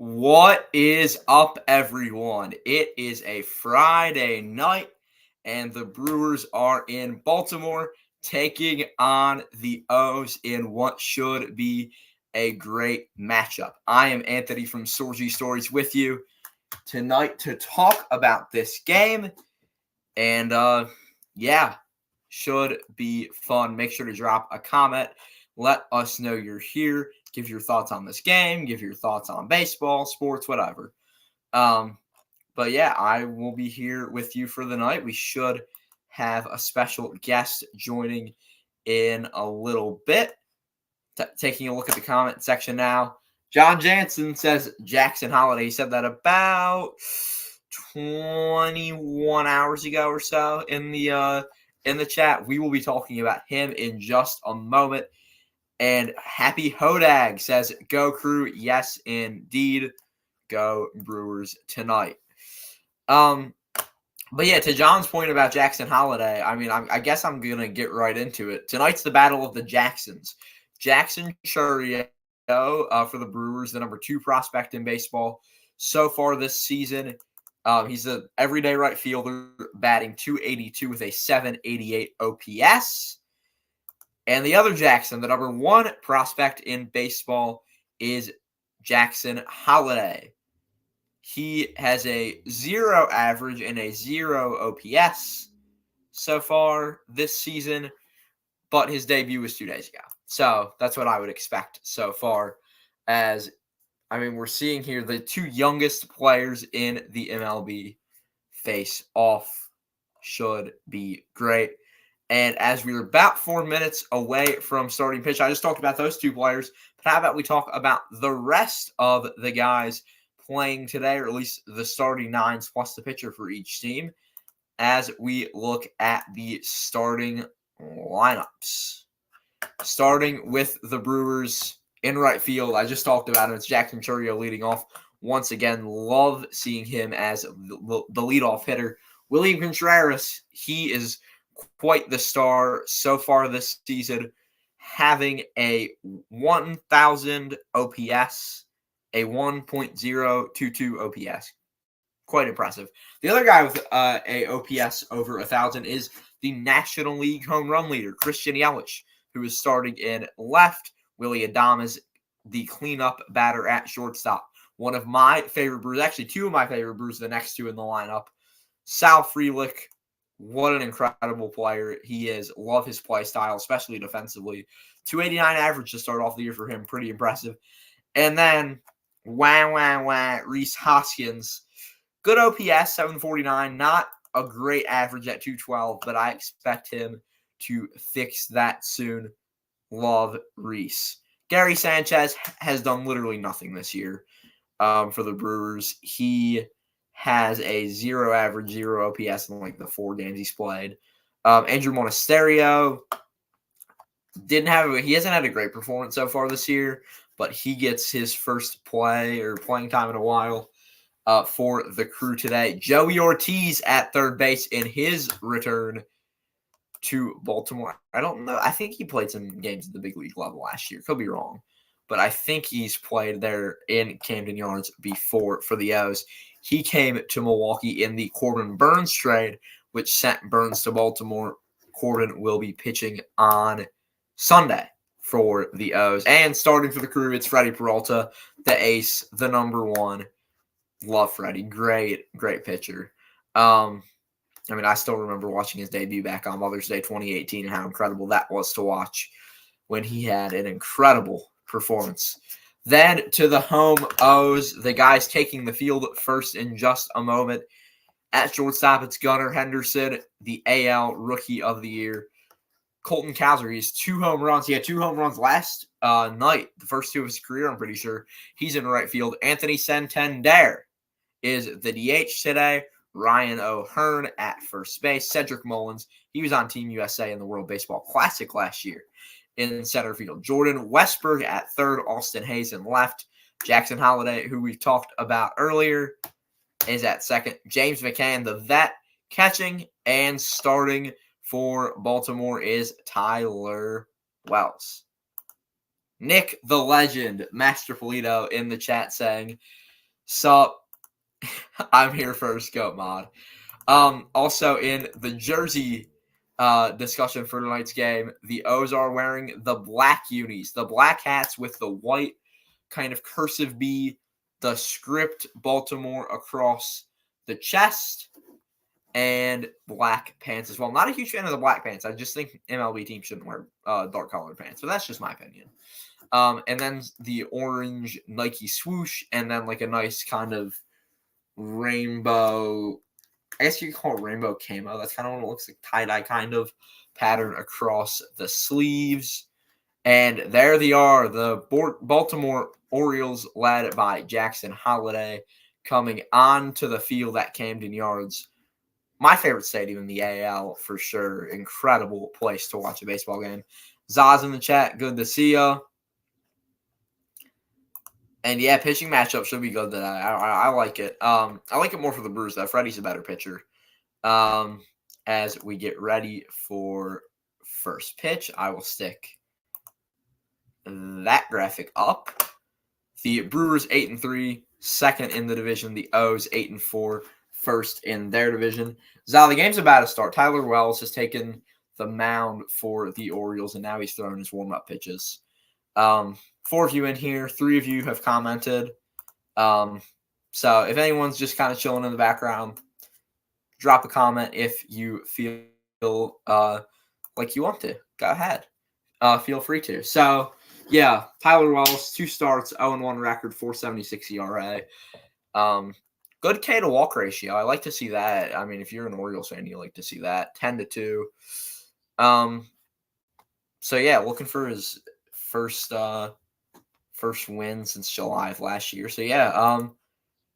What is up, everyone? It is a Friday night, and the Brewers are in Baltimore taking on the O's in what should be a great matchup. I am Anthony from Sorgi Stories with you tonight to talk about this game, and should be fun. Make sure to drop a comment. Let us know you're here. Give your thoughts on this game. Give your thoughts on baseball, sports, whatever. But yeah, I will be here with you for the night. We should have a special guest joining in a little bit. Taking a look at the comment section now. John Jansen says Jackson Holiday. He said that about 21 hours ago or so in the chat. We will be talking about him in just a moment. And Happy Hodag says, "Go Crew." Yes, indeed. Go Brewers tonight. But yeah, to John's point about Jackson Holiday, I guess I'm going to get right into it. Tonight's the battle of the Jacksons. Jackson Chourio for the Brewers, the number 2 prospect in baseball so far this season. He's an everyday right fielder, batting .282 with a .788 OPS. And the other Jackson, the number 1 prospect in baseball, is Jackson Holiday. He has a 0 average and a 0 OPS so far this season, but his debut was 2 days ago. So that's what I would expect so far. We're seeing here the 2 youngest players in the MLB face off. Should be great. And as we're about 4 minutes away from starting pitch, I just talked about those 2 players, but how about we talk about the rest of the guys playing today, or at least the starting 9s plus the pitcher for each team, as we look at the starting lineups. Starting with the Brewers in right field, I just talked about him. It's Jackson Chourio leading off. Once again, love seeing him as the leadoff hitter. William Contreras, he is quite the star so far this season, having a 1,000 OPS, a 1.022 OPS. Quite impressive. The other guy with a OPS over 1,000 is the National League home run leader, Christian Yelich, who is starting in left. Willie Adames, the cleanup batter at shortstop. One of my favorite Brewers, actually 2 of my favorite Brewers, the next 2 in the lineup. Sal Frelick, what an incredible player he is. Love his play style, especially defensively. 289 average to start off the year for him. Pretty impressive. And then, Rhys Hoskins. Good OPS, 749. Not a great average at 212, but I expect him to fix that soon. Love Rhys. Gary Sanchez has done literally nothing this year for the Brewers. He has a 0 average, 0 OPS in like the 4 games he's played. Andrew Monasterio he hasn't had a great performance so far this year, but he gets his first playing time in a while for the Crew today. Joey Ortiz at third base in his return to Baltimore. I don't know. I think he played some games at the big league level last year. Could be wrong. But I think he's played there in Camden Yards before for the O's. He came to Milwaukee in the Corbin Burnes trade, which sent Burnes to Baltimore. Corbin will be pitching on Sunday for the O's. And starting for the Crew, it's Freddie Peralta, the ace, the number 1. Love Freddie. Great pitcher. I still remember watching his debut back on Mother's Day 2018 and how incredible that was to watch when he had an incredible performance. Then to the home O's, the guys taking the field first in just a moment. At shortstop, it's Gunnar Henderson, the AL Rookie of the Year. Colton Cowser, he's 2 home runs. He had 2 home runs last night, the first 2 of his career, I'm pretty sure. He's in right field. Anthony Santander is the DH today. Ryan O'Hearn at first base. Cedric Mullins, he was on Team USA in the World Baseball Classic last year in center field. Jordan Westberg at third. Austin Hayes in left. Jackson Holiday, who we talked about earlier, is at second. James McCann, the vet, catching. And starting for Baltimore is Tyler Wells. Nick the Legend, Master Polito, in the chat saying, So I'm here first, goat mod. Also in the jersey discussion for tonight's game, the O's are wearing the black unis, the black hats with the white kind of cursive B, the script Baltimore across the chest, and black pants as well. I'm not a huge fan of the black pants. I just think MLB teams shouldn't wear dark colored pants, but that's just my opinion. And then the orange Nike swoosh, and then like a nice kind of rainbow, I guess you could call it rainbow camo. That's kind of what it looks like, tie-dye kind of pattern across the sleeves. And there they are, the Baltimore Orioles, led by Jackson Holliday, coming onto the field at Camden Yards. My favorite stadium in the AL for sure. Incredible place to watch a baseball game. Zaz in the chat, good to see you. And yeah, pitching matchup should be good today. I like it. I like it more for the Brewers though. Freddie's a better pitcher. As we get ready for first pitch, I will stick that graphic up. The Brewers 8-3, second in the division. The O's 8-4, first in their division. Zal, the game's about to start. Tyler Wells has taken the mound for the Orioles, and now he's throwing his warm-up pitches. 4 of you in here, 3 of you have commented. So if anyone's just kind of chilling in the background, drop a comment if you feel like you want to. Go ahead. Feel free to. So, yeah, Tyler Wells, 2 starts, 0-1 record, 4.76 ERA. Good K to walk ratio. I like to see that. I mean, if you're an Orioles fan, you like to see that. 10-2. So yeah, looking for his first win since July of last year. So yeah,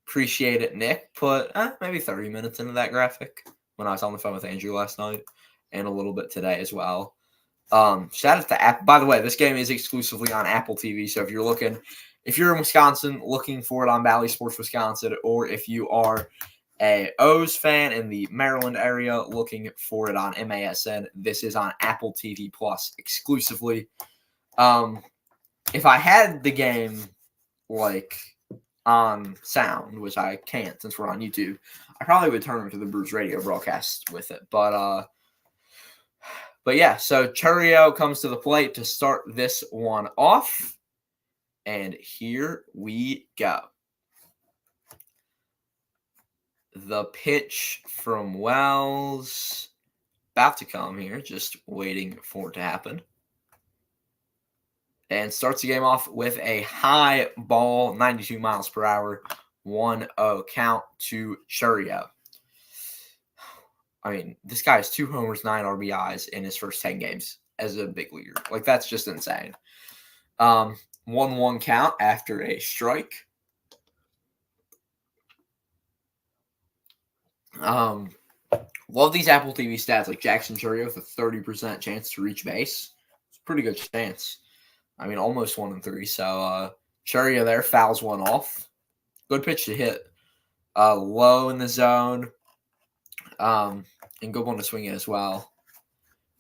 appreciate it, Nick. Put maybe 30 minutes into that graphic when I was on the phone with Andrew last night, and a little bit today as well. Shout out to Apple. By the way, this game is exclusively on Apple TV. So if you're in Wisconsin looking for it on Valley Sports Wisconsin, or if you are a O's fan in the Maryland area looking for it on MASN, this is on Apple TV Plus exclusively. If I had the game like on sound, which I can't since we're on YouTube, I probably would turn to the Brewers radio broadcast with it. But yeah, so Chourio comes to the plate to start this one off. And here we go. The pitch from Wells. About to come here, just waiting for it to happen. And starts the game off with a high ball, 92 miles per hour, 1-0 count to Chourio. I mean, this guy has 2 homers, 9 RBIs in his first 10 games as a big leaguer. Like, that's just insane. 1-1 count after a strike. Love these Apple TV stats, like Jackson Chourio with a 30% chance to reach base. It's a pretty good chance. I mean, almost 1-3. So Chourio there fouls one off. Good pitch to hit. Low in the zone. And good one to swing it as well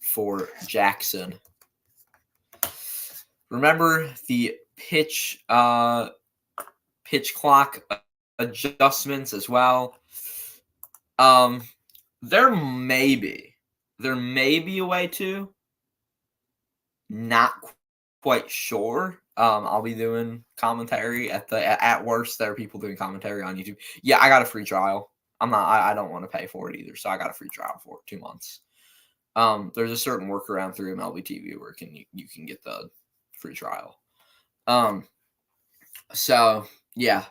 for Jackson. Remember the pitch clock adjustments as well. There may be a way to. Not quite sure. I'll be doing commentary at worst. There are people doing commentary on YouTube. Yeah, I got a free trial. I don't want to pay for it either, so I got a free trial for 2 months. There's a certain workaround through MLB TV where you can get the free trial. So yeah,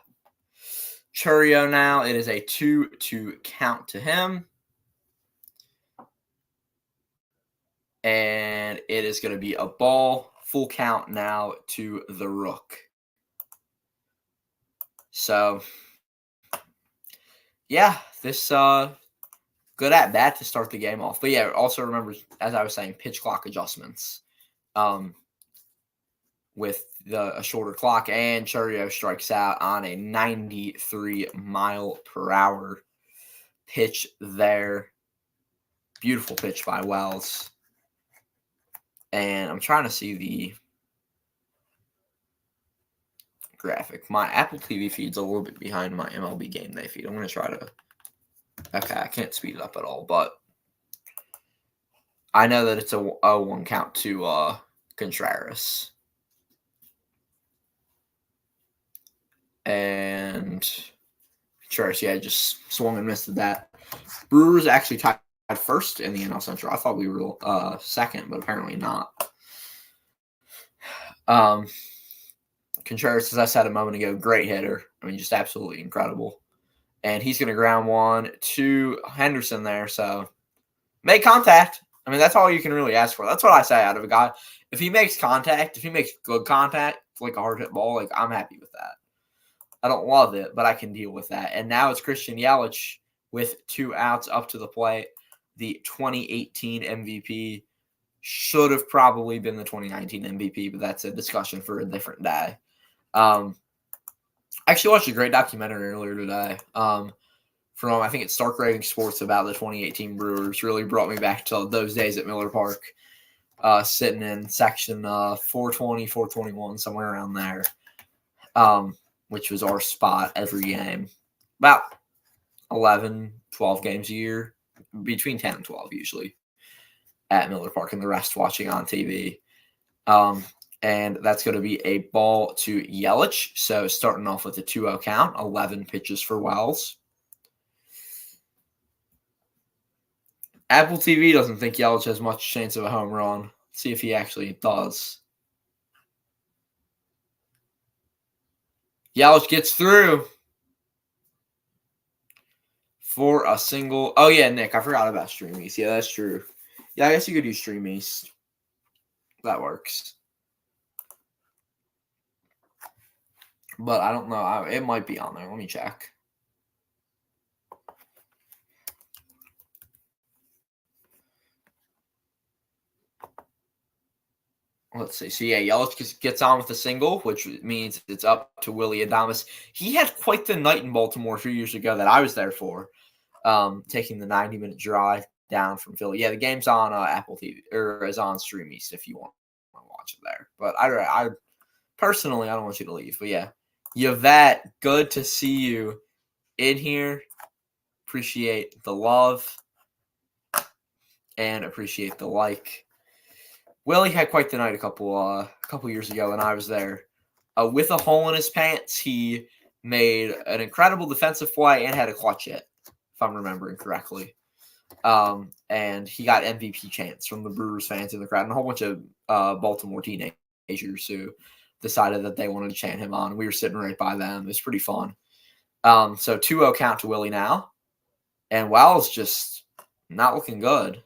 Chourio now. It is a 2-2 count to him, and it is going to be a ball. Full count now to the Rook. So yeah, this good at bat to start the game off. But yeah, also remember, as I was saying, pitch clock adjustments with a shorter clock, and Chourio strikes out on a 93 mile per hour pitch there. Beautiful pitch by Wells. And I'm trying to see the graphic. My Apple TV feed's a little bit behind my MLB Game Day feed. I'm going to try to... Okay, I can't speed it up at all, but I know that it's a 1 count to Contreras. And Contreras, yeah, just swung and missed at that. Brewers actually tied first in the NL Central. I thought we were second, but apparently not. Contreras, as I said a moment ago, great hitter. I mean, just absolutely incredible. And he's going to ground one to Henderson there. So make contact. I mean, that's all you can really ask for. That's what I say out of a guy. If he makes contact, if he makes good contact, like a hard hit ball, like I'm happy with that. I don't love it, but I can deal with that. And now it's Christian Yelich with 2 outs up to the plate. The 2018 MVP should have probably been the 2019 MVP, but that's a discussion for a different day. I actually watched a great documentary earlier today from, I think it's Stark Rating Sports, about the 2018 Brewers. Really brought me back to those days at Miller Park, sitting in section 420, 421, somewhere around there, which was our spot every game. About 11, 12 games a year, between 10 and 12 usually, at Miller Park, and the rest watching on TV. And that's going to be a ball to Yelich. So starting off with a 2-0 count, 11 pitches for Wells. Apple TV doesn't think Yelich has much chance of a home run. Let's see if he actually does. Yelich gets through for a single. Oh, yeah, Nick, I forgot about Stream East. Yeah, that's true. Yeah, I guess you could do Stream East. That works. But I don't know. It might be on there. Let me check. Let's see. So, yeah, Yelich gets on with a single, which means it's up to Willy Adames. He had quite the night in Baltimore a few years ago that I was there for, taking the 90-minute drive down from Philly. Yeah, the game's on Apple TV, or is on Stream East if you want to watch it there. But I personally, I don't want you to leave. But, yeah, Yvette, good to see you in here. Appreciate the love and appreciate the like. Willie had quite the night a couple years ago when I was there. With a hole in his pants, he made an incredible defensive play and had a clutch hit, if I'm remembering correctly. And he got MVP chants from the Brewers fans in the crowd and a whole bunch of Baltimore teenagers who decided that they wanted to chant him on. We were sitting right by them. It was pretty fun. So 2-0 count to Willie now. And Wells just not looking good.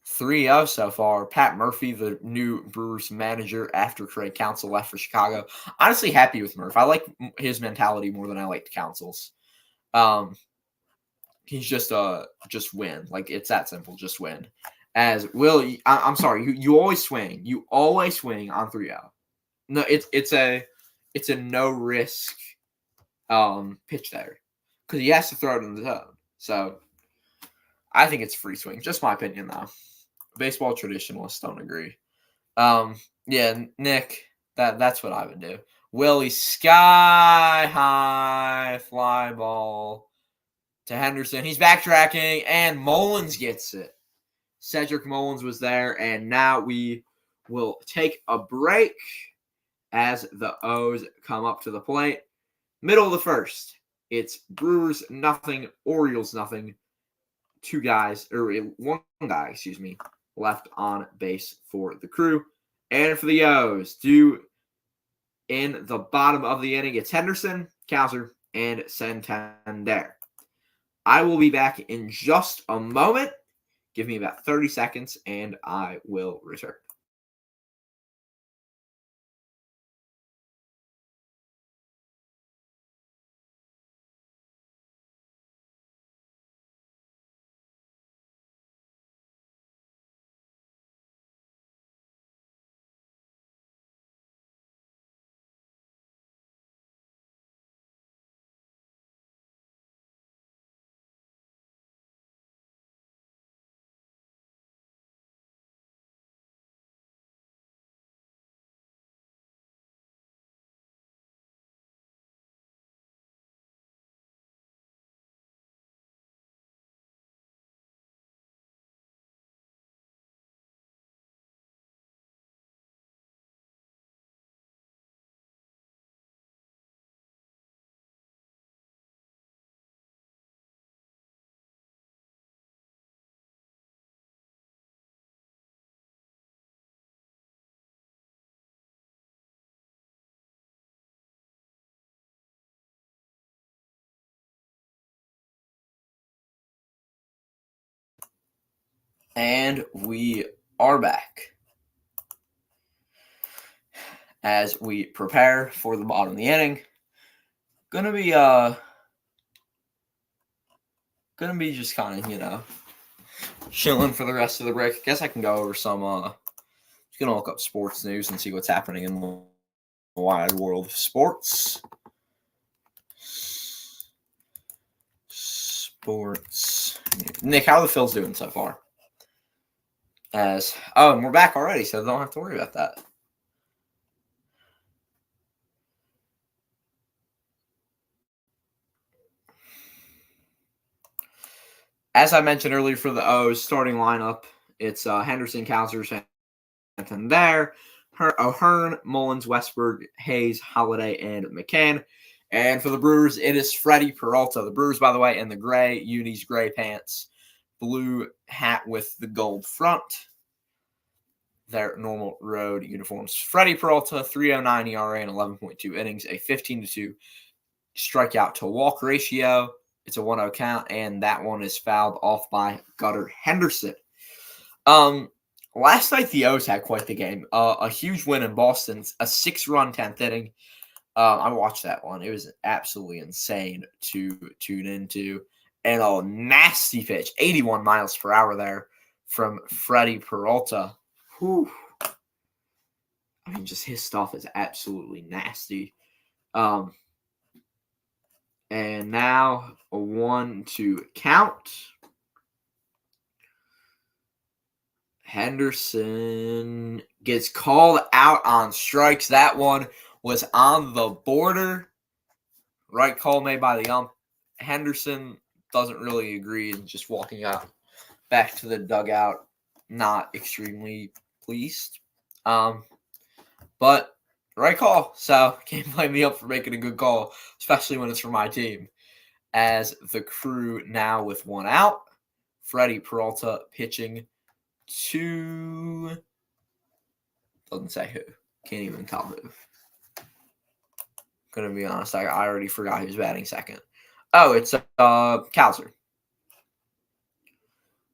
3-0 so far. Pat Murphy, the new Brewers manager after Craig Counsell left for Chicago. Honestly, happy with Murph. I like his mentality more than I liked Counsell's. He's just win. Like, it's that simple. Just win. As Will, I'm sorry. You always swing. You always swing on 3-0. No, it's a no risk pitch there because he has to throw it in the zone. So I think it's free swing. Just my opinion, though. Baseball traditionalists don't agree. Yeah, Nick, that's what I would do. Willie, sky high fly ball to Henderson. He's backtracking, and Mullins gets it. Cedric Mullins was there, and now we will take a break as the O's come up to the plate. Middle of the first, it's Brewers nothing, Orioles nothing. One guy, left on base for the Crew. And for the O's, in the bottom of the inning, it's Henderson, Kowser, and Santander. I will be back in just a moment. Give me about 30 seconds, and I will return. And we are back as we prepare for the bottom of the inning. Gonna be just kind of, chilling for the rest of the break. I guess I can go over some just gonna look up sports news and see what's happening in the wide world of sports. Nick, how are the Phils doing so far? And we're back already, so don't have to worry about that. As I mentioned earlier, for the O's starting lineup, it's Henderson, Cowser, Santander, O'Hearn, Mullins, Westberg, Hayes, Holiday, and McCann. And for the Brewers, it is Freddie Peralta. The Brewers, by the way, in the gray unis, gray pants, blue hat with the gold front. Their normal road uniforms. Freddie Peralta, 3.09 ERA and 11.2 innings, a 15-2 strikeout to walk ratio. It's a 1-0 count, and that one is fouled off by Gutter Henderson. Last night the O's had quite the game. A huge win in Boston, a 6-run 10th inning. I watched that one. It was absolutely insane to tune into. And a nasty pitch, 81 miles per hour there from Freddie Peralta. Whew. I mean, just his stuff is absolutely nasty. And now a 1-2 count. Henderson gets called out on strikes. That one was on the border. Right call made by the ump. Henderson doesn't really agree and just walking out back to the dugout. Not extremely pleased. But right call. So can't blame me up for making a good call, especially when it's for my team. As the Crew now with one out. Freddie Peralta pitching to, doesn't say who. Can't even tell who. Gonna be honest, I already forgot who's batting second. Oh, it's Cowser.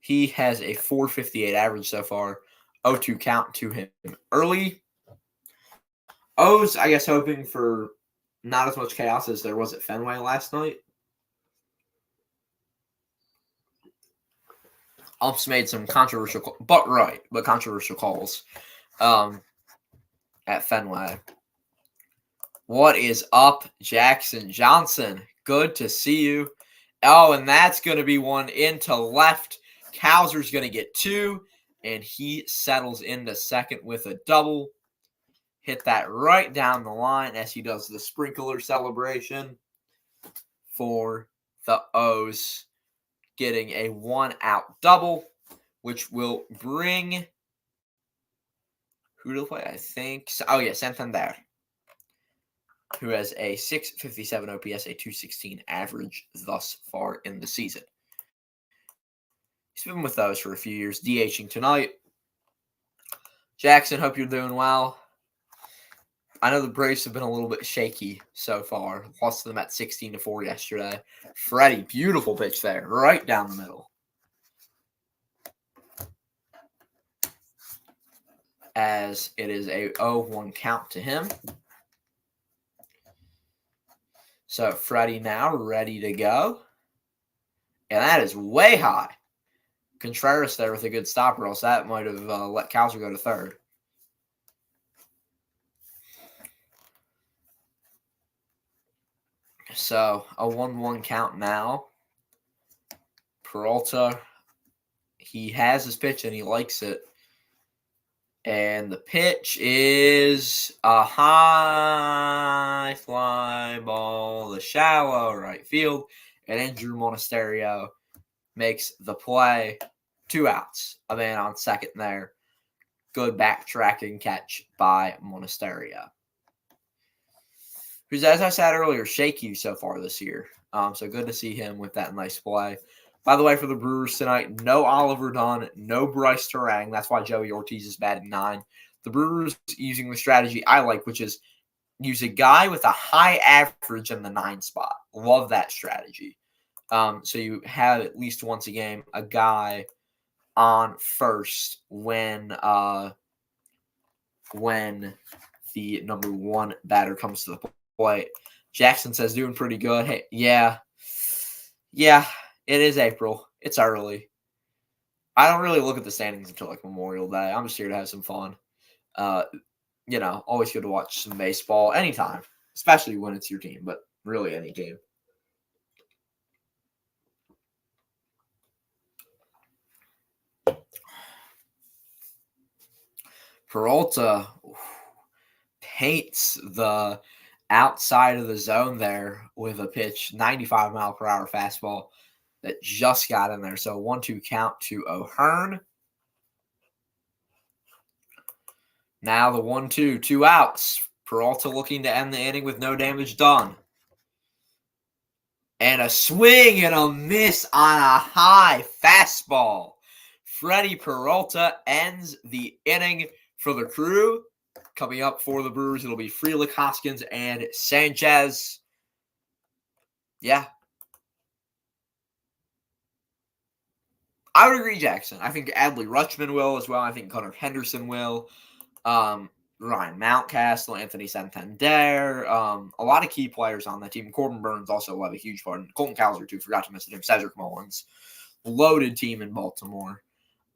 He has a 4.58 average so far. 0-2 count to him early. O's, I guess, hoping for not as much chaos as there was at Fenway last night. Umps made some controversial, controversial calls at Fenway. What is up, Jackson Johnson? Good to see you. Oh, and that's going to be one into left. Cowser's going to get 2, and he settles into second with a double. Hit that right down the line as he does the sprinkler celebration for the O's, getting a 1-out double, which will bring who to play, I think. Santander, who has a 6.57 OPS, a 2.16 average thus far in the season. He's been with those for a few years, DHing tonight. Jackson, hope you're doing well. I know the Braves have been a little bit shaky so far. Lost to them at 16-4 yesterday. Freddie, beautiful pitch there, right down the middle. As it is a 0-1 count to him. So Freddie now ready to go. And that is way high. Contreras there with a good stop, or else that might have let Cowser go to third. So a 1-1 count now. Peralta, he has his pitch and he likes it. And the pitch is a high fly ball, the shallow right field. And Andrew Monasterio makes the play. 2 outs. A man on second there. Good backtracking catch by Monasterio, who's, as I said earlier, shaky so far this year. So good to see him with that nice play. By the way, for the Brewers tonight, no Oliver Dunn, no Bryce Terang. That's why Joey Ortiz is batting 9. The Brewers using the strategy I like, which is use a guy with a high average in the 9 spot. Love that strategy. So you have at least once a game a guy on first when the number one batter comes to the plate. Jackson says doing pretty good. Hey, yeah, it is April. It's early. I don't really look at the standings until like Memorial Day. I'm just here to have some fun. Always good to watch some baseball anytime, especially when it's your team, but really any game. Peralta paints the outside of the zone there with a pitch, 95-mile-per-hour fastball that just got in there. So 1-2 count to O'Hearn. Now the 1-2, 2 outs. Peralta looking to end the inning with no damage done. And a swing and a miss on a high fastball. Freddie Peralta ends the inning for the Crew. Coming up for the Brewers, it'll be Frelick, Hoskins, and Sanchez. Yeah. I would agree, Jackson. I think Adley Rutschman will as well. I think Connor Henderson will. Ryan Mountcastle, Anthony Santander, a lot of key players on that team. Corbin Burns also will have a huge part. Colton Cowser, too. Forgot to mention him. Cedric Mullins. Loaded team in Baltimore.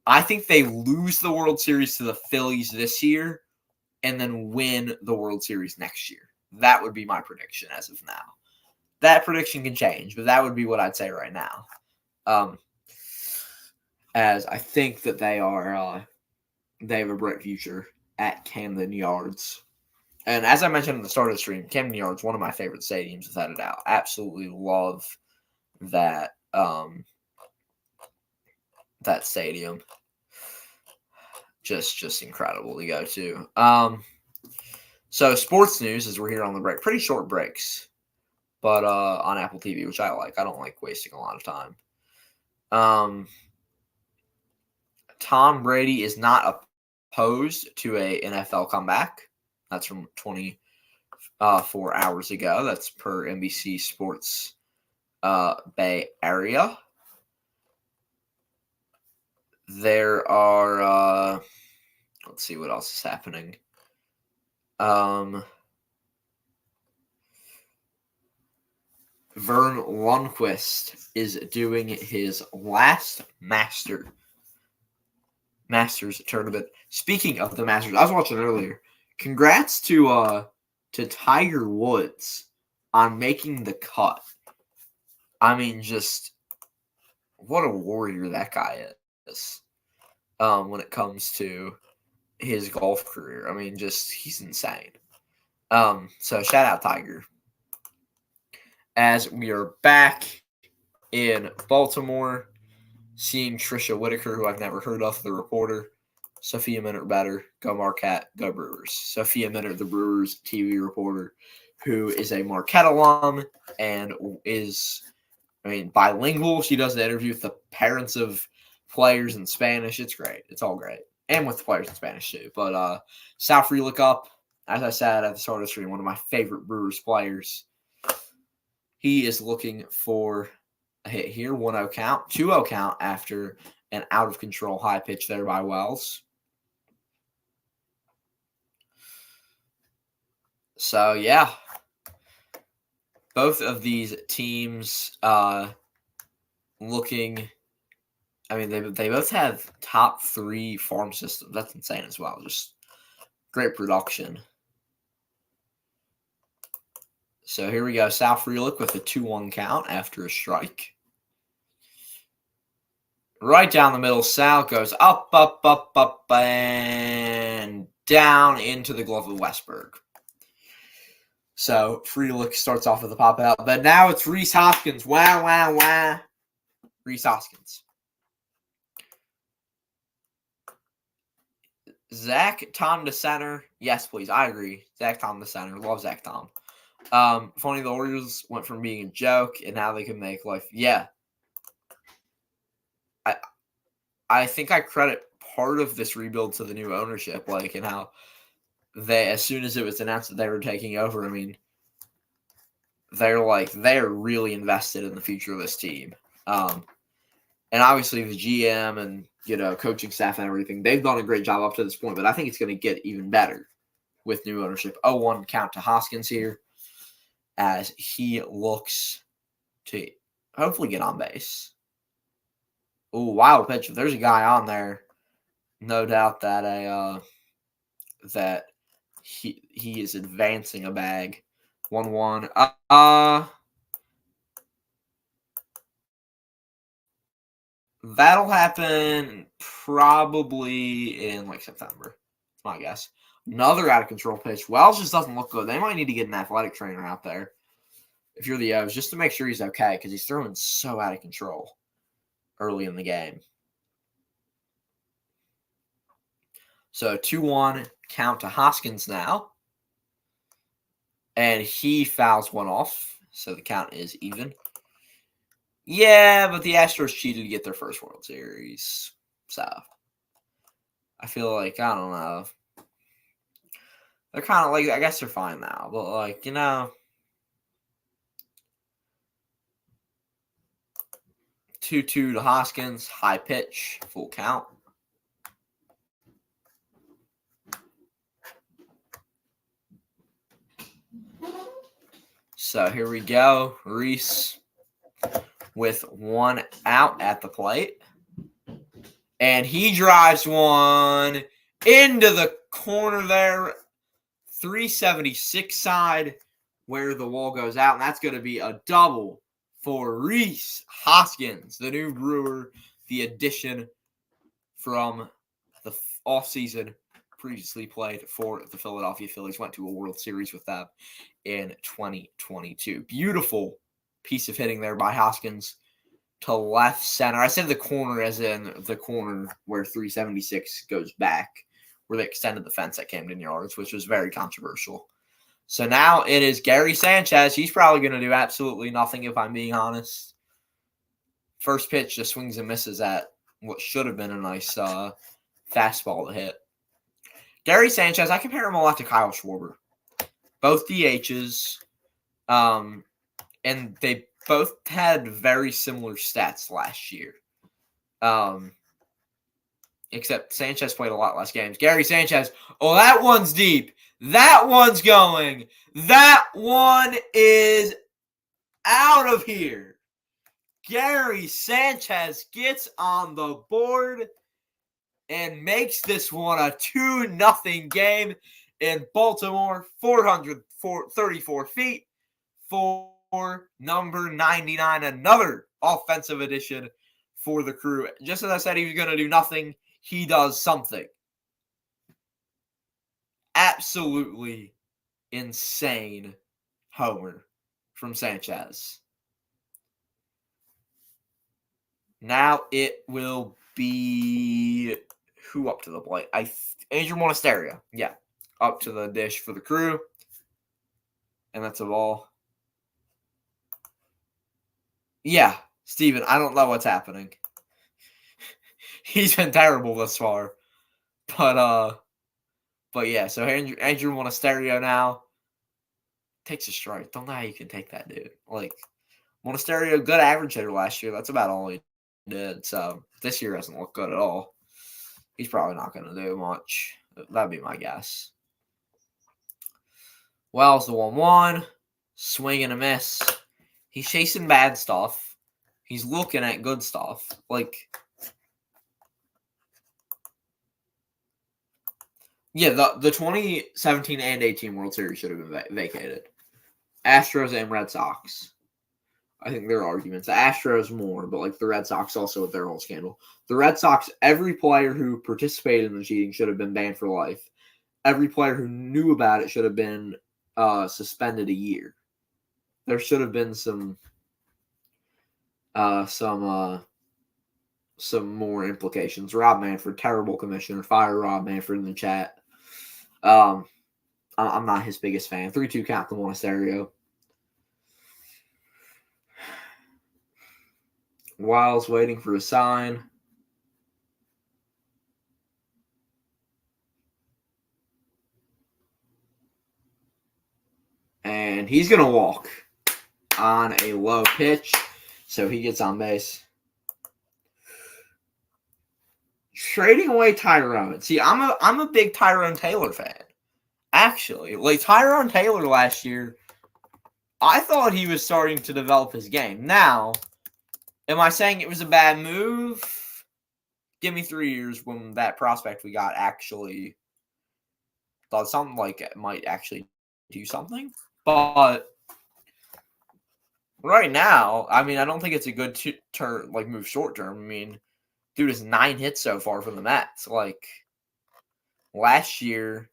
I think they lose the World Series to the Phillies this year and then win the World Series next year. That would be my prediction as of now. That prediction can change, but that would be what I'd say right now. As I think that they have a bright future at Camden Yards. And as I mentioned at the start of the stream, Camden Yards, one of my favorite stadiums, without a doubt. Absolutely love that that stadium. Just incredible to go to. So sports news as we're here on the break. Pretty short breaks, but on Apple TV, which I like. I don't like wasting a lot of time. Tom Brady is not opposed to a NFL comeback. That's from 24 hours ago. That's per NBC Sports Bay Area. There are, let's see what else is happening. Vern Lundquist is doing his last Masters tournament. Speaking of the Masters, I was watching earlier. Congrats to Tiger Woods on making the cut. I mean, just what a warrior that guy is. When it comes to his golf career, I mean, just he's insane. So shout out Tiger. As we are back in Baltimore, seeing Trisha Whitaker, who I've never heard of, the reporter. Sophia Minter better. Go Marquette. Go Brewers. Sophia Minter, the Brewers TV reporter, who is a Marquette alum and is, bilingual. She does the interview with the parents of players in Spanish. It's great. It's all great. And with the players in Spanish, too. But Sal Frelick up, as I said at the start of the stream, one of my favorite Brewers players. He is looking for a hit here. 1-0 count. 2-0 count after an out-of-control high pitch there by Wells. So, yeah. Both of these teams looking – they both have top 3 farm systems. That's insane as well. Just great production. So here we go. Sal Frelick with a 2-1 count after a strike. Right down the middle, Sal goes up, and down into the glove of Westberg. So Frelick starts off with a pop out, but now it's Rhys Hoskins. Wow. Rhys Hoskins. Zach Tom to center. Yes, please. I agree. Zach Tom to center. Love Zach Tom. Funny, the Orioles went from being a joke, and now they can make life. Yeah. I think I credit part of this rebuild to the new ownership, and how they, as soon as it was announced that they were taking over, they're really invested in the future of this team. And obviously the GM and, coaching staff and everything, they've done a great job up to this point, but I think it's going to get even better with new ownership. 0-1 count to Hoskins here as he looks to hopefully get on base. Ooh, wild pitch. If there's a guy on there, no doubt that that he is advancing a bag. 1-1. That'll happen probably in September. That's my guess. Another out of control pitch. Wells just doesn't look good. They might need to get an athletic trainer out there if you're the O's, just to make sure he's okay, because he's throwing so out of control early in the game. So 2-1 count to Hoskins now. And he fouls one off, so the count is even. Yeah, but the Astros cheated to get their first World Series. So I feel like, I don't know. They're kind of I guess they're fine now, but 2-2 to Hoskins, high pitch, full count. So here we go. Reese with one out at the plate. And he drives one into the corner there. 376 side where the wall goes out. And that's going to be a double for Reese Hoskins, the new Brewer, the addition from the offseason, previously played for the Philadelphia Phillies, went to a World Series with them in 2022. Beautiful piece of hitting there by Hoskins to left center. I said the corner as in the corner where 376 goes back, where they extended the fence at Camden Yards, which was very controversial. So now it is Gary Sanchez. He's probably going to do absolutely nothing, if I'm being honest. First pitch just swings and misses at what should have been a nice fastball to hit. Gary Sanchez, I compare him a lot to Kyle Schwarber. Both DHs, and they both had very similar stats last year. Except Sanchez played a lot less games. Gary Sanchez, that one's deep. That one's going. That one is out of here. Gary Sanchez gets on the board and makes this one a 2-0 game in Baltimore, 434 feet for number 99, another offensive addition for the Crew. Just as I said he was going to do nothing, he does something. Absolutely insane homer from Sanchez. Now it will be who up to the plate? Andrew Monasterio. Yeah, up to the dish for the Crew. And that's a ball. Yeah, Steven, I don't know what's happening. He's been terrible thus far. But yeah, so Andrew Monasterio now takes a strike. Don't know how you can take that, dude. Monasterio, good average hitter last year. That's about all he did. So this year doesn't look good at all. He's probably not going to do much. That'd be my guess. Wells the 1-1. Swing and a miss. He's chasing bad stuff. He's looking at good stuff. Yeah, the 2017 and 18 World Series should have been vacated. Astros and Red Sox. I think there are arguments. The Astros more, but the Red Sox also with their whole scandal. The Red Sox, every player who participated in the cheating should have been banned for life. Every player who knew about it should have been suspended a year. There should have been some more implications. Rob Manfred, terrible commissioner. Fire Rob Manfred in the chat. I'm not his biggest fan. 3-2 count to Monasterio. Wiles waiting for a sign. And he's going to walk on a low pitch, so he gets on base. trading away Tyrone. See, I'm a big Tyrone Taylor fan. Actually, like Tyrone Taylor last year, I thought he was starting to develop his game. Now, am I saying it was a bad move? Give me 3 years when that prospect we got actually thought something like it might actually do something. But right now, I mean, I don't think it's a good move short term. I mean, dude has 9 hits so far from the Mets. Like last year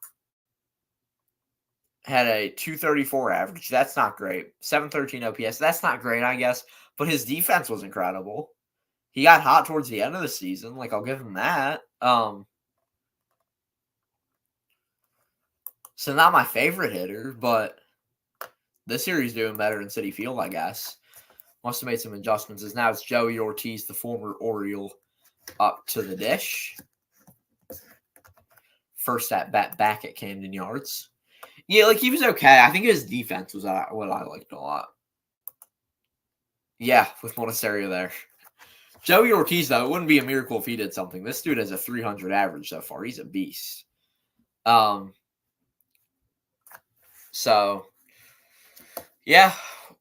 had a 234 average. That's not great. 713 OPS. That's not great, I guess. But his defense was incredible. He got hot towards the end of the season. Like, I'll give him that. So not my favorite hitter, but this year he's doing better in Citi Field, I guess. Must have made some adjustments. As now it's Joey Ortiz, the former Oriole, up to the dish. First at bat back at Camden Yards. Yeah, like he was okay. I think his defense was what I liked a lot. Yeah, with Monasterio there. Joey Ortiz, though, it wouldn't be a miracle if he did something. This dude has a 300 average so far. He's a beast. So, yeah,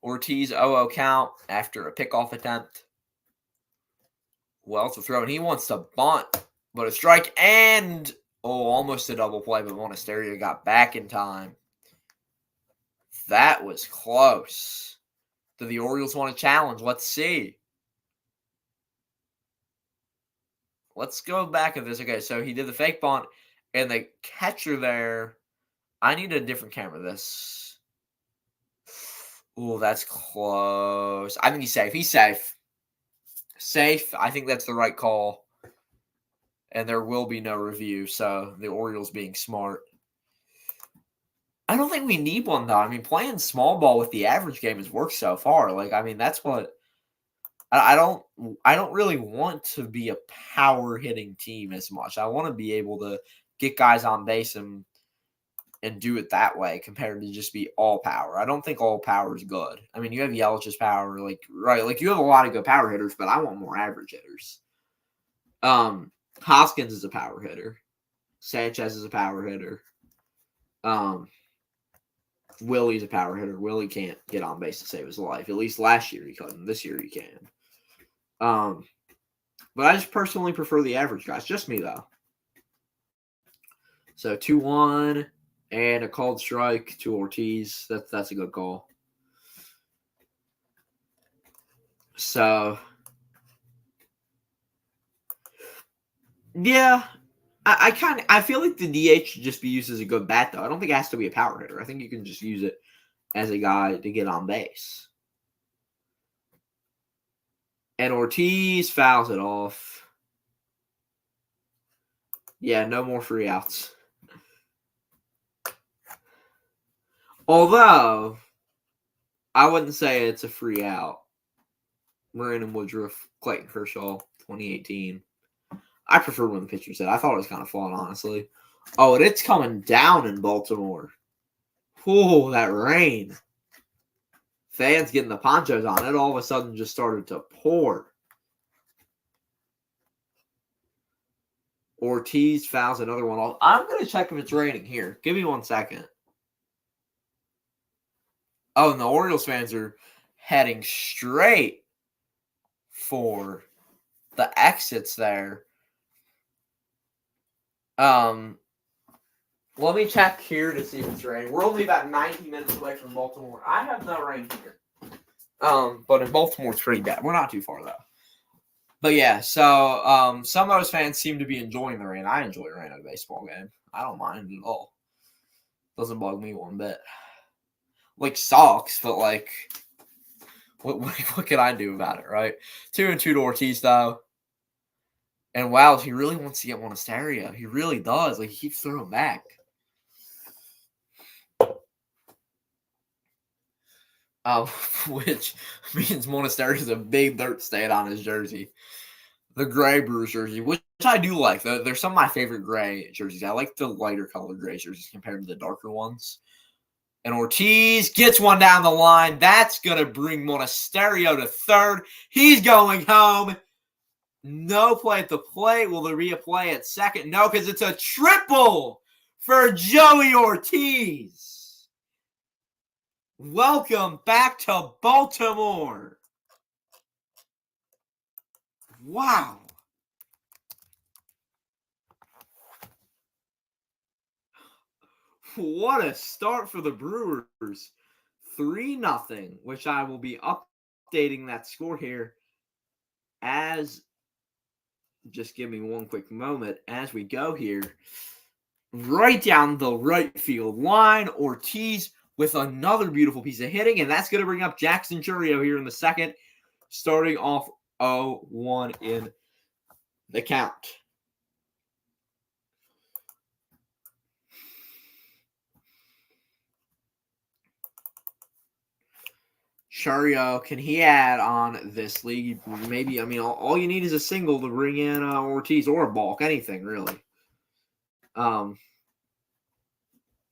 Ortiz 0-0 count after a pickoff attempt. Well, to throw, and he wants to bunt, but a strike and, almost a double play, but Monasterio got back in time. That was close. Do the Orioles want to challenge? Let's see. Let's go back at this. Okay, so he did the fake bunt, and the catcher there, I need a different camera. This. That's close. I think he's safe. He's safe. Safe. I think that's the right call. And there will be no review, so the Orioles being smart. I don't think we need one, though. I mean, playing small ball with the average game has worked so far. Like, I mean, that's what I don't really want to be a power hitting team as much. I want to be able to get guys on base and do it that way compared to just be all power. I don't think all power is good. I mean, you have Yelich's power, like you have a lot of good power hitters, but I want more average hitters. Hoskins is a power hitter. Sanchez is a power hitter. Willie's a power hitter. Willie can't get on base to save his life. At least last year he couldn't. This year he can. But I just personally prefer the average guys. Just me, though. So 2-1 and a called strike to Ortiz. That's a good call. So, yeah. I feel like the DH should just be used as a good bat, though. I don't think it has to be a power hitter. I think you can just use it as a guy to get on base. And Ortiz fouls it off. Yeah, no more free outs. Although, I wouldn't say it's a free out. Brandon Woodruff, Clayton Kershaw, 2018. I prefer when the pitcher said. I thought it was kind of fun, honestly. Oh, and it's coming down in Baltimore. Oh, that rain. Fans getting the ponchos on. It all of a sudden just started to pour. Ortiz fouls another one off. I'm going to check if it's raining here. Give me 1 second. Oh, and the Orioles fans are heading straight for the exits there. Let me check here to see if it's raining. We're only about 90 minutes away from Baltimore. I have no rain here. But in Baltimore, it's pretty bad. We're not too far, though. But yeah, so some of those fans seem to be enjoying the rain. I enjoy rain at a baseball game. I don't mind it at all. Doesn't bug me one bit. Like, sucks, but like, what can I do about it, right? 2-2 to Ortiz, though. And wow, he really wants to get Monasterio. He really does. Like, he keeps throwing back. Which means Monasterio is a big dirt stain on his jersey. The gray Brewers jersey, which I do like. They're some of my favorite gray jerseys. I like the lighter colored gray jerseys compared to the darker ones. And Ortiz gets one down the line. That's going to bring Monasterio to third. He's going home. No play at the plate. Will there be a play at second? No, because it's a triple for Joey Ortiz. Welcome back to Baltimore. Wow. What a start for the Brewers. 3-0, which I will be updating that score here as, just give me one quick moment as we go here. Right down the right field line, Ortiz with another beautiful piece of hitting, and that's going to bring up Jackson Chourio here in the second, starting off 0-1 in the count. Chourio, can he add on this league? Maybe, I mean, all you need is a single to bring in Ortiz, or a balk, anything really.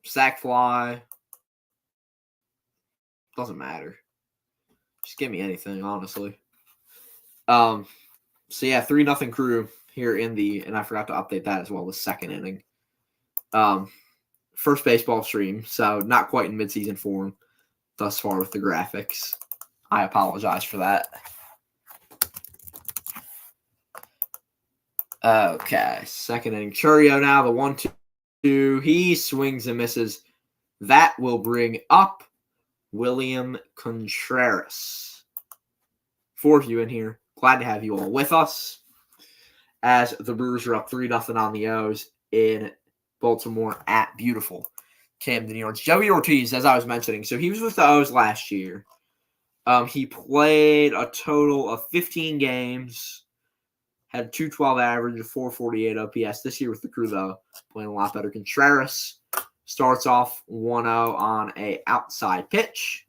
Sack fly, doesn't matter. Just give me anything, honestly. So yeah, 3-0 Crew here in the, and I forgot to update that as well, the second inning. First baseball stream, so not quite in midseason form thus far with the graphics. I apologize for that. Okay, second inning. Chourio now, the 1-2. He swings and misses. That will bring up William Contreras. Four of you in here. Glad to have you all with us as the Brewers are up 3-0 on the O's in Baltimore at beautiful Camden Yards. Joey Ortiz, as I was mentioning, so he was with the O's last year. He played a total of 15 games, had a 212 average, a 448 OPS. This year with the Crew, though, playing a lot better. Contreras starts off 1-0 on a outside pitch.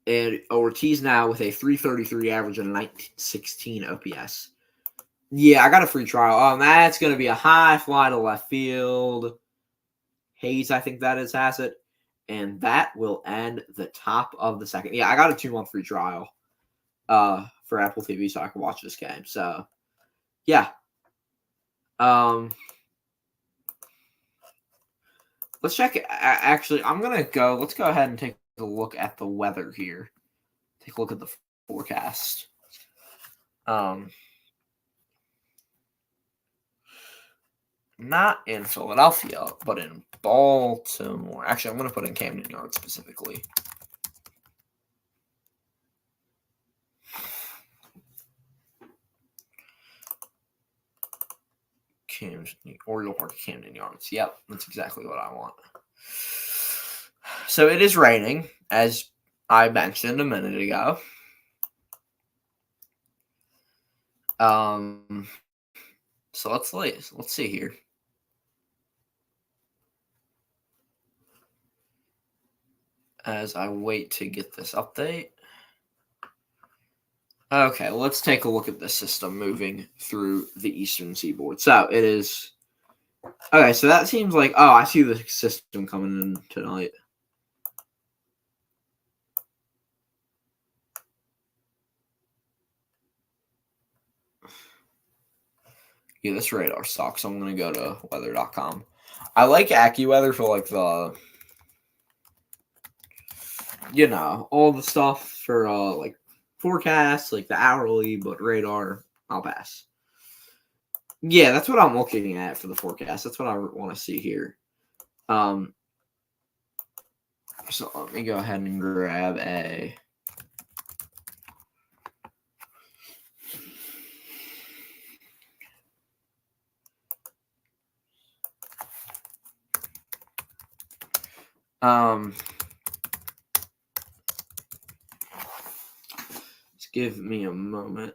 And Ortiz now with a 333 average and a 916 OPS. Yeah, I got a free trial. That's going to be a high fly to left field. Hayes, I think that is, has it. And that will end the top of the second. Yeah, I got a 2-month free trial for Apple TV so I can watch this game. So, yeah. Let's check. Actually, let's go ahead and take a look at the weather here. Take a look at the forecast. Not in Philadelphia, but in Baltimore. Actually, I'm going to put in Camden Yards specifically. Oriole Park, Camden Yards. Yep, that's exactly what I want. So it is raining, as I mentioned a minute ago. So let's see here. As I wait to get this update. Okay, let's take a look at the system moving through the eastern seaboard. So it is. Okay, so that seems like. Oh, I see the system coming in tonight. Yeah, this radar sucks. I'm going to go to weather.com. I like AccuWeather for like the. All the stuff for like forecasts, like the hourly, but radar, I'll pass. Yeah, that's what I'm looking at for the forecast. That's what I want to see here. So let me go ahead and grab a. Just give me a moment.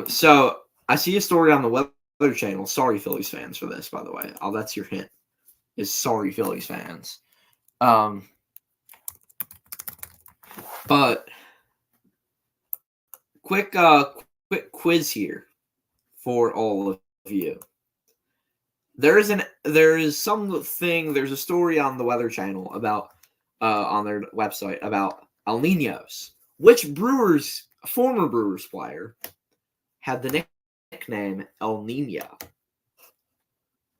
So I see a story on the Weather Channel. Sorry, Phillies fans, for this, by the way. That's your hint. Is sorry, Phillies fans. But quick quiz here for all of you. There's a story on the Weather Channel about on their website about El Niños, which former Brewers player had the nickname El Nino.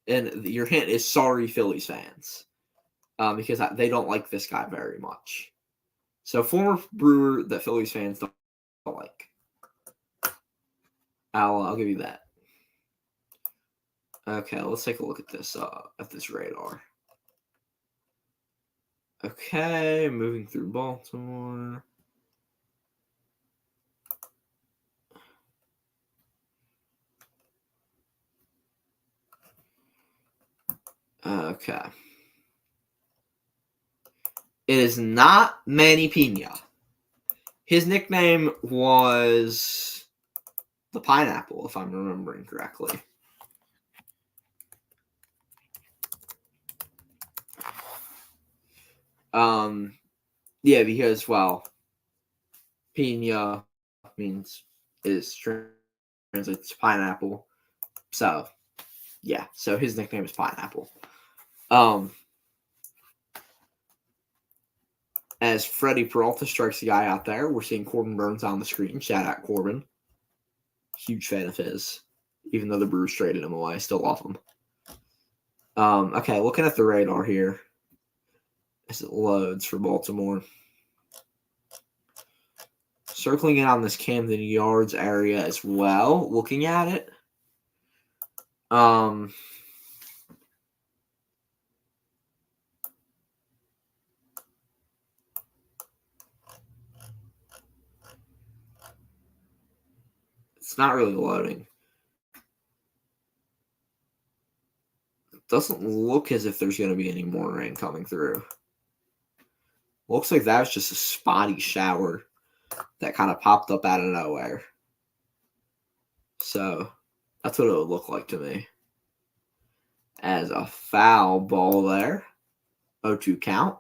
And your hint is sorry, Phillies fans, because they don't like this guy very much. So former Brewer that Phillies fans don't like. I'll give you that. Okay, let's take a look at this radar. Okay, moving through Baltimore. Okay. It is not Manny Pena. His nickname was the Pineapple, if I'm remembering correctly. Yeah, because, well, Pena translates to pineapple. So, yeah, so his nickname is Pineapple. As Freddie Peralta strikes the guy out there, we're seeing Corbin Burns on the screen. Shout out Corbin. Huge fan of his. Even though the Brewers traded him away, I still love him. Okay, looking at the radar here as it loads for Baltimore. Circling in on this Camden Yards area as well, looking at it. It's not really loading. It doesn't look as if there's going to be any more rain coming through. Looks like that was just a spotty shower that kind of popped up out of nowhere. So that's what it would look like to me. As a foul ball there. 0-2 count.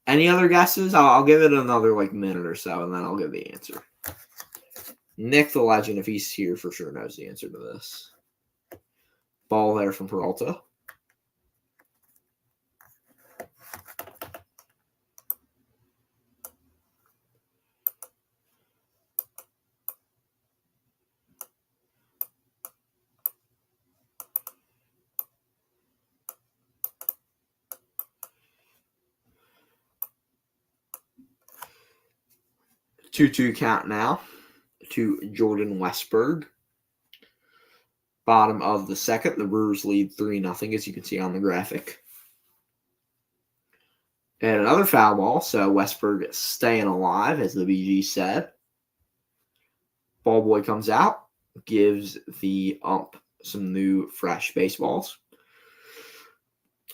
Any other guesses? I'll give it another minute or so, and then I'll give the answer. Nick the Legend, if he's here, for sure knows the answer to this. Ball there from Peralta. Two count now to Jordan Westberg. Bottom of the second, the Brewers lead 3-0, as you can see on the graphic. And another foul ball, so Westberg staying alive, as the BG said. Ball boy comes out, gives the ump some new, fresh baseballs.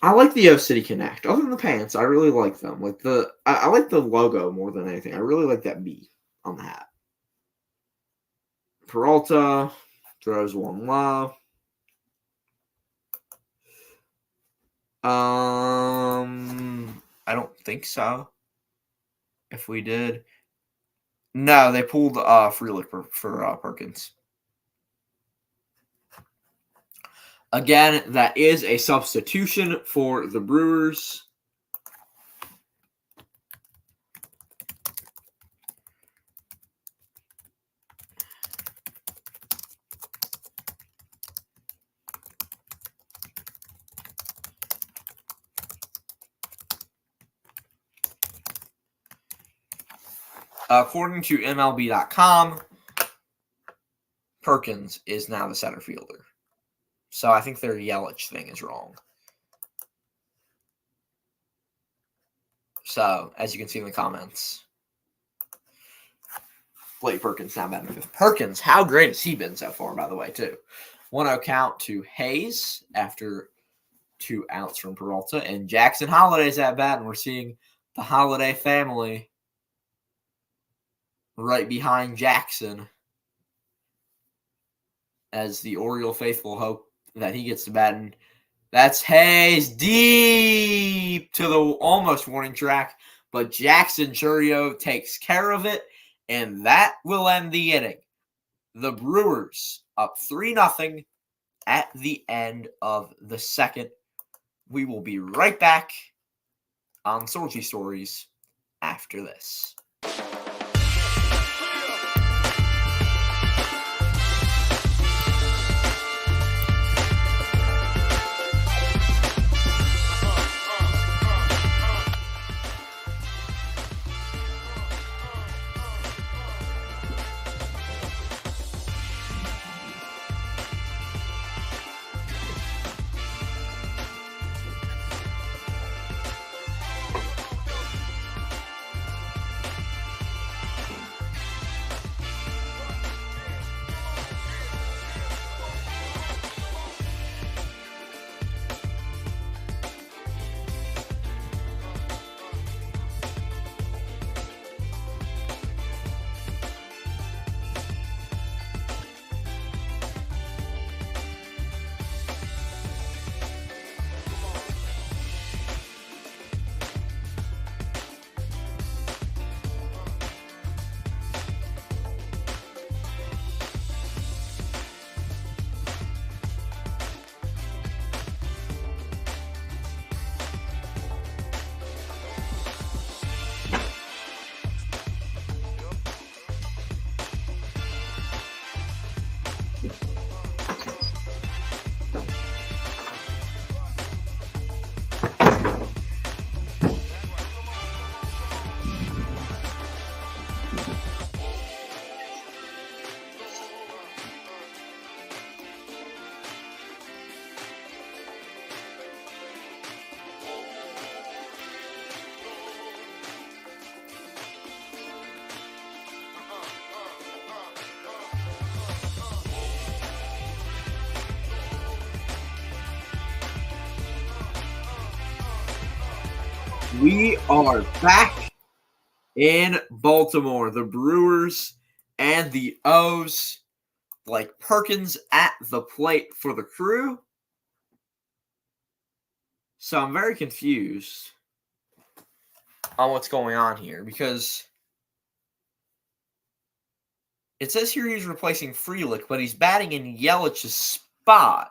I like the O-City Connect. Other than the pants, I really like them. I like the logo more than anything. I really like that B on the hat. Peralta throws one low. I don't think so. If we did. No, they pulled Frelick for Perkins. Again, that is a substitution for the Brewers. According to MLB.com, Perkins is now the center fielder. So I think their Yelich thing is wrong. So, as you can see in the comments, Blake Perkins now batting fifth. Perkins, how great has he been so far, by the way, too? 1-0 count to Hayes after 2 outs from Peralta. And Jackson Holliday's at bat, and we're seeing the Holiday family right behind Jackson as the Oriole faithful hope that he gets to bat. And that's Hayes deep to the almost warning track, but Jackson Churio takes care of it, and that will end the inning. The Brewers up 3-0 at the end of the second. We will be right back on Sorgi Stories after this. We are back in Baltimore. The Brewers and the O's, like Perkins at the plate for the Crew. So I'm very confused on what's going on here because it says here he's replacing Frelick, but he's batting in Yelich's spot.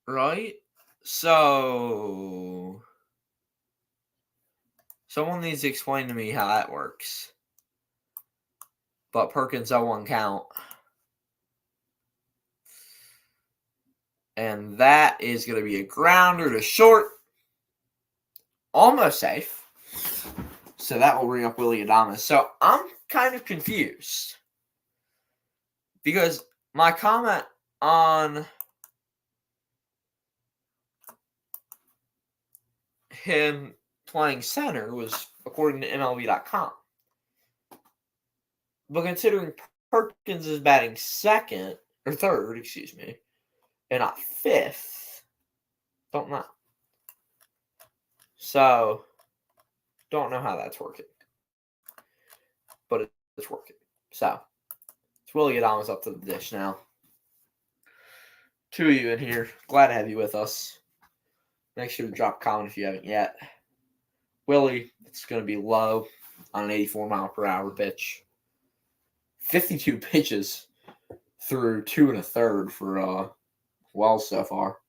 Right? So someone needs to explain to me how that works. But Perkins 0-1 count. And that is going to be a grounder to short. Almost safe. So that will bring up Willy Adames. So I'm kind of confused. Because my comment on him playing center was according to MLB.com. But considering Perkins is batting third, and not fifth, don't know. So, don't know how that's working. But it's working. So, it's Willy Adames up to the dish now. Two of you in here. Glad to have you with us. Make sure to drop a comment if you haven't yet. Willie, it's going to be low on an 84-mile-per-hour pitch. 52 pitches through 2 1/3 for Wells so far.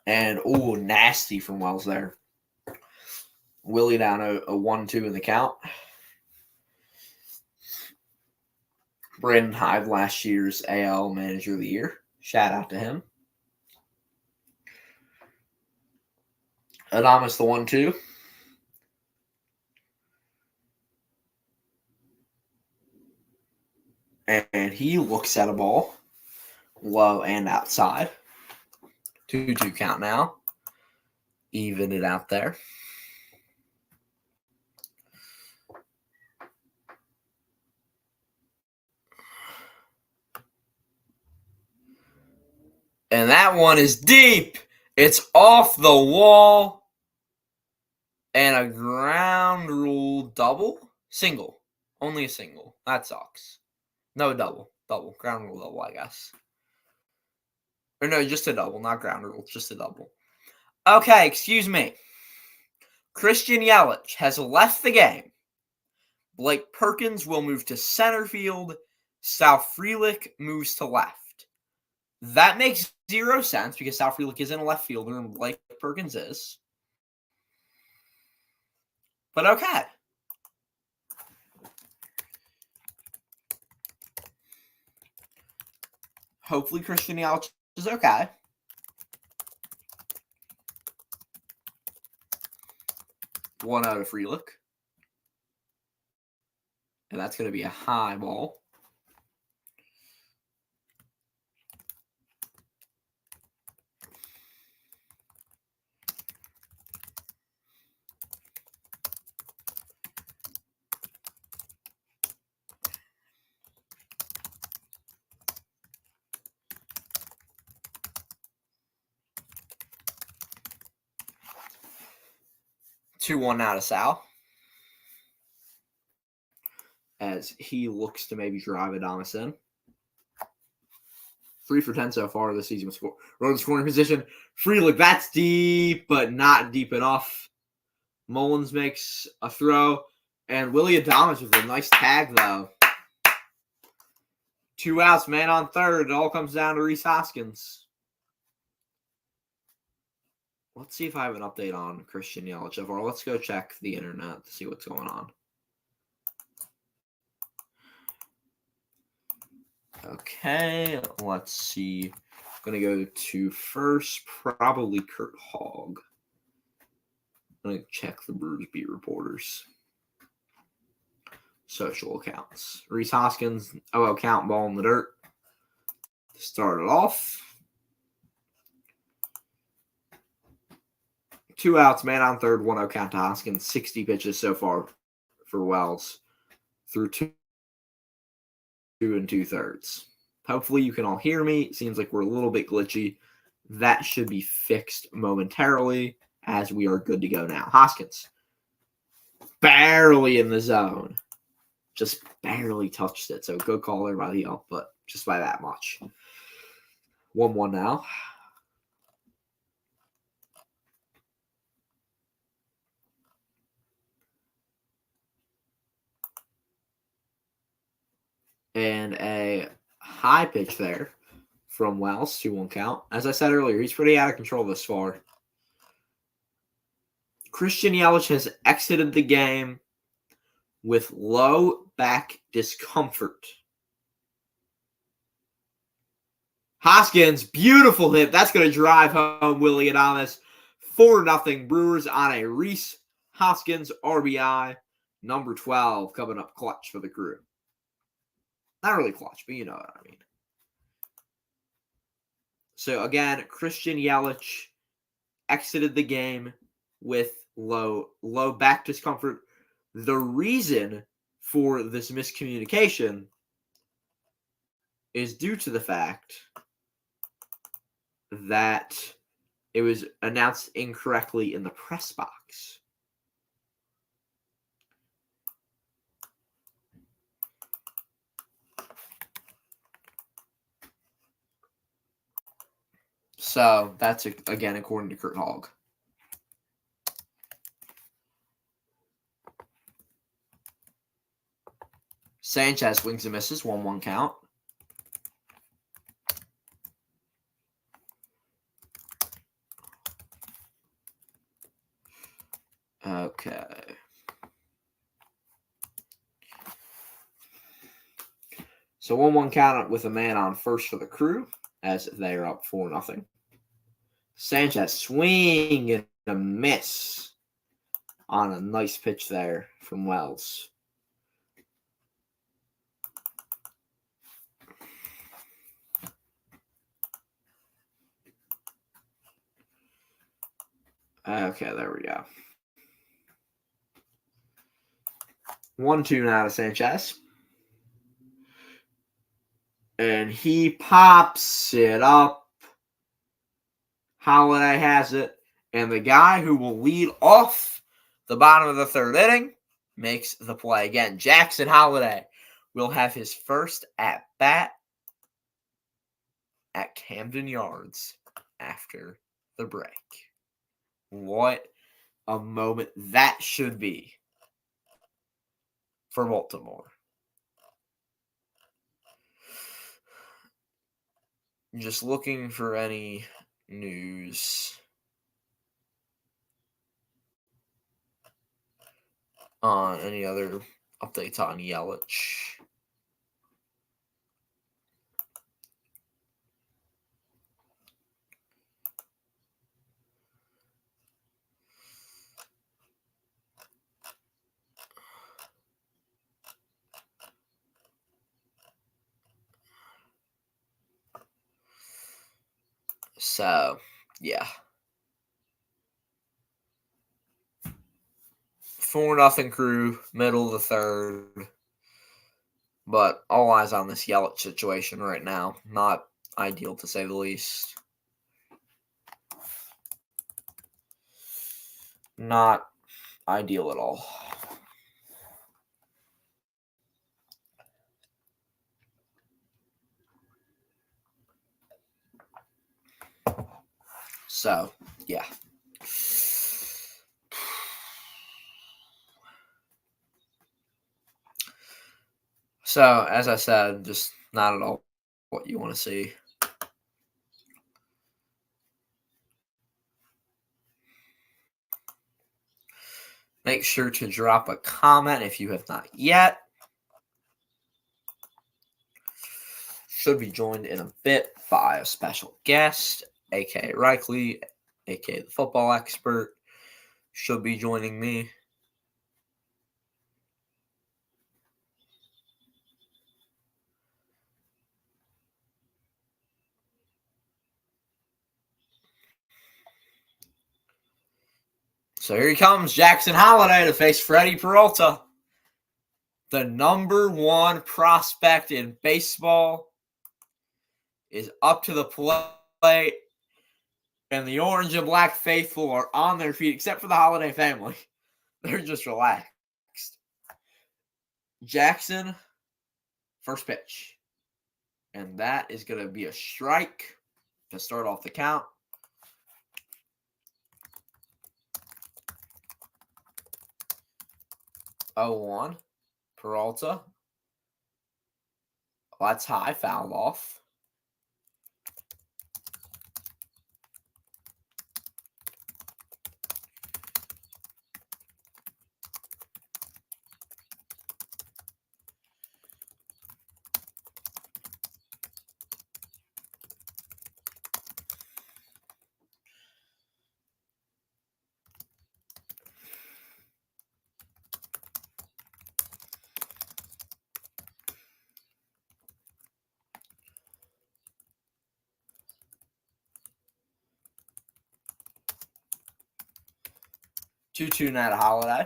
And, nasty from Wells there. Willie down a 1-2 in the count. Brandon Hyde, last year's AL Manager of the Year. Shout out to him. Adames the 1-2. And he looks at a ball low and outside. 2-2 count now. Even it out there. And that one is deep. It's off the wall. And a ground rule double? Single. Only a single. That sucks. No, double. Double. Ground rule double, I guess. Or no, just a double. Not ground rule. Just a double. Okay, excuse me. Christian Yelich has left the game Blake Perkins will move to center field. Sal Frelick moves to left. That makes zero sense because Sal Frelick isn't a left fielder and Blake Perkins is. But okay. Hopefully Christian Yelich is okay. One out of Frelick. And that's going to be a high ball. Two one out of Sal. As he looks to maybe drive Adames in. 3 for 10 so far this season. Running scoring position. Frelick, that's deep, but not deep enough. Mullins makes a throw. And Willie Adames with a nice tag, though. 2 outs, man on third. It all comes down to Rhys Hoskins. Let's see if I have an update on Christian Yelich. Or let's go check the internet to see what's going on. Okay, let's see. I'm going to go to first, probably Kurt Hogg. I'm going to check the Brewers beat reporters. Social accounts. Rhys Hoskins, count ball in the dirt. Started off. 2 outs, man on third, 1-0 count to Hoskins. 60 pitches so far for Wells through 2 2 2/3. Hopefully you can all hear me. It seems like we're a little bit glitchy. That should be fixed momentarily as we are good to go now. Hoskins, barely in the zone. Just barely touched it. So good call there by the ump, but just by that much. 1-1 now. And a high pitch there from Wells, 2-1 count. As I said earlier, he's pretty out of control this far. Christian Yelich has exited the game with low back discomfort. Hoskins, beautiful hit. That's going to drive home Willie Adames. 4-0 Brewers on a Rhys Hoskins RBI. Number 12 coming up clutch for the Crew. Not really clutch, but you know what I mean. So again, Christian Yelich exited the game with low back discomfort. The reason for this miscommunication is due to the fact that it was announced incorrectly in the press box. So that's, again, according to Kurt Hogg. Sanchez swings and misses, 1-1 count. Okay. So 1-1 count with a man on first for the Crew as they are up 4-0. Sanchez swing and a miss on a nice pitch there from Wells. Okay, there we go. 1-2 now to Sanchez. And he pops it up. Holiday has it. And the guy who will lead off the bottom of the third inning makes the play. Again, Jackson Holiday will have his first at-bat at Camden Yards after the break. What a moment that should be. for Baltimore. Just looking for any news on any other updates on Yelich. So, yeah. 4-0 Crew, middle of the third. But all eyes on this Yelich situation right now. Not ideal, to say the least. Not ideal at all. So, yeah. So, as I said, just not at all what you want to see. Make sure to drop a comment if you have not yet. Should be joined in a bit by a special guest, a.k.a. Reichley, a.k.a. the football expert. Should be joining me. So here he comes, Jackson Holliday to face Freddie Peralta. The number one prospect in baseball is up to the plate, and the orange and black faithful are on their feet, except for the Holliday family. They're just relaxed. Jackson, first pitch. And that is going to be a strike to start off the count. Oh, 1. Peralta. That's high, fouled off. Two now to Holiday.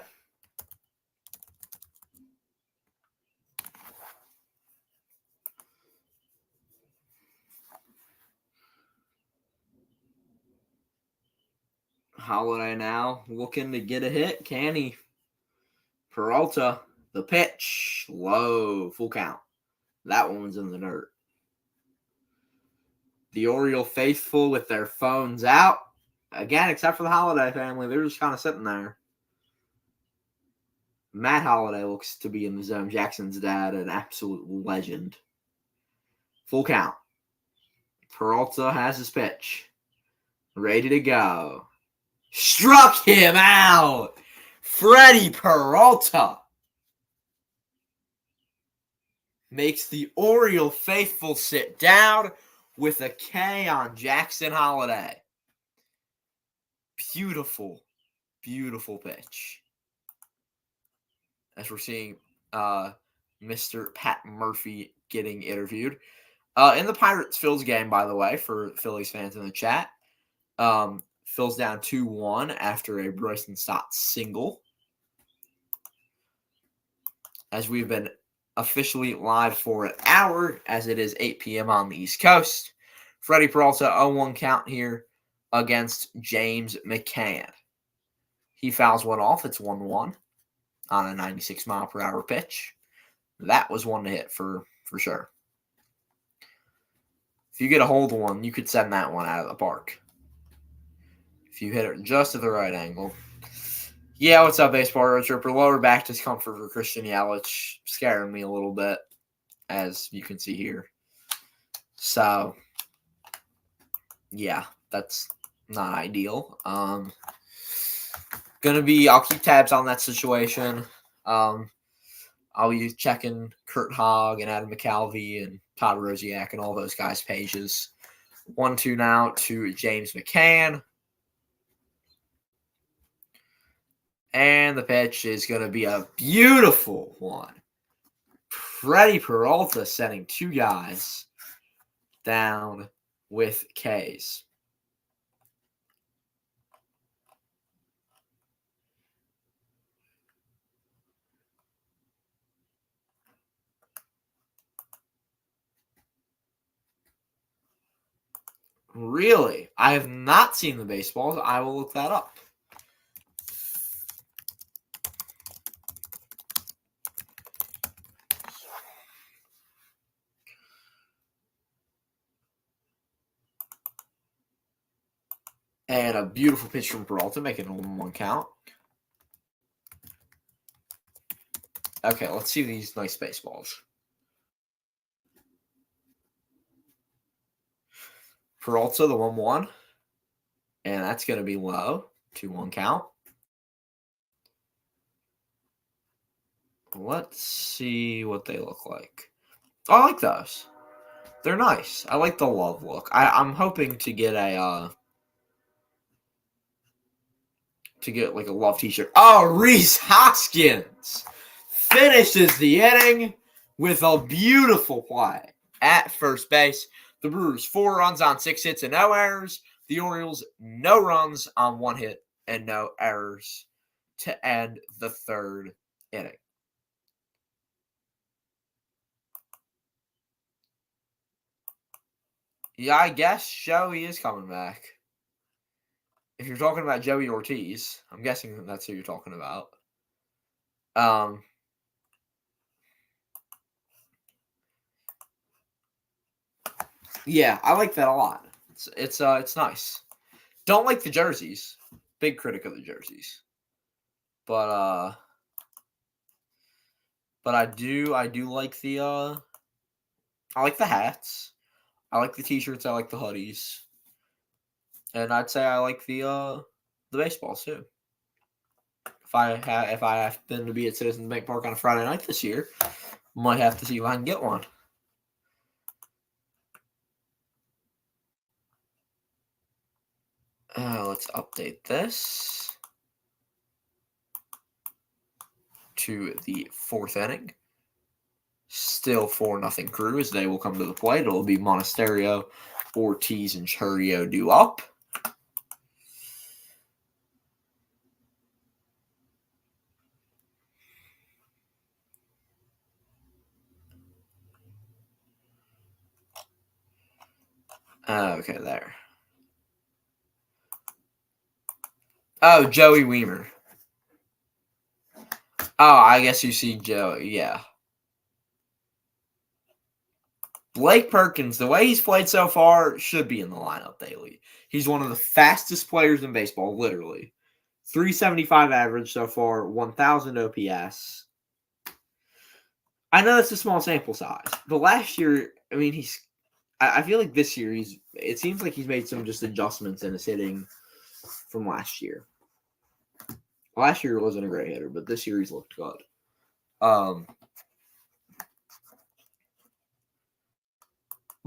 Holiday now looking to get a hit. Can he? Peralta, the pitch. Low, full count. That one's in the dirt. The Oriole faithful with their phones out. Again, except for the Holiday family. They're just kind of sitting there. Matt Holiday looks to be in the zone. Jackson's dad, an absolute legend. Full count. Peralta has his pitch. Ready to go. Struck him out. Freddie Peralta makes the Oriole faithful sit down with a K on Jackson Holiday. Beautiful, beautiful pitch. As we're seeing Mr. Pat Murphy getting interviewed. In the Pirates-Phillies game, by the way, for Phillies fans in the chat, Phil's down 2-1 after a Bryson Stott single. As we've been officially live for an hour, as it is 8 p.m. on the East Coast. Freddie Peralta, 0-1 count here against James McCann. He fouls one off. It's 1-1 on a 96-mile-per-hour pitch. That was one to hit for sure. If you get a hold of one, you could send that one out of the park. If you hit it just at the right angle. Yeah, what's up, Baseball Road Tripper? Lower back discomfort for Christian Yelich, scaring me a little bit, as you can see here. So, yeah, that's not ideal. I'll keep tabs on that situation. I'll be checking Kurt Hogg and Adam McCalvey and Todd Rosiak and all those guys' pages. 1-2 now to James McCann. And the pitch is going to be a beautiful one. Freddie Peralta sending two guys down with Ks. Really? I have not seen the baseballs. I will look that up. And a beautiful pitch from Peralta, making a 1-1 count. Okay, let's see these nice baseballs. Peralta, the 1-1. And that's going to be low. 2-1 count. Let's see what they look like. Oh, I like those. They're nice. I like the love look. I'm hoping to get a like a love t-shirt. Oh, Rhys Hoskins finishes the inning with a beautiful play at first base. The Brewers 4 runs on 6 hits and no errors. The Orioles no runs on 1 hit and no errors to end the third inning. Yeah, I guess Joey is coming back. If you're talking about Joey Ortiz, I'm guessing that's who you're talking about. Yeah, I like that a lot. It's nice. Don't like the jerseys. Big critic of the jerseys. But I do like the I like the hats. I like the t-shirts, I like the hoodies. And I'd say I like the baseballs too. If I happen to be at Citizens Bank Park on a Friday night this year, might have to see if I can get one. Let's update this to the 4th inning. Still 4-0 Crew as they will come to the plate. It'll be Monasterio, Ortiz, and Chourio due up. Okay, there. Oh, Joey Weimer. Oh, I guess you see Joey. Yeah. Blake Perkins, the way he's played so far, should be in the lineup daily. He's one of the fastest players in baseball, literally. 375 average so far, 1,000 OPS. I know that's a small sample size, but last year, I mean, I feel like this year it seems like he's made some just adjustments in his hitting from last year. Last year wasn't a great hitter, but this year he's looked good.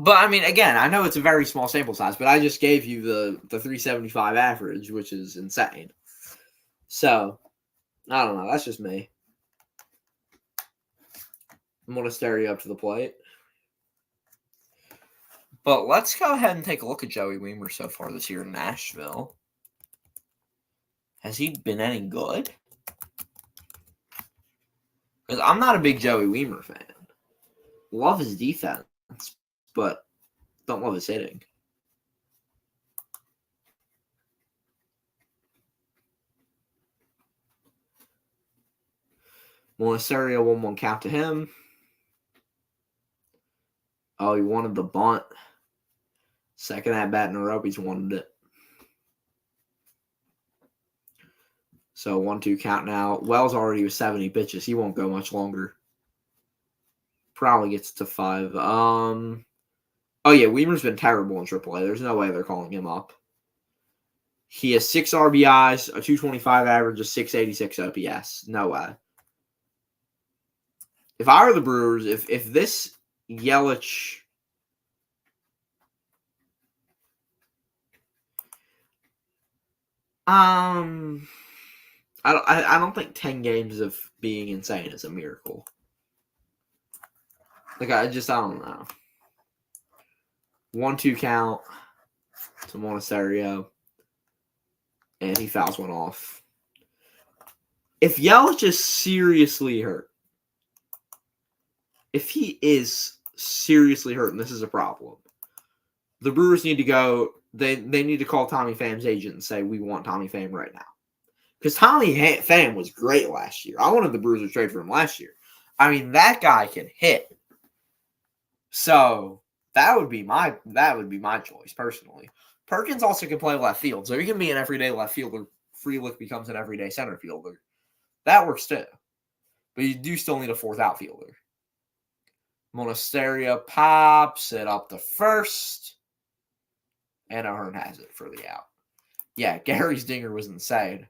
But I mean, again, I know it's a very small sample size, but I just gave you the 375 average, which is insane. So, I don't know. That's just me. Monasterio up to the plate. But let's go ahead and take a look at Joey Weimer so far this year in Nashville. Has he been any good? Because I'm not a big Joey Weimer fan. Love his defense, but don't love his hitting. Monasterio 1-1 count to him. Oh, he wanted the bunt. Second at bat in a row, he's wanted it. So 1-2 count now. Wells already with 70 pitches. He won't go much longer. Probably gets to 5. Oh yeah, Weimer's been terrible in AAA. There's no way they're calling him up. He has 6 RBIs, a 225 average, a 686 OPS. No way. If I were the Brewers, if this Yelich, I don't think 10 games of being insane is a miracle. Like I don't know. 1-2 count to Monasterio, and he fouls one off. If Yelich is seriously hurt, if he is seriously hurt, and this is a problem, the Brewers need to go. They need to call Tommy Pham's agent and say, we want Tommy Pham right now. Because Tommy Pham was great last year. I wanted the Brewers to trade for him last year. I mean, that guy can hit. So that would be my choice personally. Perkins also can play left field, so he can be an everyday left fielder. Frelick becomes an everyday center fielder. That works too. But you do still need a 4th outfielder. Monasterio pops it up to first. And O'Hearn has it for the out. Yeah, Gary's dinger was insane.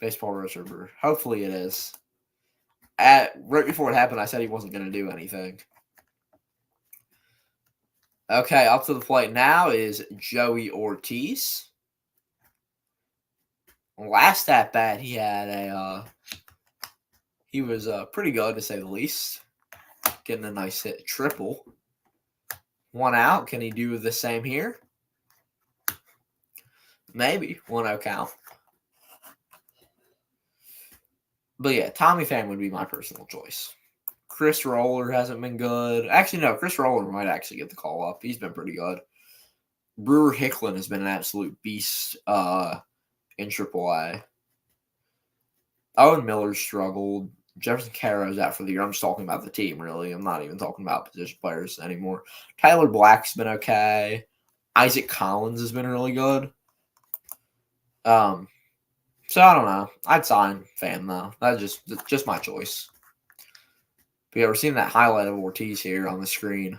Baseball Roast River. Hopefully it is. Right before it happened, I said he wasn't going to do anything. Okay, up to the plate now is Joey Ortiz. Last at bat, he had he was pretty good to say the least. Getting a nice hit triple. 1 out. Can he do the same here? Maybe 1-0 count. But yeah, Tommy Pham would be my personal choice. Chris Roller hasn't been good. Actually, no, Chris Roller might actually get the call up. He's been pretty good. Brewer Hicklin has been an absolute beast in AAA. Owen Miller struggled. Jefferson Caro's out for the year. I'm just talking about the team, really. I'm not even talking about position players anymore. Tyler Black's been okay. Isaac Collins has been really good. So I don't know. I'd sign Pham though. That's just my choice. But yeah, we're seeing that highlight of Ortiz here on the screen.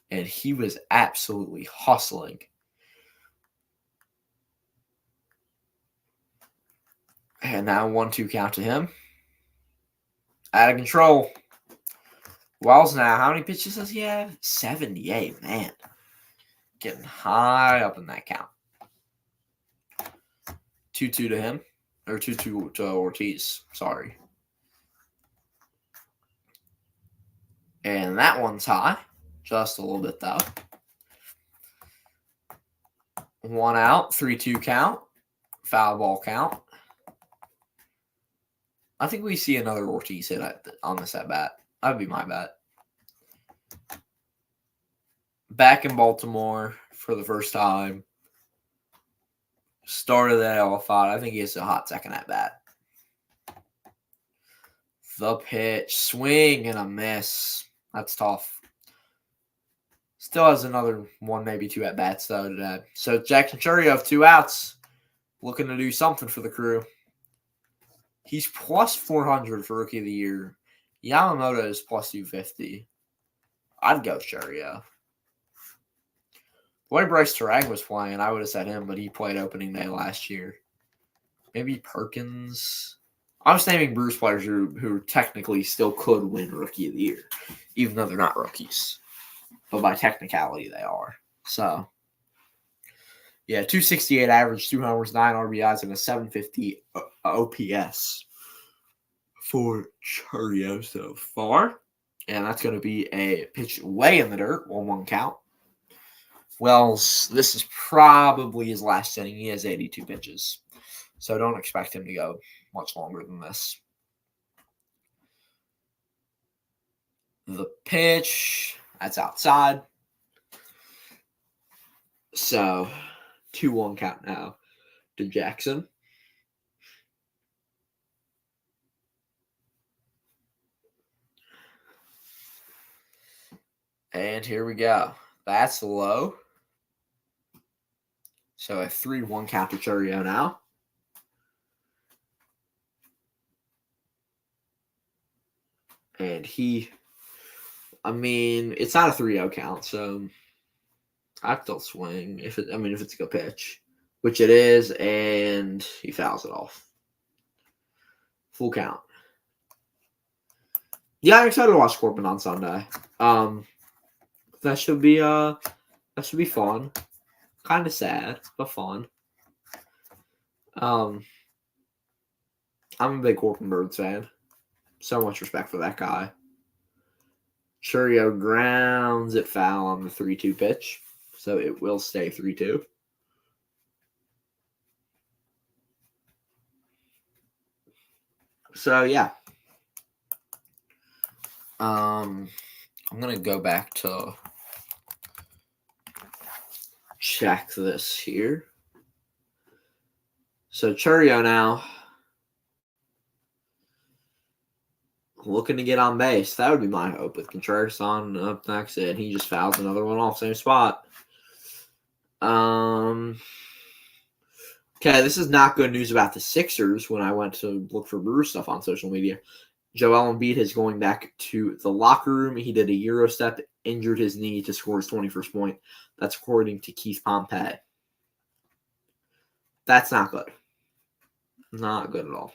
And he was absolutely hustling. And now 1-2 count to him. Out of control. Wells now. How many pitches does he have? 78, man. Getting high up in that count. 2-2 to him. Or 2-2 to Ortiz. Sorry. And that one's high. Just a little bit, though. 1 out. 3-2 count. Foul ball count. I think we see another Ortiz hit on this at-bat. That would be my bet. Back in Baltimore for the first time. Started at LFI. I think he has a hot second at-bat. The pitch. Swing and a miss. That's tough. Still has another 1, maybe 2 at-bats, though, today. So Jackson Chourio of 2 outs. Looking to do something for the crew. He's plus 400 for Rookie of the Year. Yamamoto is plus 250. I'd go Chourio. The way Bryce Terang was playing, I would have said him, but he played opening day last year. Maybe Perkins. I'm just naming Brewers players who technically still could win Rookie of the Year, even though they're not rookies. But by technicality, they are. So, yeah, 268 average, 2 homers, 9 RBIs, and a 750 OPS for Chourio so far. And that's going to be a pitch way in the dirt, 1-1 count. Wells, this is probably his last inning. He has 82 pitches. So don't expect him to go much longer than this. The pitch, that's outside. So 2-1 count now to Jackson. And here we go. That's low. So a 3-1 count to Chourio now. And it's not a 3-0 count, so I still swing if it's a good pitch, which it is, and he fouls it off. Full count. Yeah, I'm excited to watch Corbin on Sunday. That should be fun. Kind of sad, but fun. I'm a big Corbin Birds fan. So much respect for that guy. Churio grounds it foul on the 3-2 pitch, so it will stay 3-2. So yeah. I'm gonna go back to check this here. So Churio now looking to get on base. That would be my hope with Contreras on up next, and he just fouls another one off, same spot. Okay, this is not good news about the Sixers when I went to look for Brewers stuff on social media. Joel Embiid is going back to the locker room. He did a Euro step, injured his knee to score his 21st point. That's according to Keith Pompey. That's not good. Not good at all.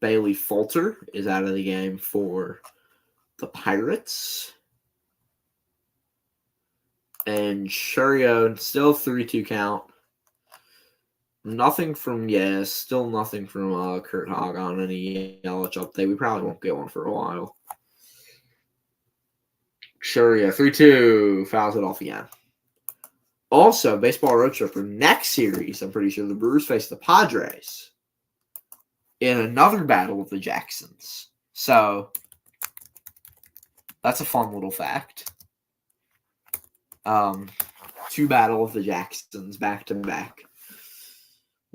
Bailey Falter is out of the game for the Pirates. And Churio, still 3-2 count. Still nothing from Kurt Hogg on any Yelich update. We probably won't get one for a while. Churio, 3-2, fouls it off again. Also, baseball roadshow for next series, I'm pretty sure the Brewers face the Padres in another battle of the Jacksons. So, that's a fun little fact. 2 battle of the Jacksons back to back.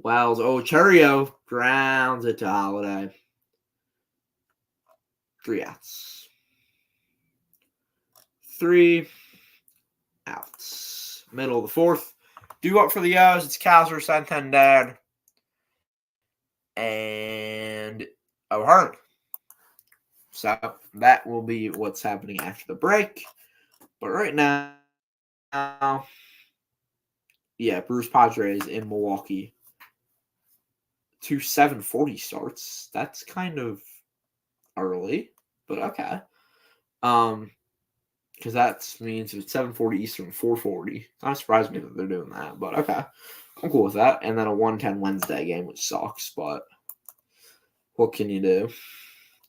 Wells, Churio grounds it to Holiday. 3 outs. 3 outs. Middle of the 4th. Due up for the O's. It's Kaiser, Santander, and O'Hearn. So that will be what's happening after the break. But right now, Brewers Padres in Milwaukee. 2 7:40 starts. That's kind of early, but okay. Because that means it's 7:40 Eastern, 4:40. Kind of surprised me that they're doing that, but okay. I'm cool with that. And then a 1:10 Wednesday game, which sucks, but what can you do?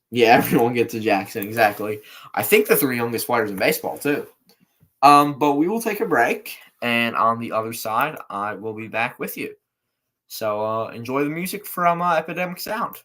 Yeah, everyone gets a Jackson, exactly. I think the 3 youngest players in baseball, too. But we will take a break, and on the other side, I will be back with you. So enjoy the music from Epidemic Sound.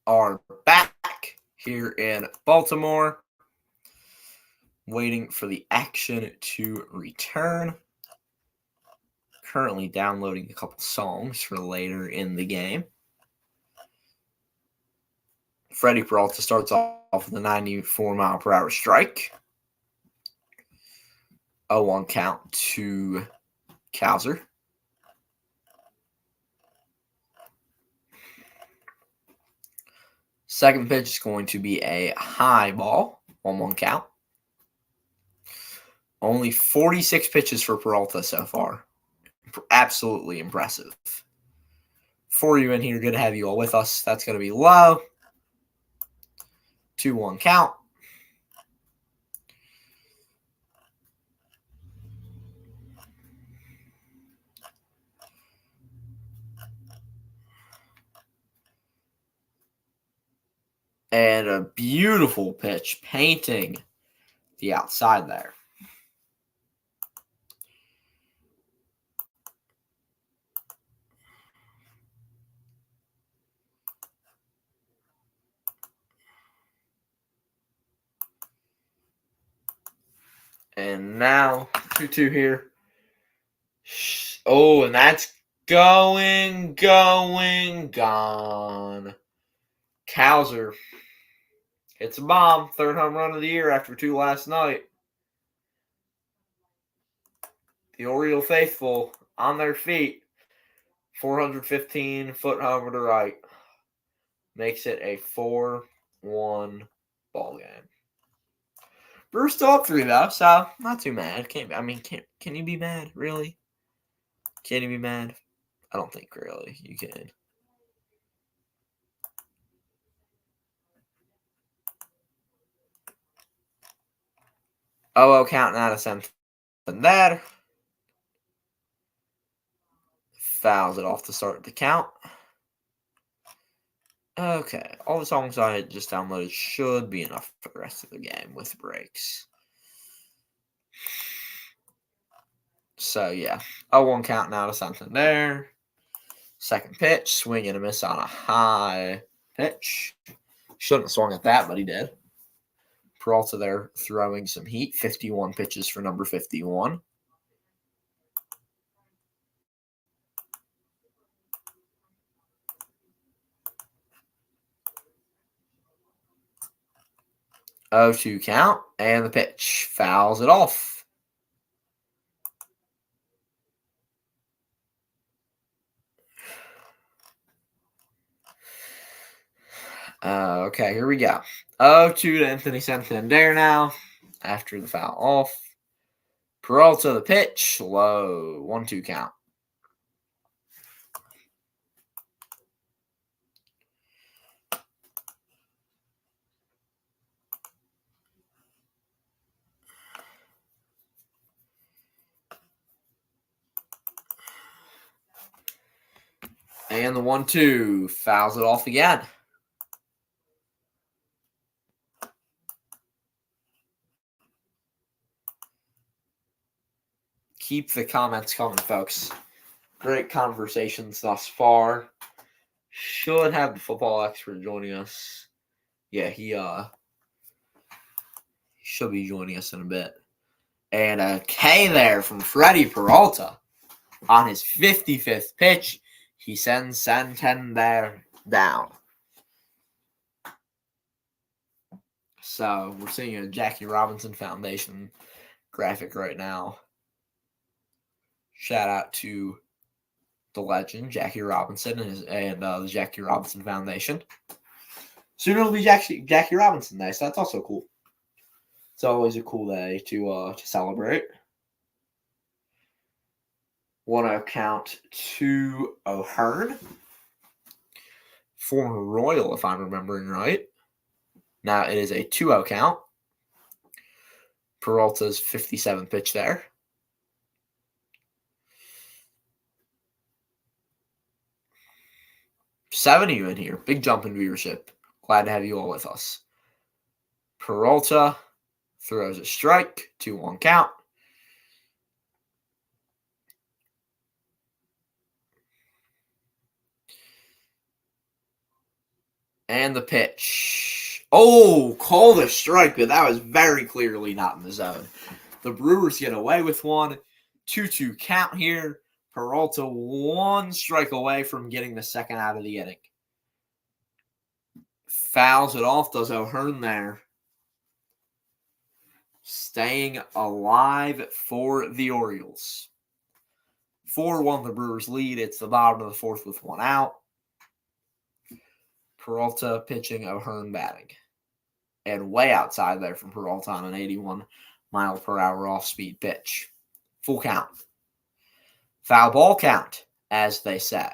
Are back here in Baltimore, waiting for the action to return. Currently downloading a couple songs for later in the game. Freddie Peralta starts off with a 94-mile-per-hour strike. 0-1 count to Cowser. Second pitch is going to be a high ball, 1-1 count. Only 46 pitches for Peralta so far. Absolutely impressive. For you in here, good to have you all with us. That's going to be low. 2-1 count. And a beautiful pitch painting the outside there. And now 2-2 here. Oh, and that's gone. Cowser hits a bomb. Third home run of the year after 2 last night. The Oriole faithful on their feet. 415-foot homer to right. Makes it a 4-1 ball game. Brewers still up 3 though, so not too mad. Can you be mad? Really? Can you be mad? I don't think really you can. Oh, counting out of something there. Fouls it off to start the count. Okay, all the songs I just downloaded should be enough for the rest of the game with breaks. So, yeah. 0-1 counting out of something there. Second pitch, swing and a miss on a high pitch. Shouldn't have swung at that, but he did. Peralta there throwing some heat. 51 pitches for number 51. Oh, 2 count, and the pitch fouls it off. Okay, here we go. 0-2 to Anthony Santander now after the foul off. Peralta the pitch, low, 1-2 count. And the 1-2 fouls it off again. Keep the comments coming, folks. Great conversations thus far. Should have the football expert joining us. Yeah, he should be joining us in a bit. And a K there from Freddie Peralta on his 55th pitch. He sends Santander down. So we're seeing a Jackie Robinson Foundation graphic right now. Shout out to the legend, Jackie Robinson, and the Jackie Robinson Foundation. Soon it'll be Jackie Robinson Day, so that's also cool. It's always a cool day to celebrate. 1-0 count to O'Hearn. Former Royal, if I'm remembering right. Now it is a 2-0 count. Peralta's 57th pitch there. Seven of you in here. Big jump in viewership. Glad to have you all with us. Peralta throws a strike. 2-1 count. And the pitch. Oh, called a strike, but that was very clearly not in the zone. The Brewers get away with one. 2-2 count here. Peralta 1 strike away from getting the second out of the inning. Fouls it off, does O'Hearn there. staying alive for the Orioles. 4-1 the Brewers lead. It's the bottom of the fourth with one out. Peralta pitching, O'Hearn batting. And way outside there from Peralta on an 81-mile-per-hour off-speed pitch. Full count. Foul ball count, as they say.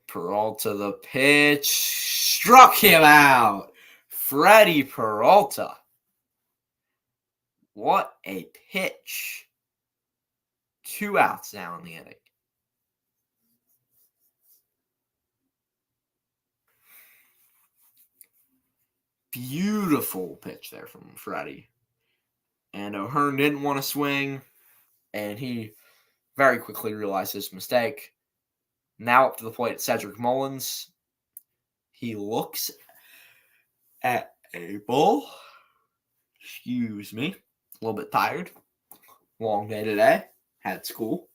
Peralta, the pitch, struck him out. Freddie Peralta. What a pitch. 2 outs now in the inning. Beautiful pitch there from Freddie. And O'Hearn didn't want to swing, and he very quickly realized his mistake. Now up to the plate, Cedric Mullins. He looks at a ball. Excuse me. A little bit tired. Long day today. Had school.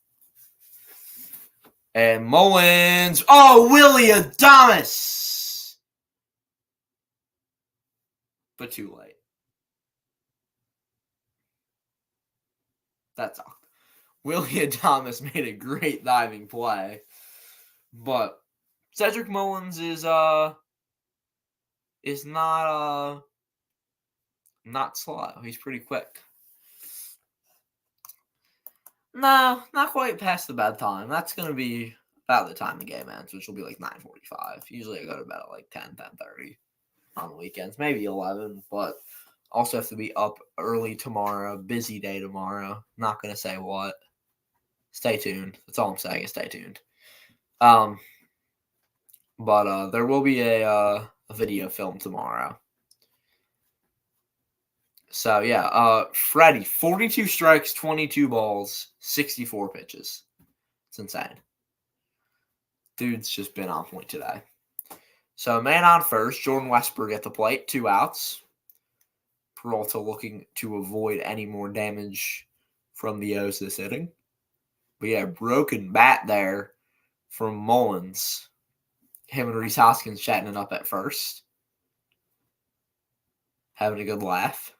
And Mullins. Oh, Willie Adames. But too late. That's all. Willie Adames made a great diving play. But Cedric Mullins is not slow. He's pretty quick. No, not quite past the bedtime. That's going to be about the time the game ends, which will be like 9:45. Usually I go to bed at like 10:30 on the weekends, maybe 11, but also have to be up early tomorrow. Busy day tomorrow. Not going to say what. Stay tuned. That's all I'm saying is stay tuned. But there will be a video film tomorrow. So, yeah, Freddie, 42 strikes, 22 balls, 64 pitches. It's insane. Dude's just been on point today. So, man on first, Jordan Westburg at the plate, 2 outs. Peralta looking to avoid any more damage from the O's this inning. But, yeah, broken bat there from Mullins. Him and Reese Hoskins chatting it up at first. Having a good laugh.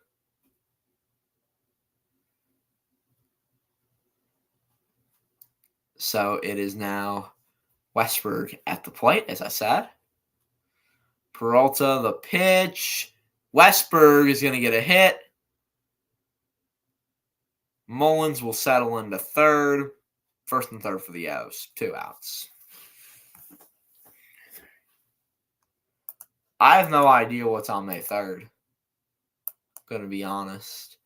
So it is now Westburg at the plate, as I said. Peralta, the pitch. Westburg is going to get a hit. Mullins will settle into third. First and third for the O's. 2 outs. I have no idea what's on May 3rd. I'm going to be honest.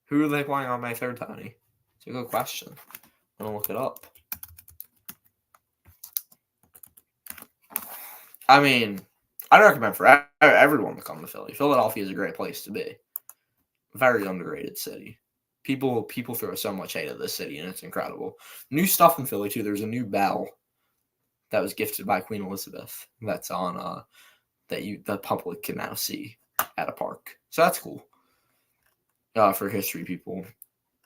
Who are they playing on May 3rd, Tony? It's a good question. I'm going to look it up. I mean, I'd recommend for everyone to come to Philly. Philadelphia is a great place to be. Very underrated city. People throw so much hate at this city, and it's incredible. New stuff in Philly, too. There's a new bell that was gifted by Queen Elizabeth that's on the public can now see at a park. So that's cool. For history people.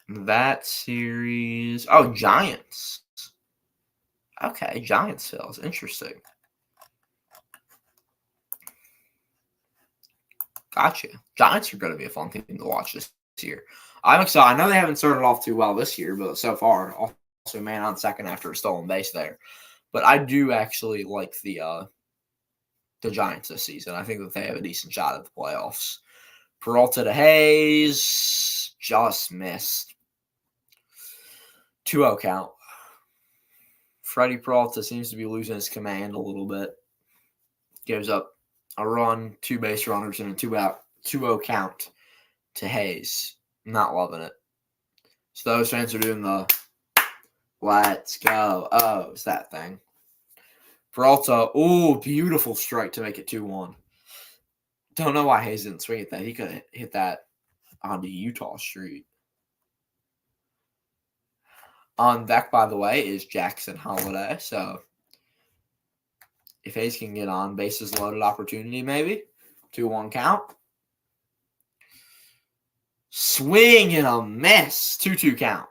That series. Oh, Giants. Okay, Giants Phils. Interesting. Gotcha. Giants are going to be a fun team to watch this year. I'm excited. I know they haven't started off too well this year, but so far, also man on second after a stolen base there. But I do actually like the Giants this season. I think that they have a decent shot at the playoffs. Peralta to Hayes. Just missed. 2-0 count. Freddie Peralta seems to be losing his command a little bit. Gives up a run, 2 base runners, and a 2-0 count to Hayes. Not loving it. So those fans are doing the let's go. Oh, it's that thing. Peralta, beautiful strike to make it 2-1. Don't know why Hayes didn't swing at that. He could have hit that onto Utah Street. On deck, by the way, is Jackson Holiday. So if Hayes can get on, bases loaded opportunity maybe. 2-1 count. Swing and a miss. 2-2 count.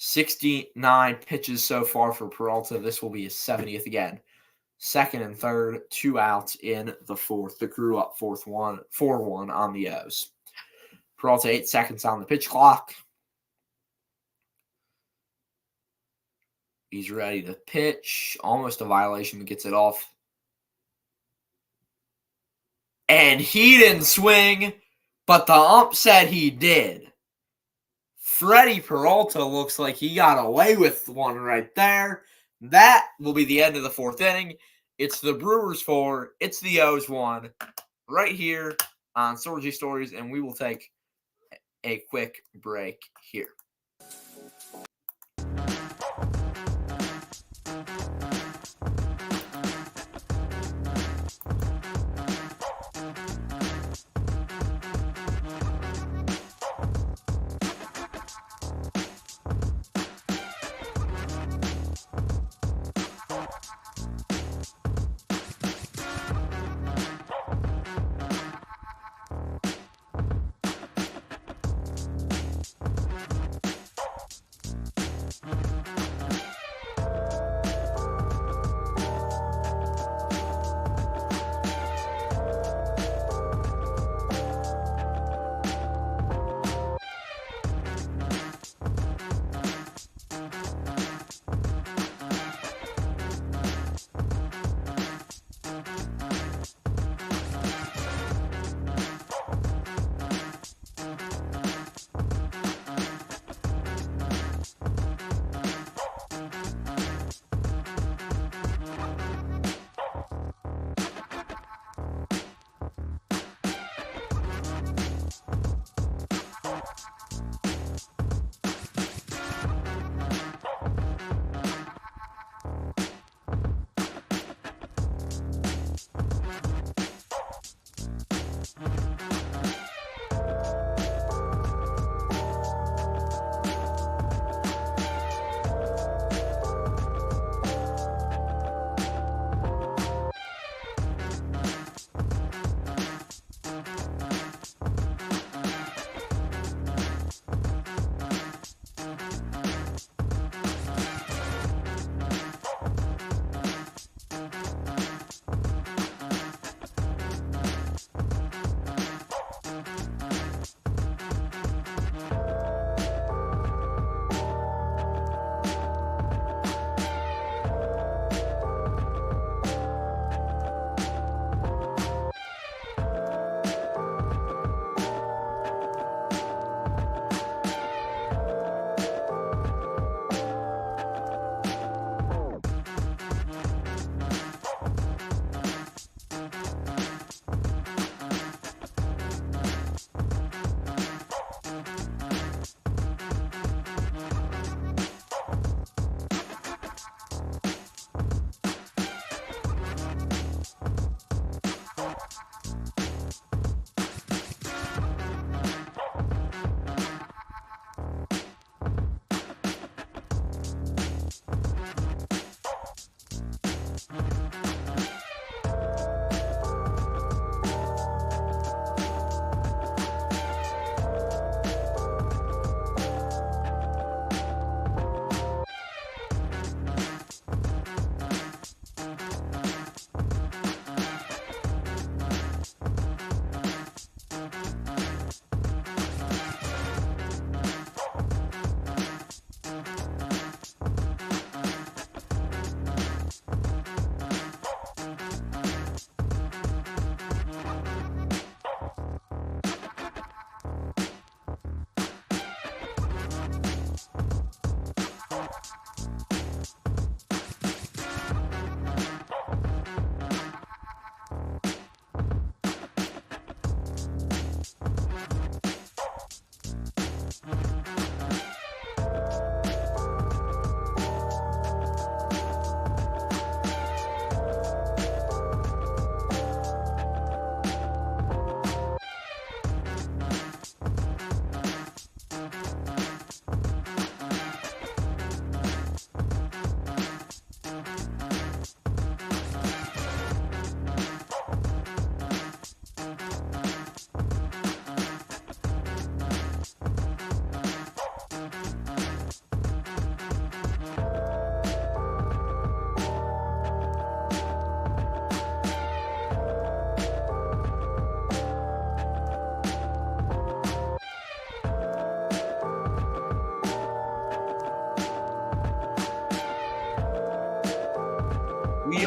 69 pitches so far for Peralta. This will be his 70th again. Second and third, 2 outs in the fourth. The Crew up 4-1 on the O's. Peralta 8 seconds on the pitch clock. He's ready to pitch. Almost a violation, but gets it off. And he didn't swing, but the ump said he did. Freddie Peralta looks like he got away with one right there. That will be the end of the fourth inning. It's the Brewers 4. It's the O's 1 right here on Sorgi Stories, and we will take a quick break here.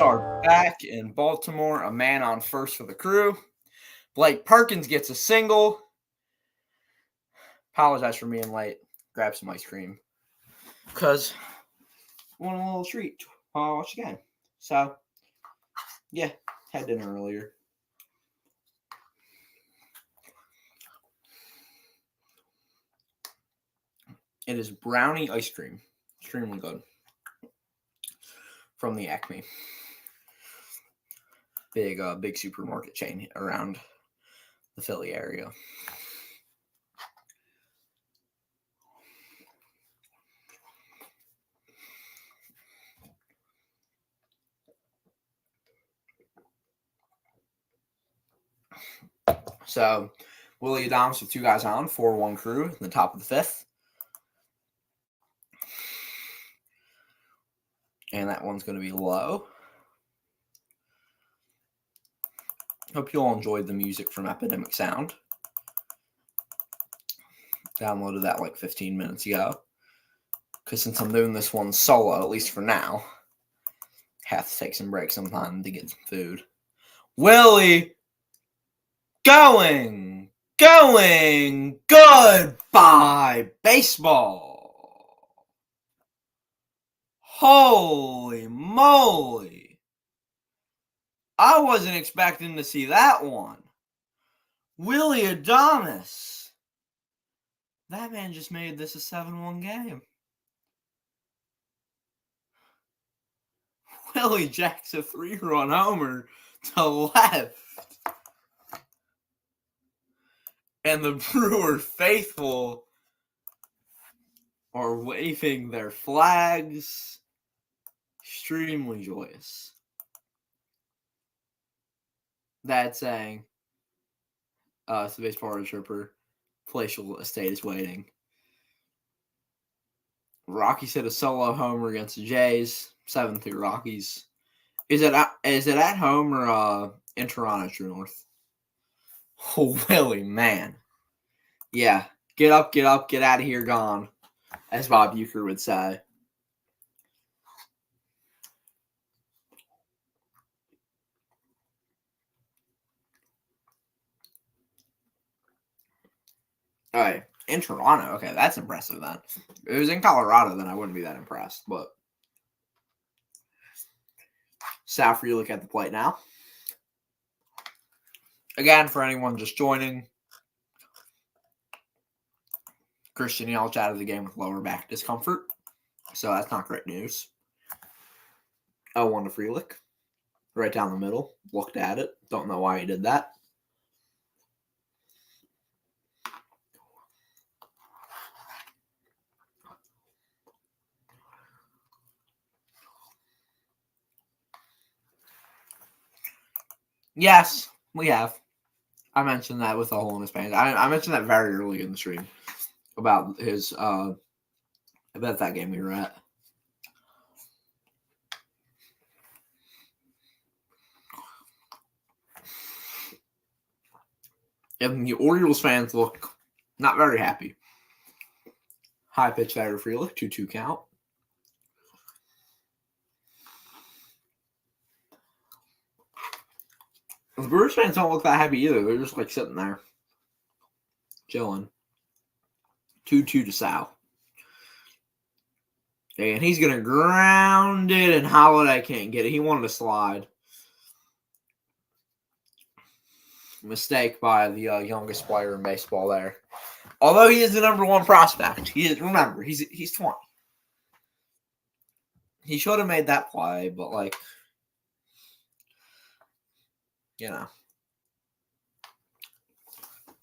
are back in Baltimore. A man on first for the Crew. Blake Perkins gets a single. Apologize for being late. Grab some ice cream. Because I want a little treat while I watch the game. So, yeah, had dinner earlier. It is brownie ice cream. Extremely good. From the Acme. Big supermarket chain around the Philly area. So, Willie Adames with 2 guys on, 4-1 Crew in the top of the 5th. And that one's going to be low. Hope you all enjoyed the music from Epidemic Sound. Downloaded that like 15 minutes ago. Because since I'm doing this one solo, at least for now, have to take some breaks sometime to get some food. Willie, going, goodbye, baseball. Holy moly. I wasn't expecting to see that one. Willie Adames. That man just made this a 7-1 game. Willie jacks a 3-run homer to left. And the Brewer faithful are waving their flags. Extremely joyous. That's saying, it's the baseball road tripper. Palatial Estate is waiting. Rockies hit a solo homer against the Jays. 7-3 Rockies. Is it at home or in Toronto, True North? Oh, Willie, man. Yeah. Get up, get out of here, gone. As Bob Uecker would say. All right. In Toronto. Okay, that's impressive then. If it was in Colorado, then I wouldn't be that impressed. But Sal Frelick at the plate now. Again, for anyone just joining, Christian Yelich out of the game with lower back discomfort. So that's not great news. 0-1 to Frelick. Right down the middle. Looked at it. Don't know why he did that. Yes, we have. I mentioned that with the hole in his pants. I mentioned that very early in the stream about his about that game we were at. And the Orioles fans look not very happy. High pitch there for Frelick, 2-2 count. The Brewers fans don't look that happy either. They're just like sitting there, chilling. 2-2 to Sal. And he's going to ground it, and Holiday can't get it. He wanted to slide. Mistake by the youngest player in baseball there. Although he is the number 1 prospect. Remember, he's 20. He should have made that play, but like, you know.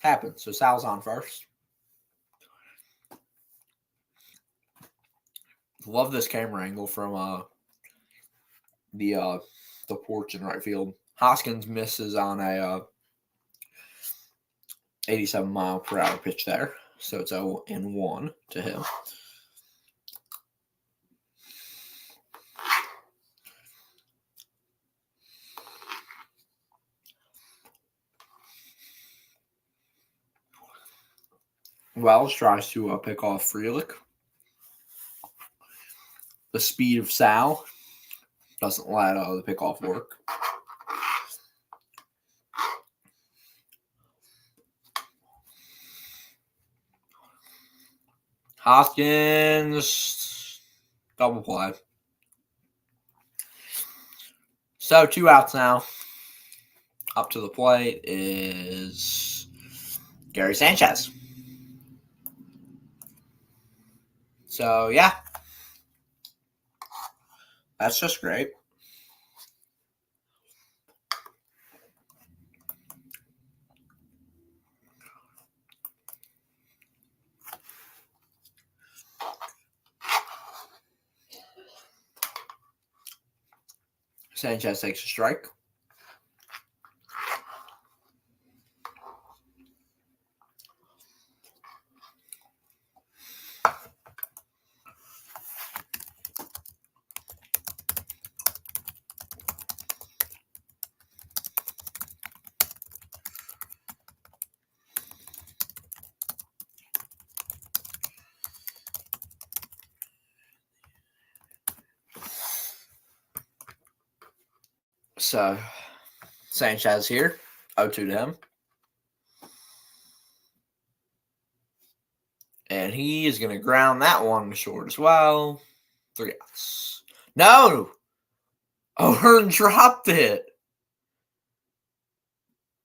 Happens. So Sal's on first. Love this camera angle from the porch in right field. Hoskins misses on a 87-mile-per-hour pitch there. So it's 0-1 to him. Wells tries to pick off Frelick. The speed of Sal Doesn't let the pickoff work. Hoskins, double play. So 2 outs now. Up to the plate is Gary Sanchez. So, yeah. That's just great. Sanchez takes a strike. So, Sanchez here, 0-2 to him. And he is going to ground that one short as well. 3 outs. No! O'Hearn dropped it.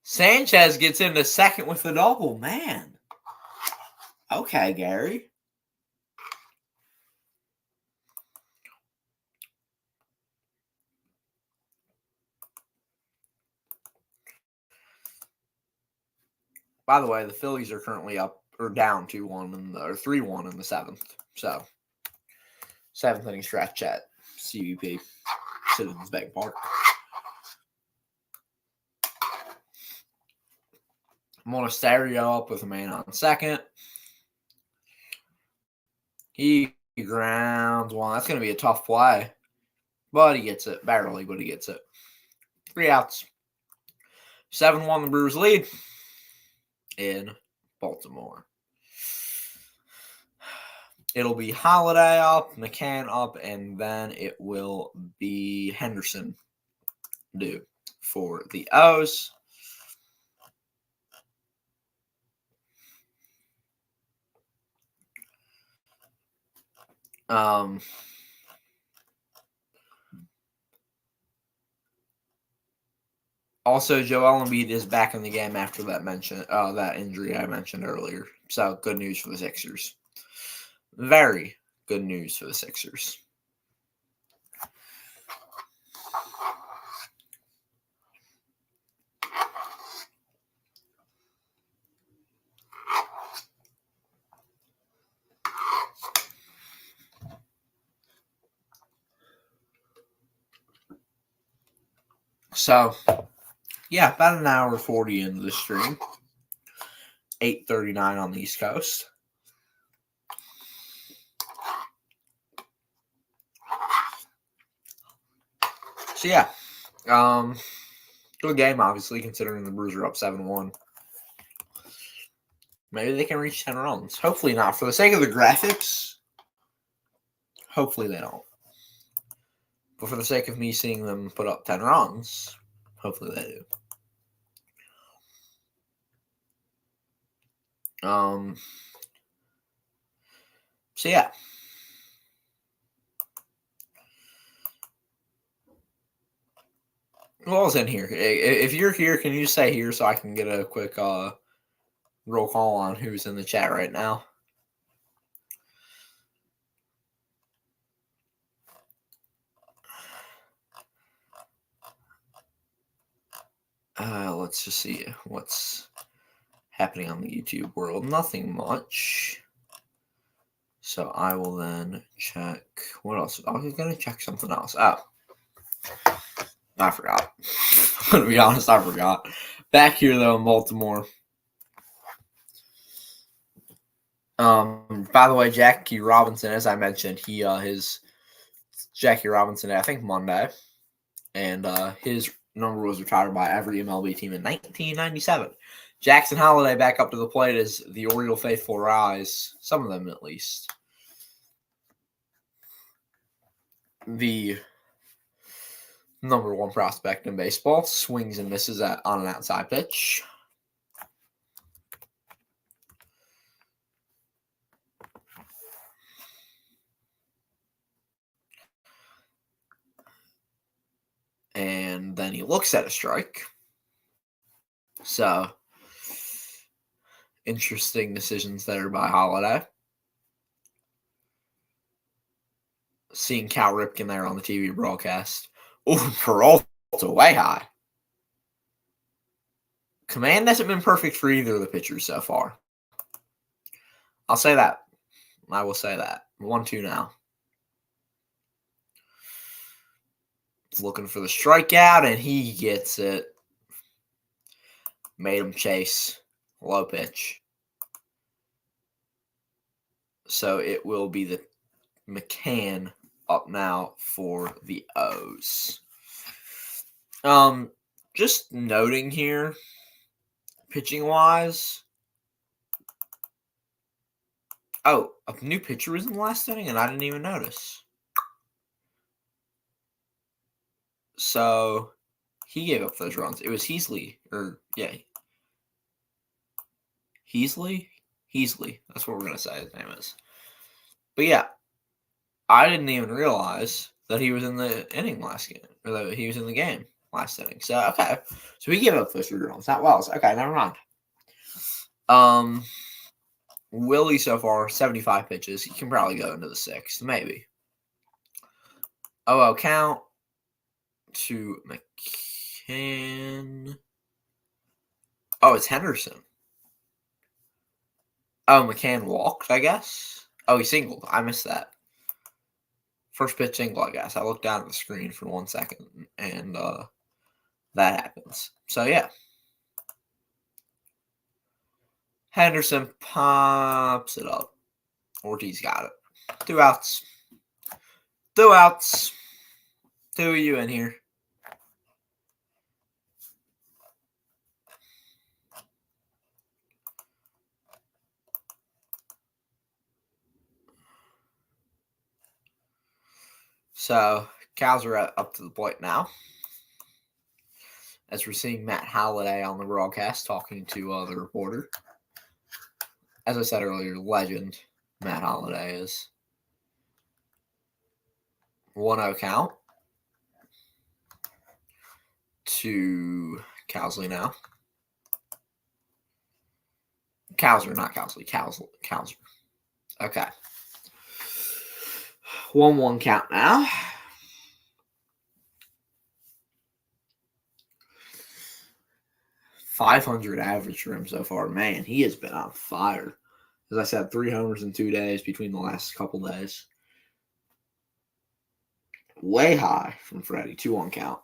Sanchez gets into second with the double. Man. Okay, Gary. By the way, the Phillies are currently up or down 2-1 or 3-1 in the 7th. So, 7th inning stretch at CBP, Citizens Bank Park. Monasterio up with a man on second. He grounds one. That's going to be a tough play. But he gets it. Barely, but he gets it. 3 outs. 7-1 the Brewers lead in Baltimore. It'll be Holiday up, McCann up, and then it will be Henderson due for the O's. Also, Joel Embiid is back in the game after that injury I mentioned earlier. So, good news for the Sixers. Very good news for the Sixers. So, yeah, about an hour 40 into the stream. 8:39 on the East Coast. So, yeah. Good game, obviously, considering the Brewers are up 7-1. Maybe they can reach 10 runs. Hopefully not. For the sake of the graphics, hopefully they don't. But for the sake of me seeing them put up 10 runs, hopefully they do. So, yeah. Who all's in here? If you're here, can you say here so I can get a quick roll call on who's in the chat right now? Let's just see what's happening on the YouTube world. Nothing much. So I will then check. What else? I was going to check something else. Oh. I forgot. I'm going to be honest, I forgot. Back here, though, in Baltimore. By the way, Jackie Robinson, as I mentioned, his Jackie Robinson, I think Monday. And his number was retired by every MLB team in 1997. Jackson Holiday back up to the plate as the Oriole faithful rise. Some of them, at least. The Number 1 prospect in baseball swings and misses on an outside pitch. And then he looks at a strike. So, interesting decisions there by Holiday. Seeing Cal Ripken there on the TV broadcast. Ooh, Peralta way high. Command hasn't been perfect for either of the pitchers so far. I'll say that. I will say that. 1-2 now. Looking for the strikeout, and he gets it. Made him chase. Low pitch. So it will be the McCann up now for the O's. Just noting here, pitching-wise. Oh, a new pitcher was in the last inning, and I didn't even notice. So he gave up those runs. It was Heasley. Heasley? Heasley. That's what we're going to say his name is. But yeah, I didn't even realize that he was in the inning last game, or that he was in the game last inning. So, okay. So he gave up those 3 runs. Not Wells. Okay, never mind. Willie so far, 75 pitches. He can probably go into the 6th, maybe. 0-0 count to McCann. Oh, it's Henderson. Oh, McCann walked, I guess. Oh, he singled. I missed that. First pitch single, I guess. I looked down at the screen for 1 second, and that happens. So, yeah. Henderson pops it up. Ortiz got it. 2 outs. 2 outs. 2 of you in here. So, Cows are up to the plate now. As we're seeing Matt Halliday on the broadcast talking to the reporter. As I said earlier, legend Matt Halliday is. 1-0 count to Cowsley now. Cowser, not Cowsley. Cowser. Okay. 1-1 count now. .500 average for him so far. Man, he has been on fire. As I said, 3 homers in 2 days between the last couple days. Way high from Freddie. 2-1 count.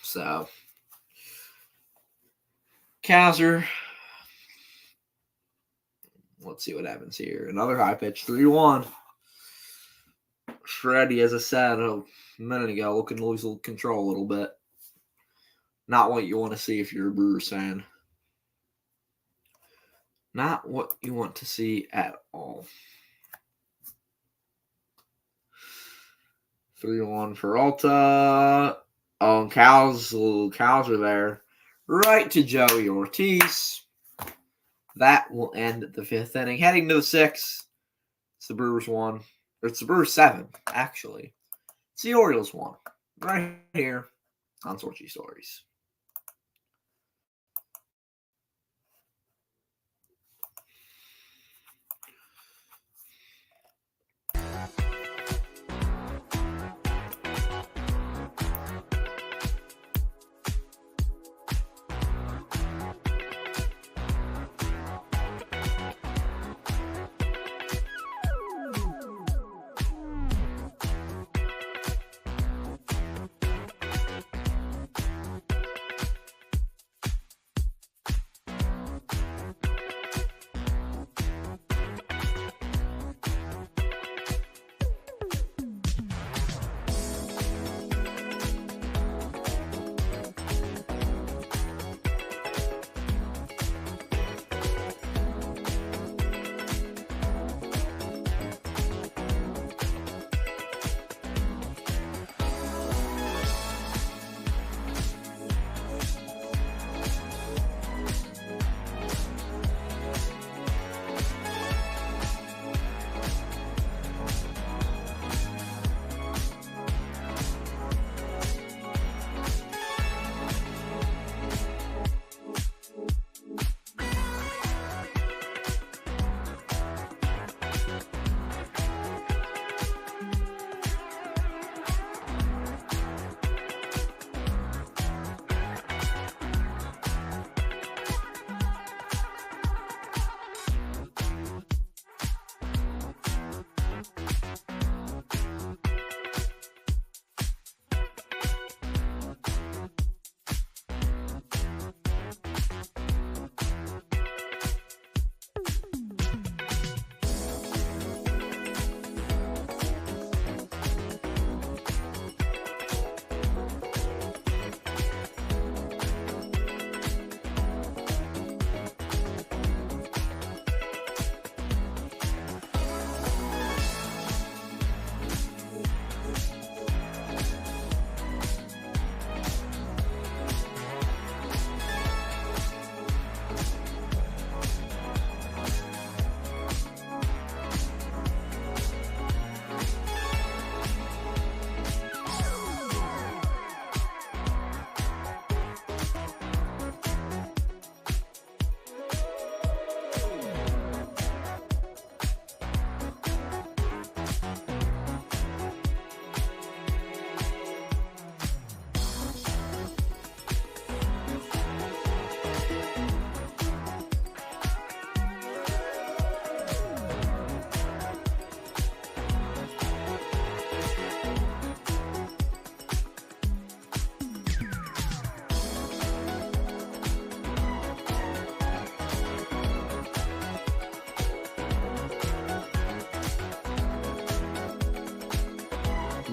So, Cowser. Let's see what happens here. Another high pitch, 3-1. Freddie, as I said a minute ago, looking to lose control a little bit. Not what you want to see if you're a Brewers fan. Not what you want to see at all. 3-1 Peralta. Oh, and Cows are there. Right to Joey Ortiz. That will end the 5th inning. Heading to the 6th. It's the Brewers 1. Or it's the Brewers 7, actually. It's the Orioles 1. Right here on Sorgi Stories.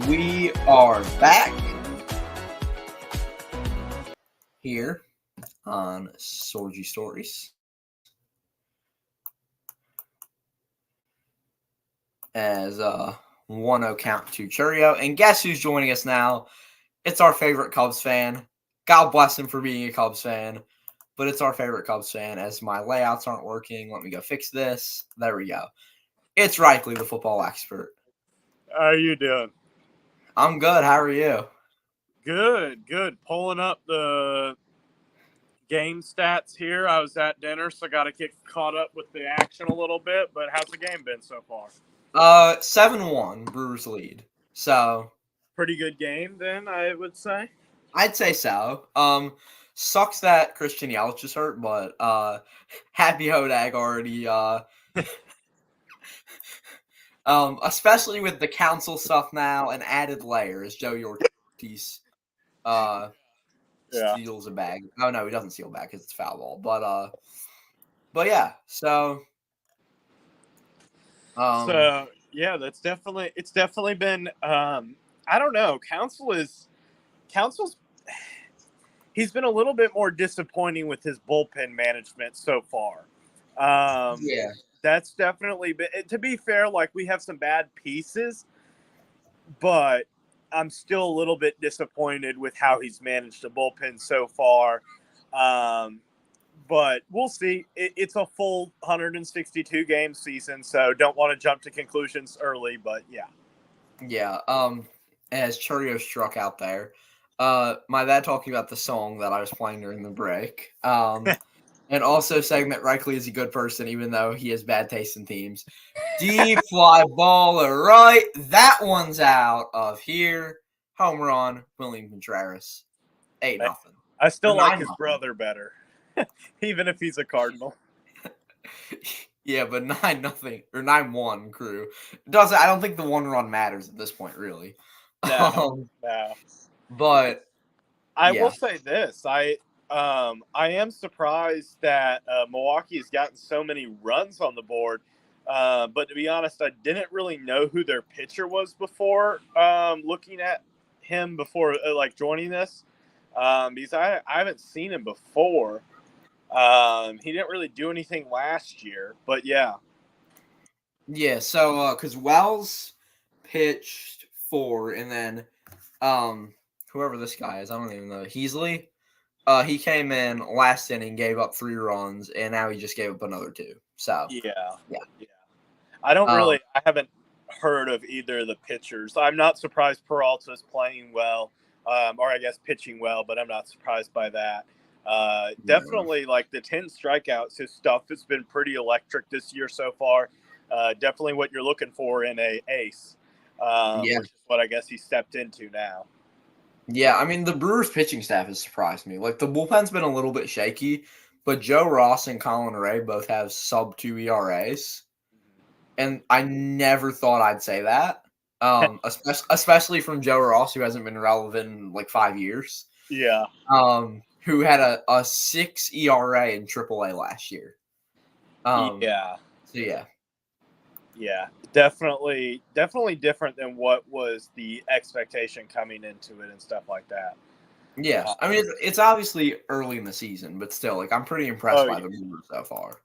We are back here on Sorgi Stories. As 1-0 count to Churio. And guess who's joining us now? It's our favorite Cubs fan. God bless him for being a Cubs fan. But it's our favorite Cubs fan, as my layouts aren't working. Let me go fix this. There we go. It's Reichley, the football expert. How are you doing? I'm good. How are you? Good. Pulling up the game stats here. I was at dinner, so I got to get caught up with the action a little bit. But how's the game been so far? 7-1 Brewers lead. So pretty good game, then I would say. I'd say so. Sucks that Christian Yelich is hurt, but Happy Hodag already especially with the council stuff now, an added layer as Joey Ortiz steals a bag. Oh no, he doesn't steal a bag because it's foul ball. But yeah, so yeah, it's definitely been I don't know. Council's he's been a little bit more disappointing with his bullpen management so far. Yeah. That's definitely been, to be fair, like we have some bad pieces, but I'm still a little bit disappointed with how he's managed the bullpen so far. But we'll see. It's a full 162 game season, so don't want to jump to conclusions early, but yeah. Yeah. As Churio struck out there, my dad talking about the song that I was playing during the break. And also saying that Reichley is a good person, even though he has bad taste in teams. Deep fly baller, right? That one's out of here. Home run, William Contreras. 8-0. I still like his brother better, even if he's a Cardinal. Yeah, but 9-0 or 9-1 Crew. I don't think the one run matters at this point, really. No. But I will say this. I am surprised that Milwaukee has gotten so many runs on the board. But to be honest, I didn't really know who their pitcher was before looking at him before joining this. Because I haven't seen him before. He didn't really do anything last year, but yeah. Yeah, so because Wells pitched 4, and then whoever this guy is, I don't even know, Heasley. He came in last inning, gave up 3 runs, and now he just gave up another 2. So yeah. I haven't heard of either of the pitchers. I'm not surprised Peralta's playing well, or I guess pitching well, but I'm not surprised by that. Definitely, like the 10 strikeouts, his stuff has been pretty electric this year so far. Definitely what you're looking for in a ace, which is what I guess he stepped into now. Yeah, I mean, the Brewers pitching staff has surprised me. Like, the bullpen's been a little bit shaky, but Joe Ross and Colin Ray both have sub-2 ERAs. And I never thought I'd say that, especially from Joe Ross, who hasn't been relevant in, 5 years. Yeah. Who had a 6 ERA in AAA last year. Yeah. So, yeah. Yeah, definitely different than what was the expectation coming into it and stuff like that. Yes. I mean, it's obviously early in the season, but still, I'm pretty impressed by the Brewers so far.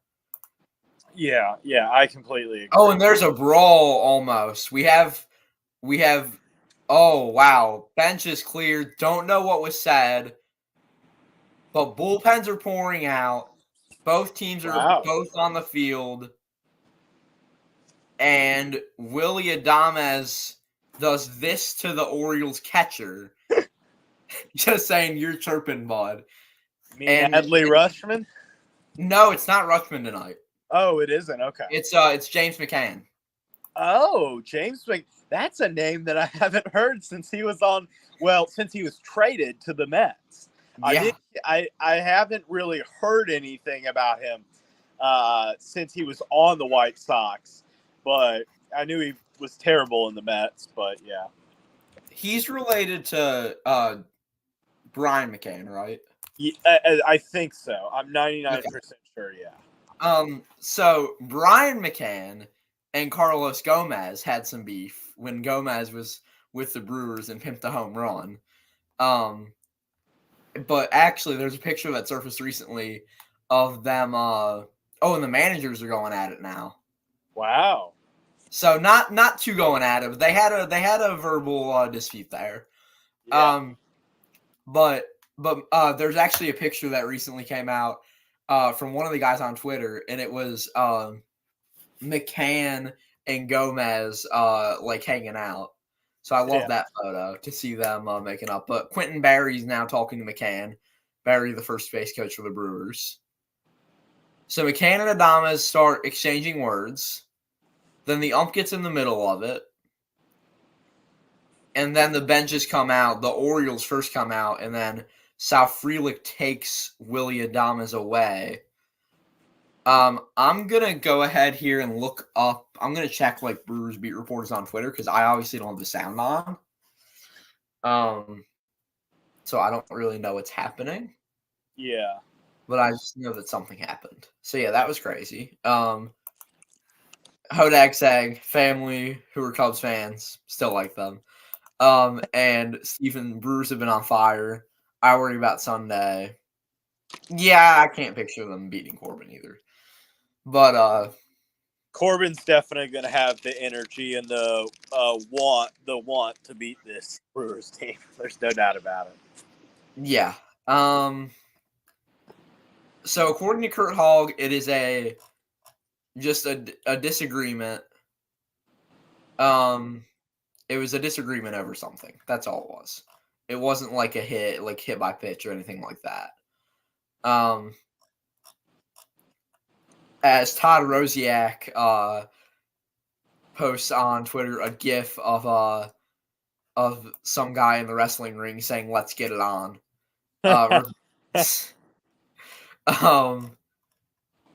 Yeah, I completely agree. Oh, and there's a brawl almost. We have oh, wow. Bench is cleared. Don't know what was said, but bullpens are pouring out. Both teams are both on the field. And Willie Adames does this to the Orioles catcher. Just saying, you're chirping, bud. And Adley Rutschman? No, it's not Rutschman tonight. Oh, it isn't? Okay. It's James McCann. Oh, James McCann. That's a name that I haven't heard since he was since he was traded to the Mets. Yeah. I haven't really heard anything about him since he was on the White Sox. But I knew he was terrible in the Mets, but yeah. He's related to Brian McCann, right? Yeah, I think so. I'm 99% sure, yeah. So Brian McCann and Carlos Gomez had some beef when Gomez was with the Brewers and pimped a home run. But actually, there's a picture that surfaced recently of them. And the managers are going at it now. Wow. So not too going at it. But they had a verbal dispute there. Yeah. But there's actually a picture that recently came out from one of the guys on Twitter, and it was McCann and Gomez like hanging out. So I love that photo to see them making up. But Quentin Barry's now talking to McCann. Barry, the first base coach for the Brewers. So McCann and Adames start exchanging words. Then the ump gets in the middle of it. And then the benches come out. The Orioles first come out. And then Sal Frelick takes Willy Adames away. I'm going to go ahead here and look up. I'm going to check like Brewers beat reporters on Twitter because I obviously don't have the sound on. So I don't really know what's happening. Yeah. But I just know that something happened. So yeah, that was crazy. Hodag saying family who are Cubs fans still like them. And Stephen, Brewers have been on fire. I worry about Sunday. Yeah, I can't picture them beating Corbin either. But Corbin's definitely going to have the energy and the want to beat this Brewers team. There's no doubt about it. Yeah. So according to Kurt Hogg, it is just a disagreement. It was a disagreement over something. That's all it was. It wasn't like a hit by pitch or anything like that. As Todd Rosiak posts on Twitter a GIF of some guy in the wrestling ring saying "Let's get it on."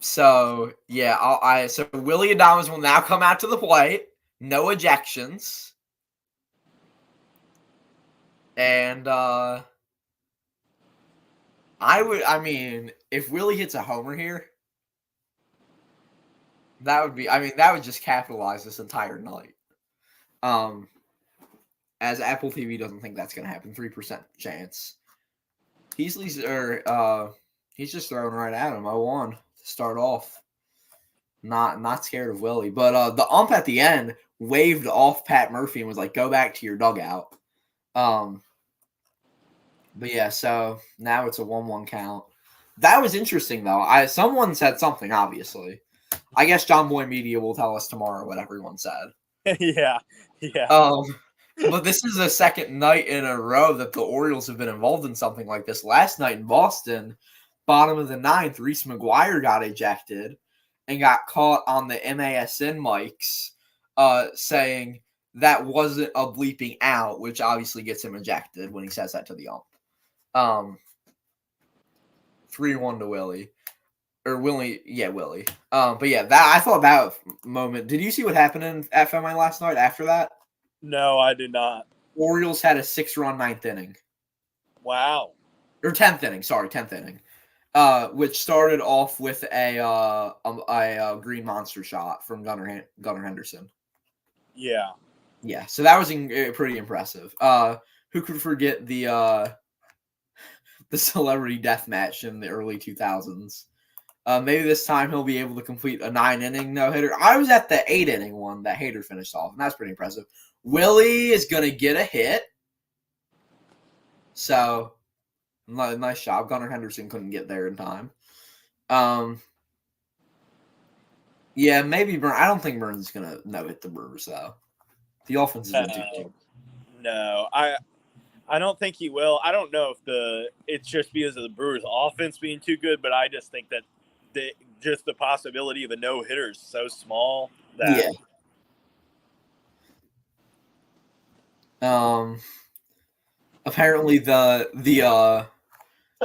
So yeah, so Willy Adames will now come out to the plate. No ejections. And if Willie hits a homer here, that would just capitalize this entire night. As Apple TV doesn't think that's going to happen, 3% chance. He's just throwing right at him. 0-1 to start off. Not scared of Willie, but the ump at the end waved off Pat Murphy and was like, "Go back to your dugout." But yeah, so now it's a 1-1 count. That was interesting though. Someone said something, obviously. I guess John Boy Media will tell us tomorrow what everyone said. Yeah. But this is the second night in a row that the Orioles have been involved in something like this. Last night in Boston, bottom of the ninth, Reese McGuire got ejected and got caught on the MASN mics saying that wasn't a bleeping out, which obviously gets him ejected when he says that to the ump. 3-1 to Willie. Or Willie. But yeah, I thought that moment. Did you see what happened in FMI last night after that? No, I did not. Orioles had a 6-run ninth inning. Wow. Or 10th inning. Sorry, 10th inning. Which started off with a green monster shot from Gunnar Henderson. Yeah. Yeah, so that was pretty impressive. Who could forget the celebrity death match in the early 2000s? Maybe this time he'll be able to complete a 9-inning no-hitter. I was at the 8-inning one that Hader finished off, and that's pretty impressive. Willie is going to get a hit. So, nice job. Gunnar Henderson couldn't get there in time. Yeah, maybe Burns. I don't think Burns is going to no-hit the Brewers, though. The offense is too big. No, I don't think he will. I don't know if it's just because of the Brewers' offense being too good, but I just think that just the possibility of a no-hitter is so small that apparently the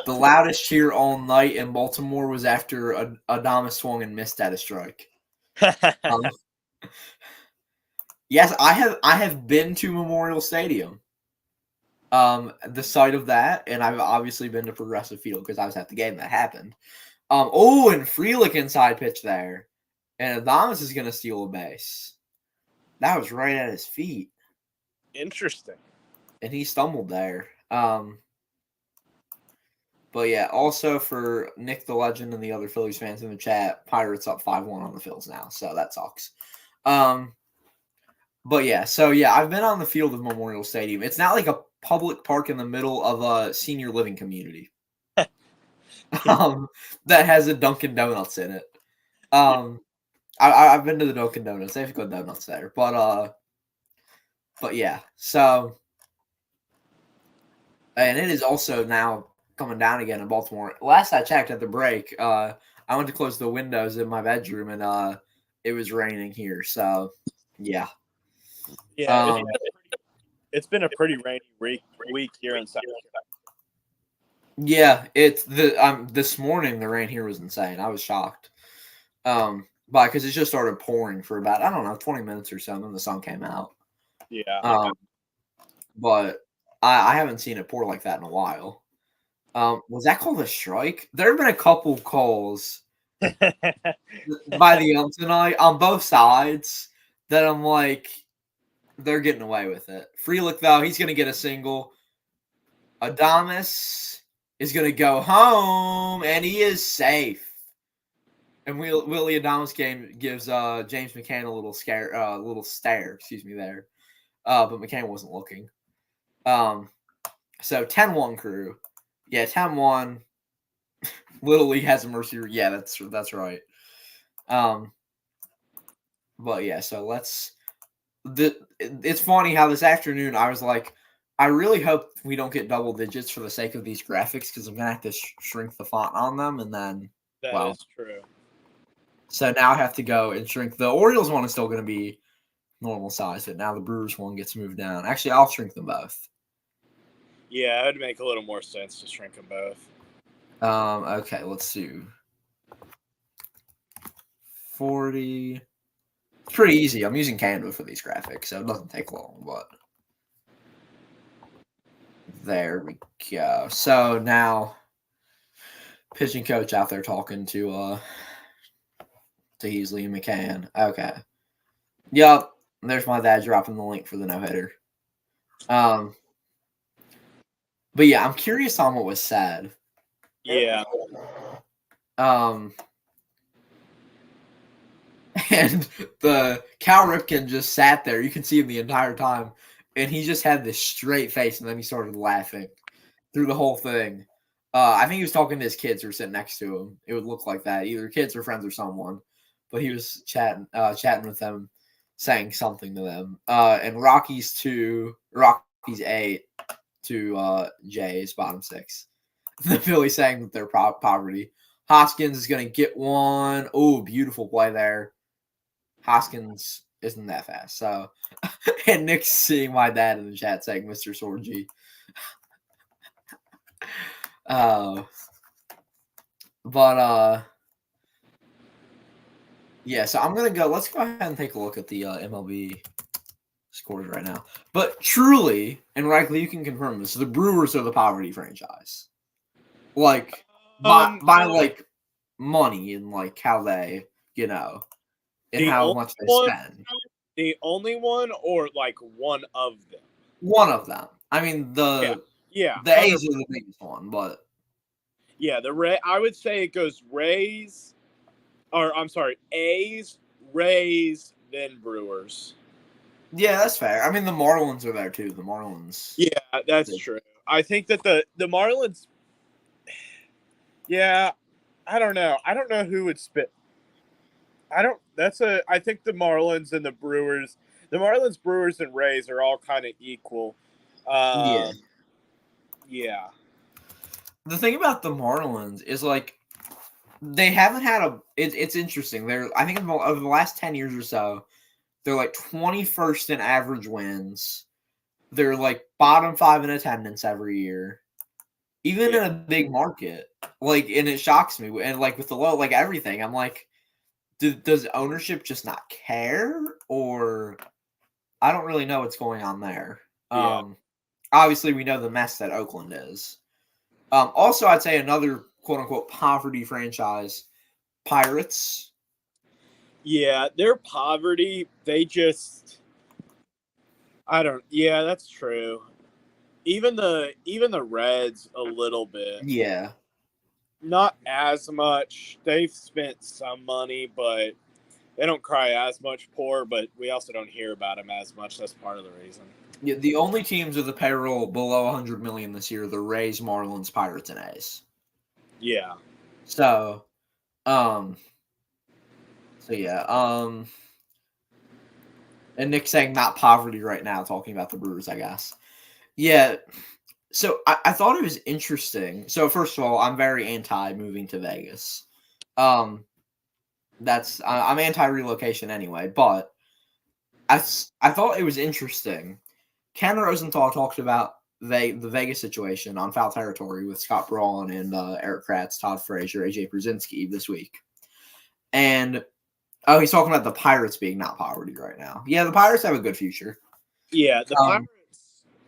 loudest cheer all night in Baltimore was after Adames swung and missed at a strike. Yes, I have been to Memorial Stadium. The site of that, and I've obviously been to Progressive Field because I was at the game that happened. And Frelick inside pitch there, and Adames is going to steal a base. That was right at his feet. Interesting. And he stumbled there. But yeah, also for Nick the Legend and the other Phillies fans in the chat, Pirates up 5-1 on the Phils now, so that sucks. But yeah, I've been on the field of Memorial Stadium. It's not like a public park in the middle of a senior living community. That has a Dunkin' Donuts in it. I've been to the Dunkin' Donuts. They have good donuts there. But yeah, so and it is also now coming down again in Baltimore. Last I checked at the break, I went to close the windows in my bedroom and it was raining here. So yeah. Yeah, it's been a pretty rainy week here in South Carolina. Yeah, it's this morning the rain here was insane. I was shocked. But because it just started pouring for about, I don't know, 20 minutes or so, and then the sun came out. Yeah. But I haven't seen it pour like that in a while. Was that called a strike? There have been a couple calls by the ump tonight on both sides that I'm like, they're getting away with it. Frelick, though, he's going to get a single. Adames is going to go home, and he is safe. And Willie Adames gives James McCann a little stare, there. But McCann wasn't looking. So 10-1 crew. Yeah, 10-1. Little League has a mercy. Yeah, that's right. But yeah, so it's funny how this afternoon I was like, I really hope we don't get double digits for the sake of these graphics because I'm gonna have to shrink the font on them, and then that is true. So now I have to go and shrink. The Orioles one is still going to be normal size, but now the Brewers one gets moved down. Actually, I'll shrink them both. Yeah, it would make a little more sense to shrink them both. Okay, let's do 40. It's pretty easy. I'm using Canva for these graphics, so it doesn't take long, but there we go. So now pitching coach out there talking to Heasley and McCann. Okay. Yep. There's my dad dropping the link for the no-hitter. But yeah, I'm curious on what was said. Yeah. And the Cal Ripken just sat there. You can see him the entire time. And he just had this straight face, and then he started laughing through the whole thing. I think he was talking to his kids who were sitting next to him. It would look like that, either kids or friends or someone. But he was chatting with them, saying something to them. And Rockies 8 to Jays bottom 6. The Phillies saying that they're poverty. Hoskins is going to get one. Oh, beautiful play there. Hoskins isn't that fast. So, and Nick's seeing my dad in the chat saying Mr. Sorgi. Yeah, so I'm going to go. Let's go ahead and take a look at the MLB scores right now. But truly, and rightly, you can confirm this, the Brewers are the poverty franchise. Like, by like money and like how they, and how much they spend. The only one, or like one of them? One of them. I mean, the A's are the biggest one, but yeah, I would say it goes Rays, or I'm sorry, A's, Rays, then Brewers. Yeah, that's fair. I mean, the Marlins are there too. The Marlins. Yeah, that's true. I think that the Marlins. Yeah, I don't know. I don't know who would spit. I think the Marlins and the Brewers, Brewers, and Rays are all kind of equal. Yeah. The thing about the Marlins is like they haven't had it's interesting. I think over the last 10 years or so, they're like 21st in average wins. They're like bottom 5 in attendance every year. Even in a big market. Like, and it shocks me. And like with the low, like everything, I'm like, does ownership just not care? Or I don't really know what's going on there. Yeah. Obviously, we know the mess that Oakland is. Also, I'd say another quote-unquote poverty franchise, Pirates. Yeah, their poverty, they just I don't. Yeah, that's true. Even the Reds a little bit. Yeah. Not as much. They've spent some money, but they don't cry as much poor. But we also don't hear about them as much. That's part of the reason. Yeah, the only teams with a payroll below 100 million this year are the Rays, Marlins, Pirates, and A's. Yeah. So, yeah. And Nick saying not poverty right now, talking about the Brewers, I guess. Yeah. So I thought it was interesting. So first of all, I'm very anti moving to Vegas. I'm anti relocation anyway, but I thought it was interesting. Ken Rosenthal talked about the Vegas situation on Foul Territory with Scott Braun and Eric Kratz, Todd Frazier, AJ Brzezinski this week. And he's talking about the Pirates being not poverty right now. Yeah, the Pirates have a good future. Yeah,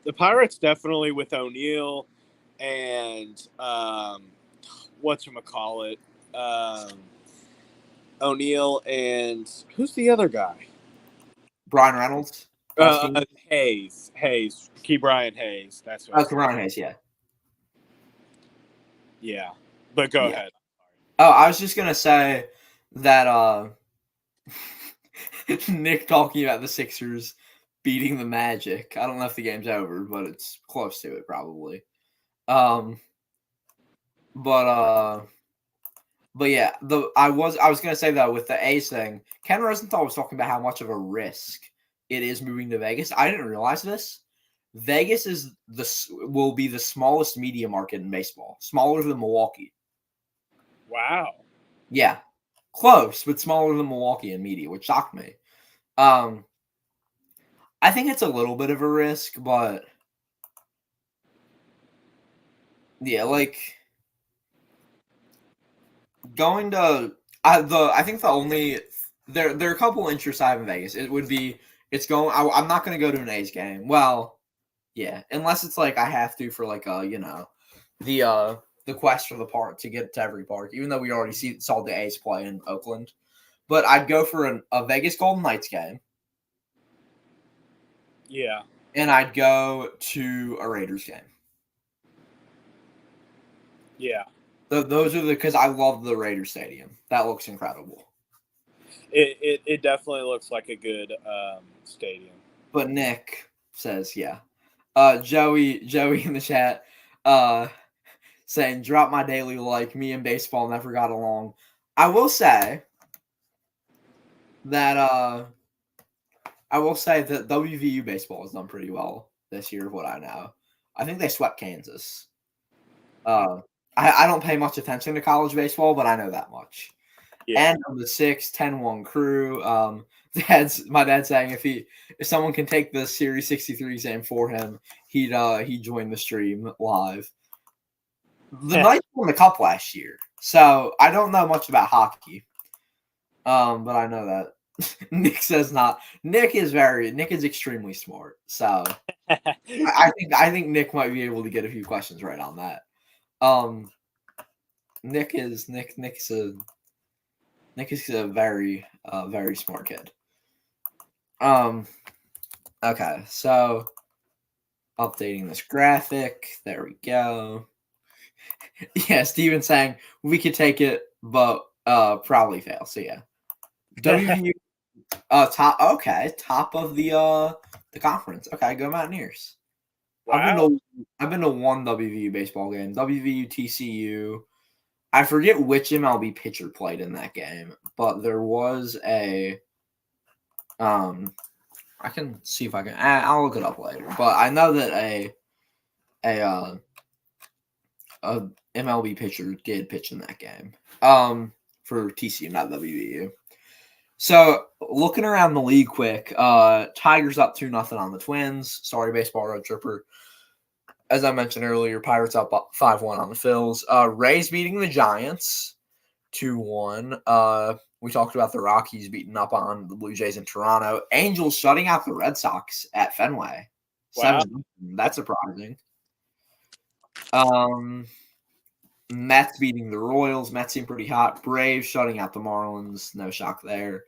the Pirates definitely with O'Neill and whatchamacallit, O'Neill and who's the other guy? Brian Reynolds. Hayes, Key Brian Hayes. That's what. Brian Hayes, yeah. Yeah, but go ahead. Oh, I was just gonna say that Nick talking about the Sixers beating the Magic. I don't know if the game's over, but it's close to it probably. But yeah, I was gonna say that with the A's thing, Ken Rosenthal was talking about how much of a risk it is moving to Vegas. I didn't realize this. Vegas will be the smallest media market in baseball, smaller than Milwaukee. Wow. Yeah, close, but smaller than Milwaukee in media, which shocked me. I think it's a little bit of a risk, but yeah, like going to I think the only there are a couple interests I have in Vegas. It would be I'm not going to go to an A's game. Well, yeah, unless it's like I have to for like the quest for the park to get to every park. Even though we already saw the A's play in Oakland, but I'd go for a Vegas Golden Knights game. Yeah, and I'd go to a Raiders game. Yeah. Those are because I love the Raiders Stadium. That looks incredible. It definitely looks like a good stadium. But Nick says, yeah. Joey in the chat saying, drop my daily like. Me and baseball never got along. I will say that WVU baseball has done pretty well this year, what I know. I think they swept Kansas. I don't pay much attention to college baseball, but I know that much. Yeah. And of the 10-1 crew, my dad's saying if someone can take the Series 63 exam for him, he'd join the stream live. The Knights won the Cup last year, so I don't know much about hockey. But I know that Nick says not. Nick is extremely smart, so I think Nick might be able to get a few questions right on that. Nick is a very very smart kid. Okay, so updating this graphic. There we go. Yeah, Steven saying we could take it, but probably fail. So yeah. WVU top of the conference. Okay, go Mountaineers. Wow. I've been to one WVU baseball game. WVU TCU. I forget which MLB pitcher played in that game, but there was a I can see if I can. I'll look it up later. But I know that a MLB pitcher did pitch in that game. For TCU, not WVU. So looking around the league quick, Tigers up 2-0 on the Twins. Sorry, baseball road tripper. As I mentioned earlier, Pirates up 5-1 on the Phils. Rays beating the Giants 2-1. We talked about the Rockies beating up on the Blue Jays in Toronto. Angels shutting out the Red Sox at Fenway. Wow. 7-0. That's surprising. Mets beating the Royals. Mets seem pretty hot. Braves shutting out the Marlins. No shock there.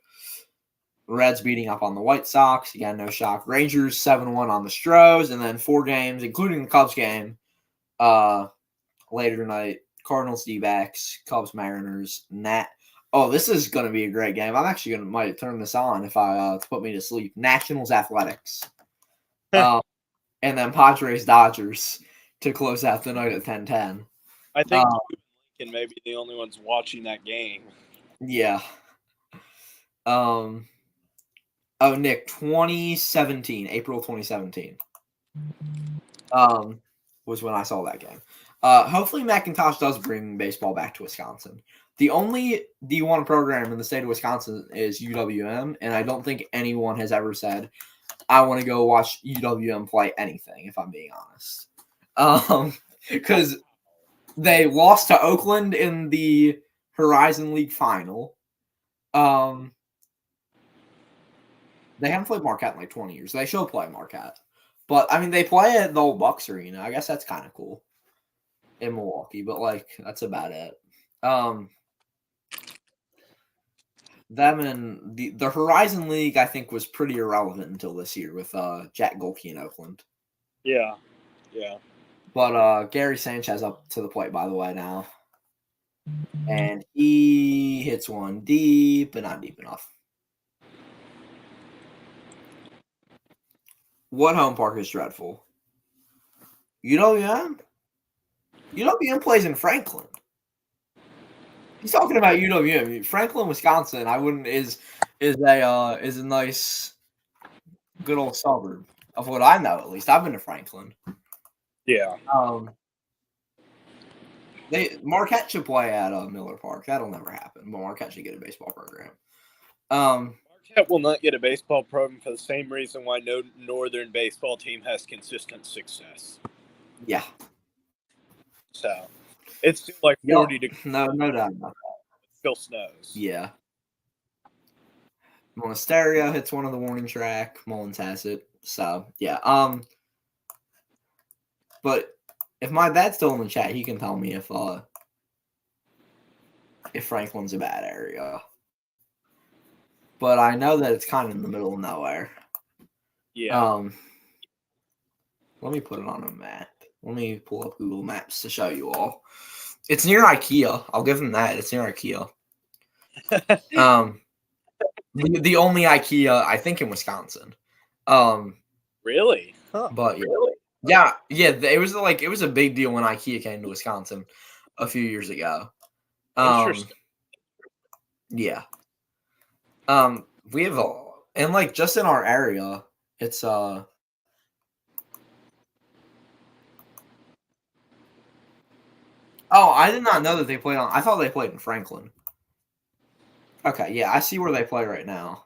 Reds beating up on the White Sox. Again, no shock. Rangers 7-1 on the Stros. And then 4 games, including the Cubs game, later tonight. Cardinals, D-backs, Cubs, Mariners, Nat. Oh, this is going to be a great game. I'm actually might turn this on if to put me to sleep. Nationals, Athletics. And then Padres, Dodgers to close out the night at 10:10. I think Lincoln may be the only ones watching that game. Yeah. Nick, 2017, April 2017. Was when I saw that game. Hopefully McIntosh does bring baseball back to Wisconsin. The only D1 program in the state of Wisconsin is UWM, and I don't think anyone has ever said, I want to go watch UWM play anything, if I'm being honest. Because they lost to Oakland in the Horizon League final. They haven't played Marquette in like 20 years. They should play Marquette. But, I mean, they play at the old Bucks Arena. I guess that's kind of cool in Milwaukee. But, like, that's about it. Them and the Horizon League, I think, was pretty irrelevant until this year with Jack Golke in Oakland. Yeah. But Gary Sanchez up to the plate, by the way, now. And he hits one deep, but not deep enough. What home park is dreadful? UWM? UWM plays in Franklin. He's talking about UWM. Franklin, Wisconsin, I wouldn't is a nice, good old suburb of what I know. At least I've been to Franklin. Yeah. Marquette should play at Miller Park. That'll never happen. But Marquette should get a baseball program. Marquette will not get a baseball program for the same reason why no Northern baseball team has consistent success. Yeah. So it's still like 40 degrees. No doubt about that. It still snows. Yeah. Monasterio hits one of the warning track. Mullins has it. So yeah. But if my dad's still in the chat, he can tell me if Franklin's a bad area. But I know that it's kind of in the middle of nowhere. Yeah. Let me put it on a map. Let me pull up Google Maps to show you all. It's near IKEA. I'll give them that. It's near IKEA. The only IKEA I think in Wisconsin. Really? Huh. But yeah. It was a big deal when IKEA came to Wisconsin a few years ago. Interesting. Yeah. We have just in our area, it's Oh, I did not know that they played on. I thought they played in Franklin. Okay, yeah, I see where they play right now.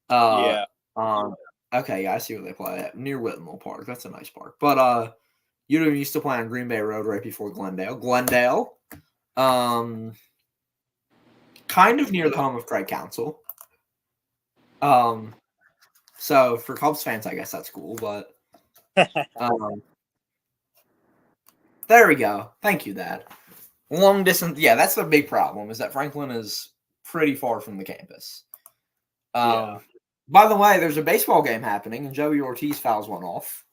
Yeah. Okay, yeah, I see where they play at near Whitmore Park. That's a nice park. But UW used to play on Green Bay Road right before Glendale. Glendale, kind of near the home of Craig Counsell. So for Cubs fans, I guess that's cool. But there we go. Thank you, Dad. Long distance. Yeah, that's the big problem is that Franklin is pretty far from the campus. Yeah. By the way, there's a baseball game happening, and Joey Ortiz fouls one off.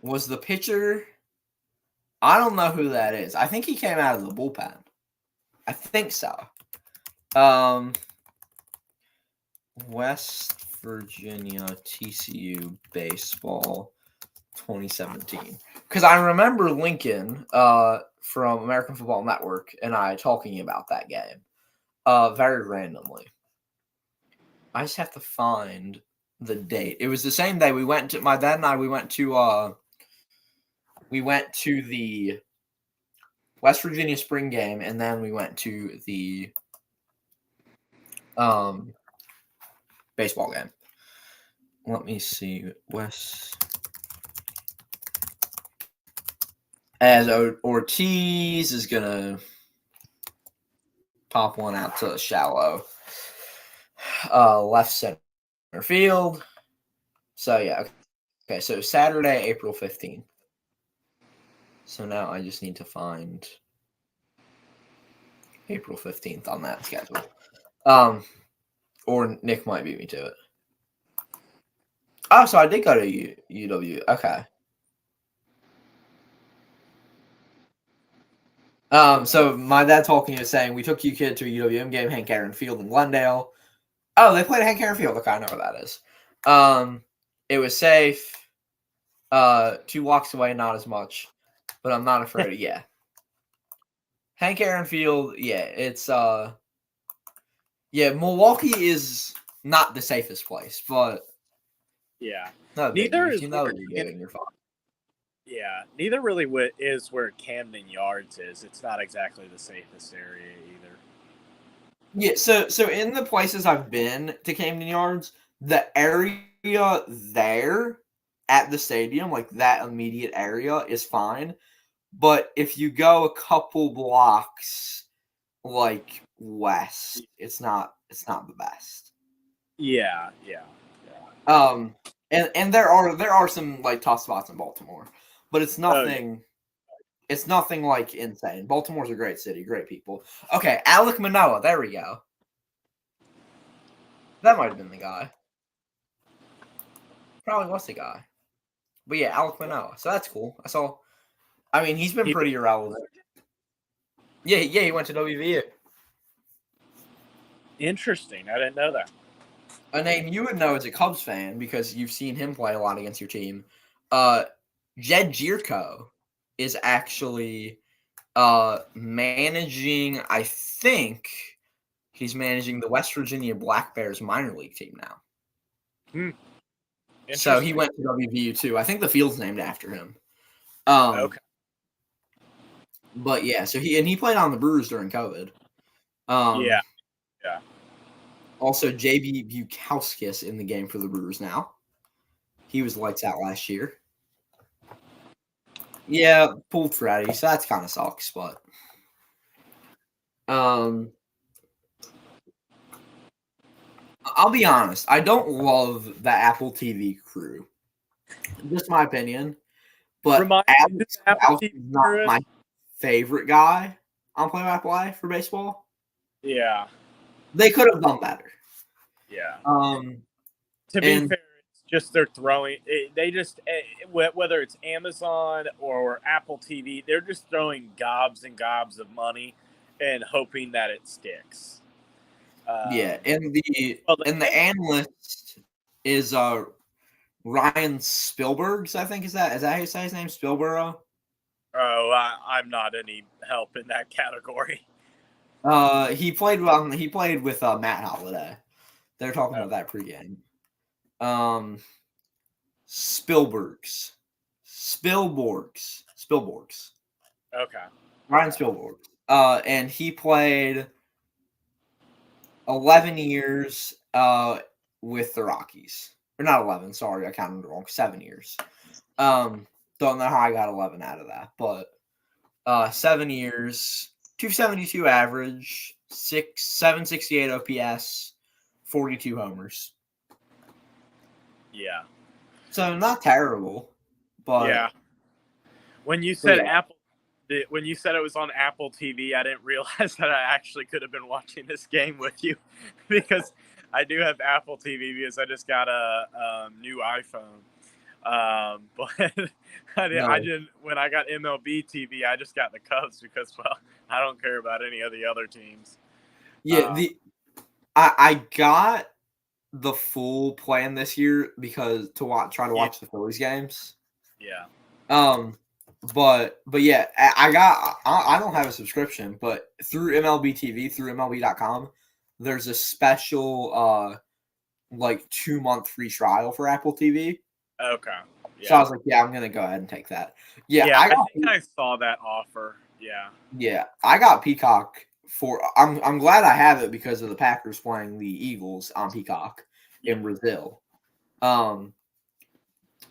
Was the pitcher? I don't know who that is. I think he came out of the bullpen. I think so. West Virginia TCU baseball 2017. Because I remember Lincoln from American Football Network and I talking about that game very randomly. I just have to find the date. It was the same day my dad and I went to the West Virginia spring game, and then we went to the baseball game. Let me see. As Ortiz is going to pop one out to the shallow left center field. So, yeah. Okay, so Saturday, April 15th. So now I just need to find April 15th on that schedule. Or Nick might beat me to it. Oh, so I did go to UW. Okay. So my dad talking was saying we took you kid to a UWM game, Hank Aaron Field in Glendale. Oh, they played at Hank Aaron Field. Okay, I know where that is. It was safe. 2 walks away, not as much, but I'm not afraid. Yeah. Hank Aaron Field, yeah, it's Milwaukee is not the safest place, but Yeah. no, Neither if is you know where what you're doing, you're fine. Yeah, neither really is where Camden Yards is. It's not exactly the safest area either. Yeah, so in the places I've been to Camden Yards, the area there at the stadium, like that immediate area, is fine. But if you go a couple blocks like west, it's not the best. Yeah. And there are some like tough spots in Baltimore, but it's nothing. It's nothing like insane. Baltimore's a great city, great people. Okay, Alec Manoa. There we go. That might have been the guy. Probably was the guy. But yeah, Alec Manoa. So that's cool. I mean, he's been pretty irrelevant. Yeah, he went to WVU. Interesting. I didn't know that. A name you would know as a Cubs fan because you've seen him play a lot against your team. Jed Gierko is actually managing, I think he's managing the West Virginia Black Bears minor league team now. So he went to WVU too. I think the field's named after him. Okay. But yeah, so he played on the Brewers during COVID. Yeah. Also, JB Bukowskis in the game for the Brewers now. He was lights out last year. Yeah, pulled Freddie, so that's kind of sucks, but I'll be honest. I don't love the Apple TV crew. Just my opinion. But Alex is not my favorite guy on play-by-play for baseball. Yeah. They could have done better. Yeah. To be fair, it's just they're throwing. They just whether it's Amazon or Apple TV, they're just throwing gobs and gobs of money and hoping that it sticks. Yeah, and the analyst is Ryan Spielbergs, I think is that how you say his name? Spielborough? Oh, I'm not any help in that category. He played with Matt Holliday. They're talking about that pregame. Spielbergs. Okay. Ryan Spielberg. And he played 11 years with the Rockies. Or not 11, sorry, I counted wrong. 7 years. Don't know how I got 11 out of that, but 7 years, 272 average, 768 OPS, 42 homers. Yeah. So not terrible, but yeah. When you said when you said it was on Apple TV, I didn't realize that I actually could have been watching this game with you because I do have Apple TV because I just got a new iPhone. But I didn't. When I got MLB TV, I just got the Cubs because, well, I don't care about any of the other teams. Yeah, I got the full plan this year because try to watch the Phillies games. Yeah. But yeah, I don't have a subscription, but through MLB TV, through MLB.com, there's a special like 2-month free trial for Apple TV. Okay. Yeah. So I was like, yeah, I'm gonna go ahead and take that. Yeah, I think I saw that offer. Yeah. Yeah, I got Peacock I'm glad I have it because of the Packers playing the Eagles on Peacock in Brazil.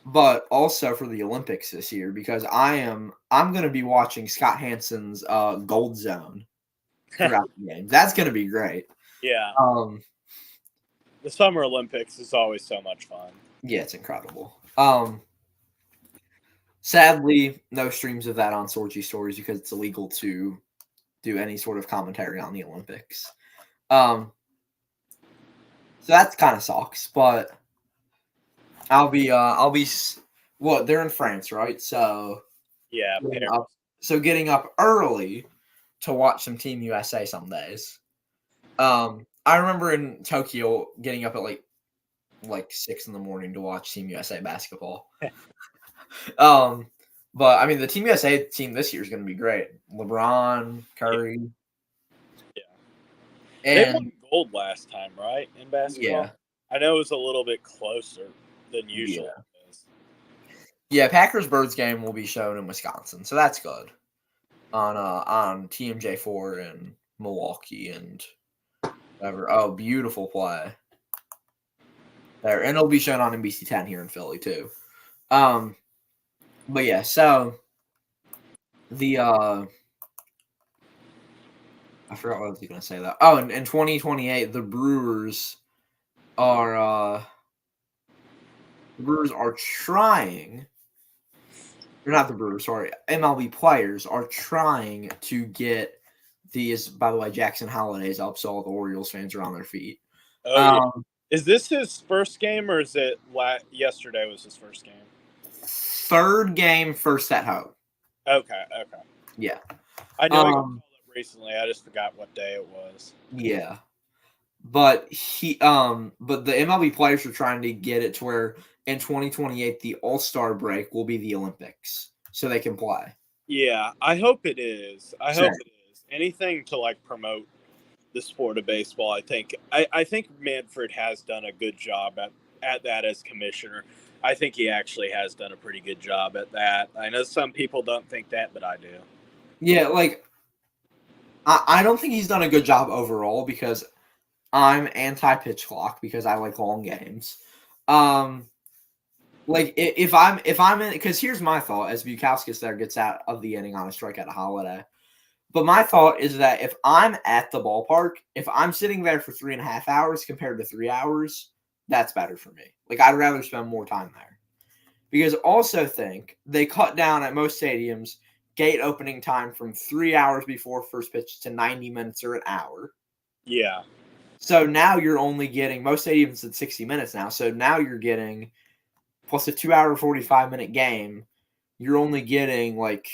But also for the Olympics this year because I'm going to be watching Scott Hansen's Gold Zone throughout the game. That's going to be great. Yeah. The Summer Olympics is always so much fun. Yeah, it's incredible. Sadly, no streams of that on Sorgi Stories because it's illegal to do any sort of commentary on the Olympics. So that kind of sucks, but I'll be well, they're in France, right? So Yeah, getting up early to watch some Team USA some days. I remember in Tokyo getting up at like 6 a.m. to watch Team USA basketball. But I mean, the Team USA team this year is going to be great. LeBron, Curry, they won and gold last time, right, in basketball? yeah, I know it was a little bit closer than usual. yeah. Packers Birds game will be shown in Wisconsin, so that's good on TMJ4 in Milwaukee and whatever. Oh, beautiful play there, and it'll be shown on NBC 10 here in Philly too. But yeah, so the I forgot what I was going to say that. Oh, in 2028, the Brewers are trying. Or not the Brewers, sorry. MLB players are trying to get these. By the way, Jackson Holiday's up, so all the Orioles fans are on their feet. Oh yeah. Is this his first game, or is it yesterday was his first game? Third game, first at home. Okay. Yeah. I know he got called up recently. I just forgot what day it was. Yeah. But but the MLB players are trying to get it to where in 2028 the All-Star break will be the Olympics, so they can play. Yeah, I hope it is. I hope it is. Anything to like promote the sport of baseball. I think Manfred has done a good job at that as commissioner. I think he actually has done a pretty good job at that. I know some people don't think that, but I do. Yeah, like I don't think he's done a good job overall because I'm anti-pitch clock because I like long games. Like if I'm in, because here's my thought as Bukowskis there gets out of the inning on a strikeout of Holiday. But my thought is that if I'm at the ballpark, if I'm sitting there for 3.5 hours compared to 3 hours, that's better for me. Like I'd rather spend more time there. Because also think they cut down at most stadiums gate opening time from 3 hours before first pitch to 90 minutes or an hour. Yeah. So now you're only getting, most stadiums at 60 minutes now. So now you're getting, plus a 2-hour, 45-minute game, you're only getting like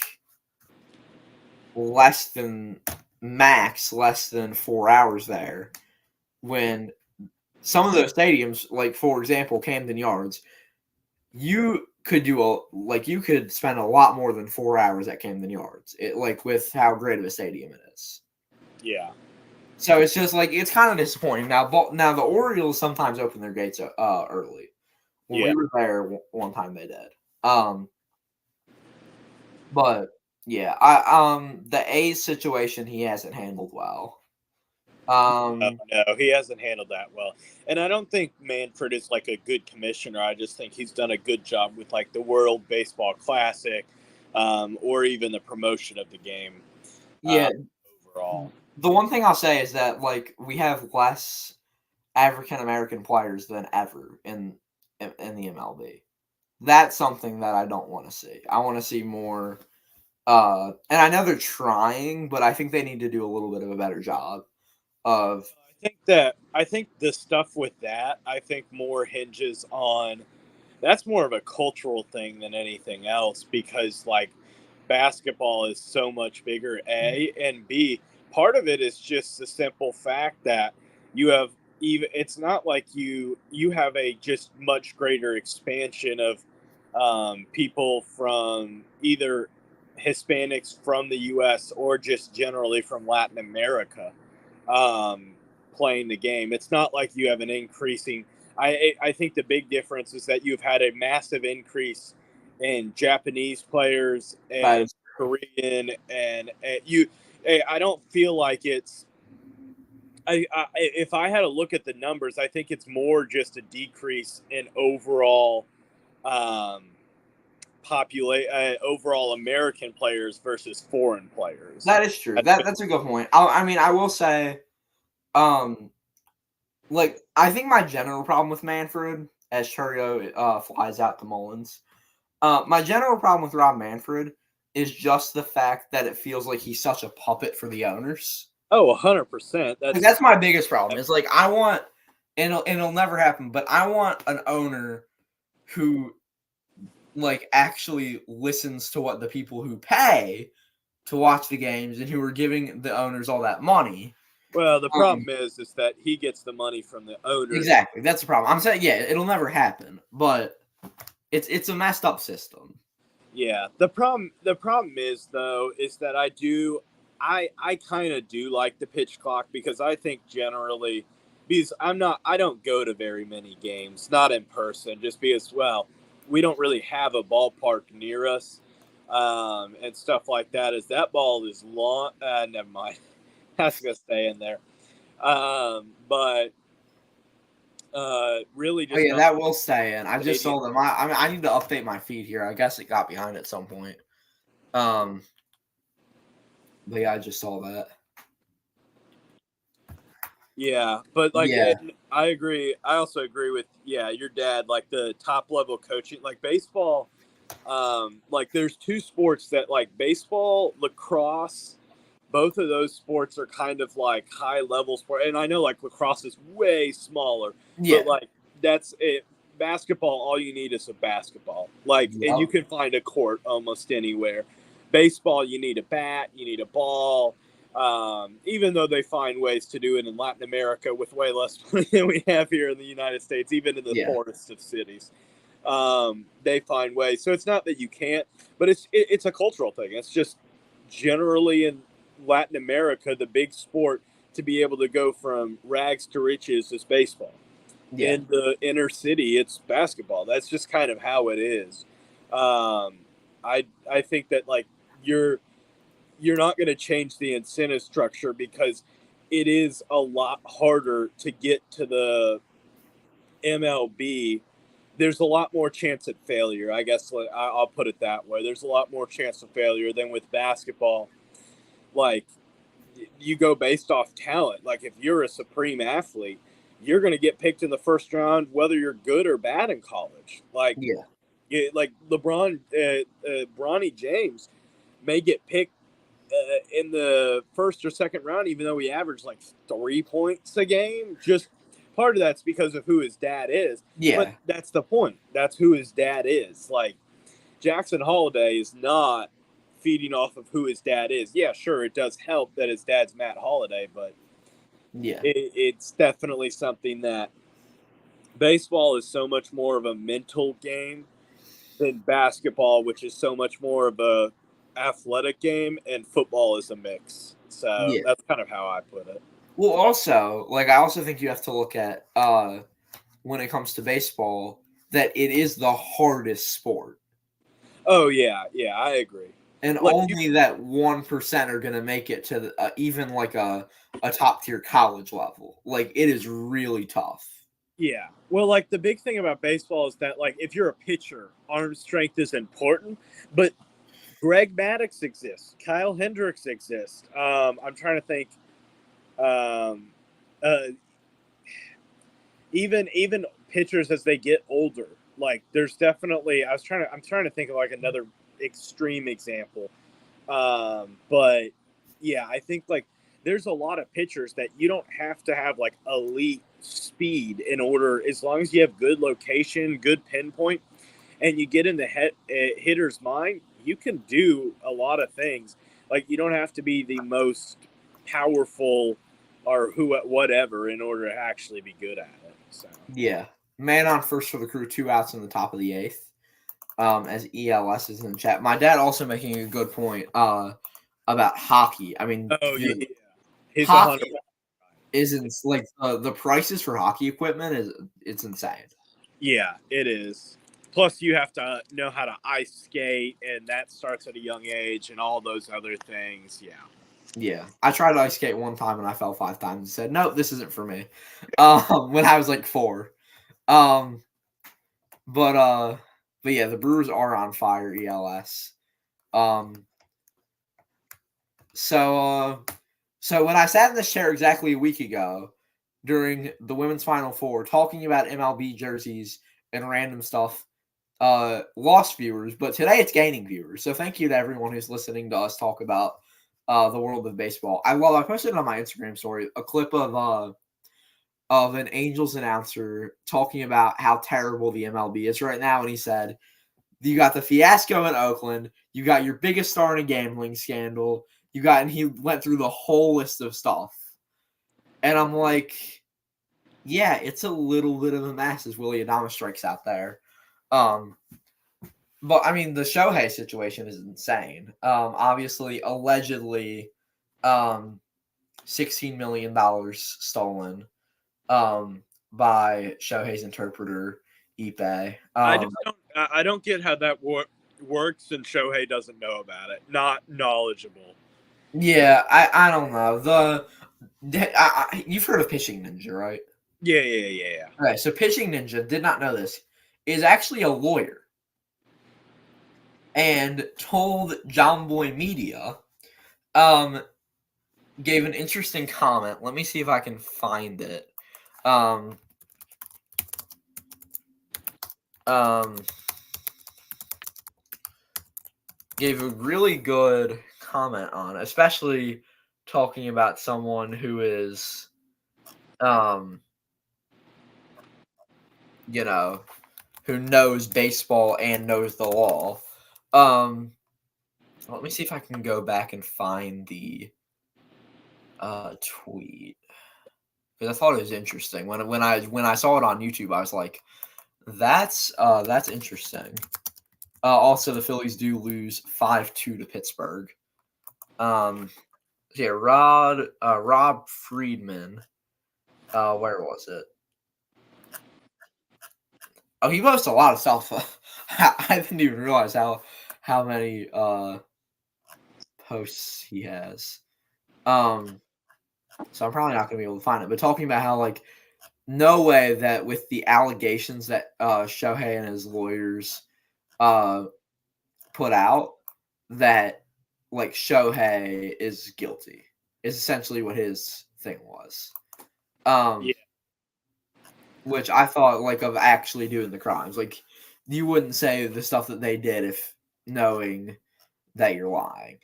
less than 4 hours there. When some of those stadiums, like for example, Camden Yards, you could you could spend a lot more than 4 hours at Camden Yards. With how great of a stadium it is. Yeah. So it's just like it's kind of disappointing. Now the Orioles sometimes open their gates early. When we were there one time, they did. But yeah, the A's situation he hasn't handled well. No, he hasn't handled that well, and I don't think Manfred is like a good commissioner. I just think he's done a good job with like the World Baseball Classic, or even the promotion of the game. Yeah, overall. The one thing I'll say is that like we have less African American players than ever in the MLB. That's something that I don't want to see. I want to see more. And I know they're trying, but I think they need to do a little bit of a better job of. I think the stuff with that, I think more hinges on. That's more of a cultural thing than anything else because like basketball is so much bigger. A and B. Part of it is just the simple fact that you have it's not like you have a just much greater expansion of people from either Hispanics from the U.S. or just generally from Latin America playing the game. It's not like you have an increasing. I think the big difference is that you've had a massive increase in Japanese players and Korean and you. I don't feel like it's. If I had to look at the numbers, I think it's more just a decrease in overall overall American players versus foreign players. That is true. That's a good point. I will say, I think my general problem with Manfred, as Churio flies out to Mullins, my general problem with Rob Manfred is just the fact that it feels like he's such a puppet for the owners. Oh, 100%. That's my biggest problem. It's like I want, and it'll never happen, but I want an owner who like actually listens to what the people who pay to watch the games and who are giving the owners all that money. Well, the problem is that he gets the money from the owners. Exactly, that's the problem. I'm saying, yeah, it'll never happen, but it's a messed up system. Yeah, the problem is though is that I kind of do like the pitch clock because I think generally because I don't go to very many games, not in person, just because we don't really have a ballpark near us, and stuff like that. Is that ball is long? Never mind. That's gonna stay in there. But really just that will stay in. I just saw them. I need to update my feed here. I guess it got behind at some point. But yeah, I just saw that. Yeah, but I agree. I also agree with your dad. Like the top level coaching, like baseball. Like there's two sports that like baseball, lacrosse. Both of those sports are kind of like high level sport, and I know like lacrosse is way smaller. Yeah, but like that's it. Basketball, all you need is a basketball. Like, and you can find a court almost anywhere. Baseball, you need a bat, you need a ball. Even though they find ways to do it in Latin America with way less money than we have here in the United States, even in the poorest of cities, they find ways. So it's not that you can't, but it's a cultural thing. It's just generally in Latin America, the big sport to be able to go from rags to riches is baseball. Yeah. In the inner city, it's basketball. That's just kind of how it is. I think that like you're not going to change the incentive structure because it is a lot harder to get to the MLB. There's a lot more chance at failure. I guess I'll put it that way. There's a lot more chance of failure than with basketball. Like you go based off talent. Like if you're a supreme athlete, you're going to get picked in the first round, whether you're good or bad in college. Like, like LeBron, Bronny James may get picked in the first or second round, even though he averaged like 3 points a game. Just part of that's because of who his dad is. Yeah. But that's the point. That's who his dad is. Like Jackson Holiday is not feeding off of who his dad is. Yeah, sure, it does help that his dad's Matt Holiday, but it's definitely something that baseball is so much more of a mental game than basketball, which is so much more of a athletic game, and football is a mix. So that's kind of how I put it. Well, also, like I also think you have to look at when it comes to baseball that it is the hardest sport. Oh yeah, I agree. And like only that 1% are going to make it to even like a top tier college level. Like it is really tough. Yeah. Well, like the big thing about baseball is that like if you're a pitcher, arm strength is important, but Greg Maddux exists. Kyle Hendricks exists. I'm trying to think. Even pitchers as they get older, like there's definitely. I'm trying to think of like another extreme example. But yeah, I think like there's a lot of pitchers that you don't have to have like elite speed in order, as long as you have good location, good pinpoint, and you get in the hitter's mind, you can do a lot of things. Like you don't have to be the most powerful or whatever in order to actually be good at it. So yeah, man on first for the Crew, 2 outs in the top of the 8th. As ELS is in the chat. My dad also making a good point about hockey. I mean, hockey isn't like the prices for hockey equipment it's insane. Yeah, it is. Plus, you have to know how to ice skate, and that starts at a young age, and all those other things. Yeah. Yeah, I tried to ice skate one time and I fell 5 times and said, "No, this isn't for me." When I was like 4. But yeah, the Brewers are on fire, ELS. So when I sat in this chair exactly a week ago during the Women's Final Four talking about MLB jerseys and random stuff, lost viewers, but today it's gaining viewers. So thank you to everyone who's listening to us talk about the world of baseball. I posted on my Instagram story a clip of an Angels announcer talking about how terrible the MLB is right now, and he said, "You got the fiasco in Oakland, you got your biggest star in a gambling scandal, and he went through the whole list of stuff." And I'm like, yeah, it's a little bit of a mess as Willy Adames strikes out there. But I mean, the Shohei situation is insane. Obviously, allegedly, $16 million stolen by Shohei's interpreter, Ipe. I don't get how that works, and Shohei doesn't know about it. Not knowledgeable. Yeah, I don't know. You've heard of Pitching Ninja, right? Yeah. Okay, so Pitching Ninja, did not know this, is actually a lawyer. And told John Boy Media, gave an interesting comment. Let me see if I can find it. Gave a really good comment on, especially talking about someone who is, who knows baseball and knows the law. Let me see if I can go back and find the tweet, because I thought it was interesting. When I saw it on YouTube, I was like, that's interesting. Also, the Phillies do lose 5-2 to Pittsburgh. Yeah, Rob Friedman. Where was it? Oh, he posts a lot of stuff. I didn't even realize how many posts he has. So I'm probably not going to be able to find it. But talking about how, like, no way that with the allegations that Shohei and his lawyers put out, that, like, Shohei is guilty, is essentially what his thing was. Yeah. Which I thought, like, of actually doing the crimes. Like, you wouldn't say the stuff that they did if knowing that you're lying.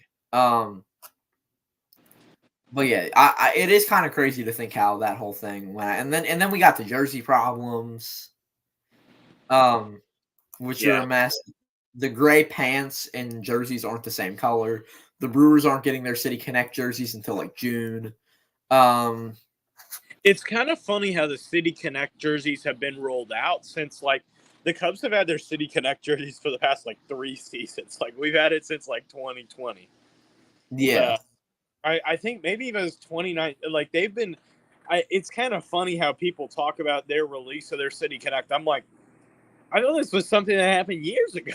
But yeah, it is kind of crazy to think how that whole thing went. And then we got the jersey problems, which are a mess. The gray pants and jerseys aren't the same color. The Brewers aren't getting their City Connect jerseys until like June. It's kind of funny how the City Connect jerseys have been rolled out since, like, the Cubs have had their City Connect jerseys for the past, like, 3 seasons. Like, we've had it since, like, 2020. Yeah. I think maybe even it was 29. Like, they've been it's kind of funny how people talk about their release of their City Connect. I'm like, I know this was something that happened years ago.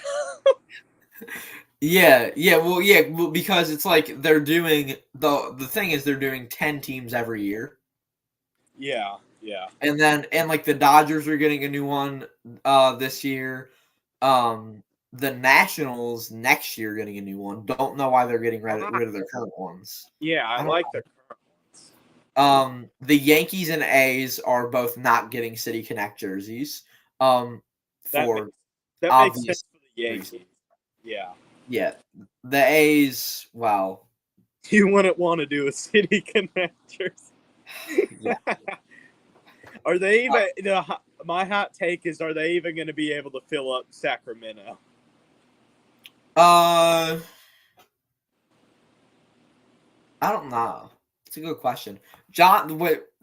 Well, because it's like they're doing the thing is they're doing 10 teams every year. Yeah. And like the Dodgers are getting a new one this year. The Nationals next year getting a new one. Don't know why they're getting rid of their current ones. Yeah, I like the current ones. The Yankees and A's are both not getting City Connect jerseys. That makes sense for the Yankees. Reasons. Yeah. Yeah. The A's, well, you wouldn't want to do a City Connect jersey. Yeah. Are they even? My hot take is: are they even going to be able to fill up Sacramento? I don't know. It's a good question.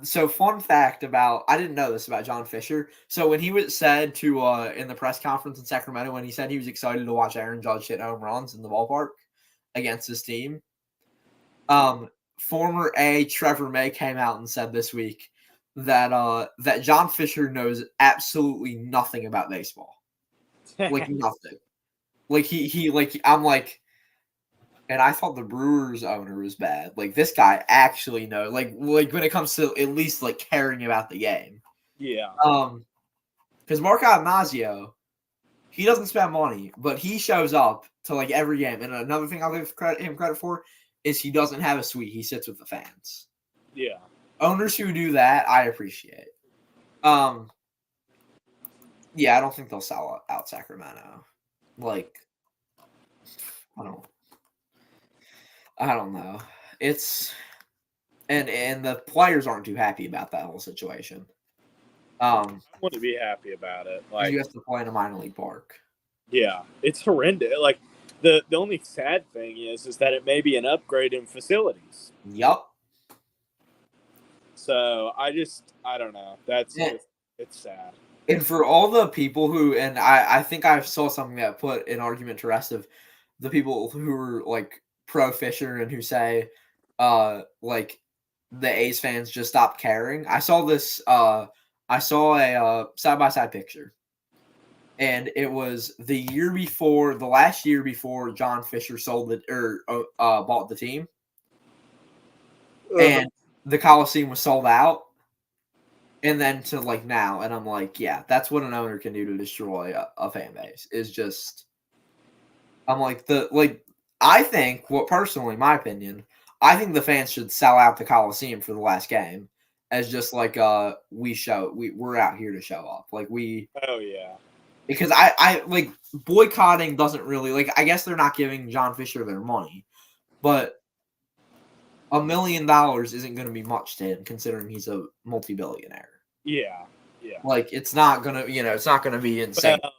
So fun fact about, I didn't know this about John Fisher. So when he was said to in the press conference in Sacramento, when he said he was excited to watch Aaron Judge hit home runs in the ballpark against his team, former Trevor May came out and said this week that that John Fisher knows absolutely nothing about baseball. Like nothing. Like he I'm like, and I thought the Brewers owner was bad. Like, this guy actually knows. Like when it comes to at least like caring about the game. Yeah. Because Mark Atanasio, he doesn't spend money, but he shows up to like every game. And another thing I'll give him credit for is he doesn't have a suite. He sits with the fans. Yeah. Owners who do that, I appreciate. Yeah, I don't think they'll sell out Sacramento. Like, I don't, I don't know. It's and the players aren't too happy about that whole situation. I want to be happy about it. Like, You have to play in a minor league park. yeah, it's horrendous. Like, the only sad thing is that it may be an upgrade in facilities. Yup. So I don't know. That's Yeah. just it's sad. And for all the people who, and I think I saw something that put an argument to rest of the people who are like pro Fisher and who say, like the A's fans just stopped caring. I saw this. I saw a side by side picture, and it was the last year before John Fisher sold it or bought the team, and the Coliseum was sold out. And then to like now, and I'm like, yeah, that's what an owner can do to destroy a fan base. Is just, I'm like I think personally, my opinion, I think the fans should sell out the Coliseum for the last game, as just like we're out here to show up, like Oh yeah. because I like boycotting doesn't really like I guess they're not giving John Fisher their money, but $1 million isn't going to be much to him considering he's a multi-billionaire. Yeah. Yeah. Like it's not gonna be insane. Well,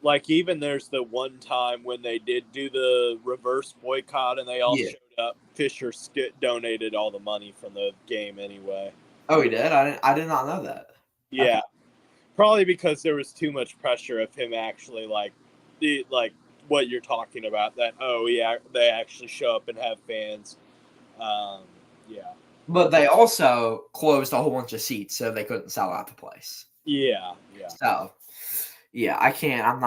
like even there's the one time when they did do the reverse boycott and they all Yeah. showed up. Fisher donated all the money from the game anyway. Oh, he did. I did not know that. Yeah, Okay. probably because there was too much pressure of him actually like what you're talking about. That they actually show up and have fans. Yeah. But they also closed a whole bunch of seats, so they couldn't sell out the place. Yeah. Yeah. So, yeah, I can't. I'm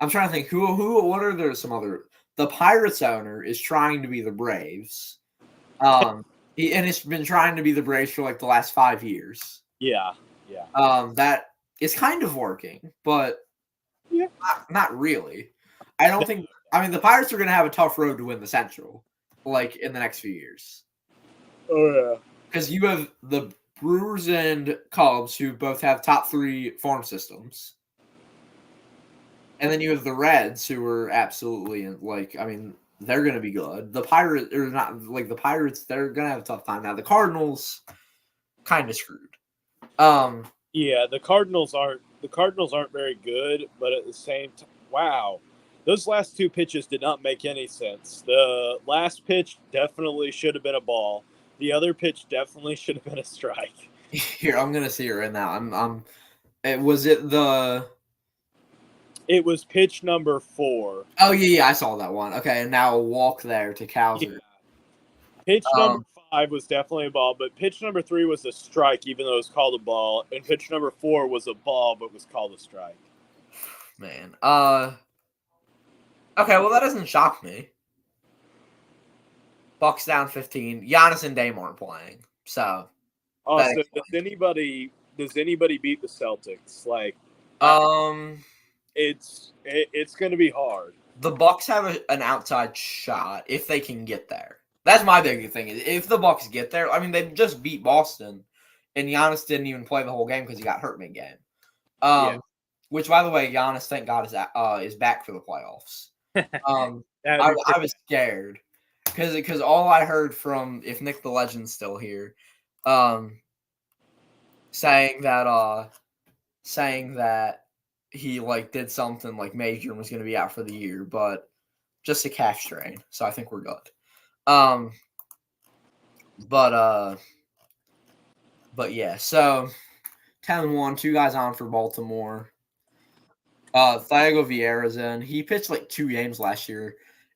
trying to think what are there some other. The Pirates owner is trying to be the Braves. And it's been trying to be the Braves for like the last 5 years. Yeah. Yeah. That is kind of working, but Yeah. not really. I don't think. I mean, the Pirates are going to have a tough road to win the Central, like in the next few years. Oh yeah. Because you have the Brewers and Cubs, who both have top 3 farm systems, and then you have the Reds, who are absolutely like. I mean, they're going to be good. The Pirates are not like the Pirates. They're going to have a tough time now. The Cardinals, kind of screwed. Yeah, the Cardinals aren't very good, but at the same time, wow, those last 2 pitches did not make any sense. The last pitch definitely should have been a ball. The other pitch definitely should have been a strike. Here, I'm gonna see it right now. Was it the? It was pitch number 4. Oh yeah, I saw that one. Okay, and now a walk there to Cowser. Yeah. Pitch number 5 was definitely a ball, but pitch number 3 was a strike, even though it was called a ball, and pitch number 4 was a ball, but was called a strike. Man, okay, well that doesn't shock me. Bucks down 15. Giannis and Dame aren't playing, so. Also, does anybody beat the Celtics? Like, it's going to be hard. The Bucks have an outside shot if they can get there. That's my big thing. Is if the Bucks get there, I mean they just beat Boston, and Giannis didn't even play the whole game because he got hurt mid-game. Which, by the way, Giannis, thank God, is back for the playoffs. I was scared because all I heard from if Nick the Legend's still here, saying that he like did something like major and was going to be out for the year, but just a calf strain, so I think we're good. But yeah, so 10-1, 2 guys on for Baltimore. Thiago Vieira's in. He pitched like 2 games last year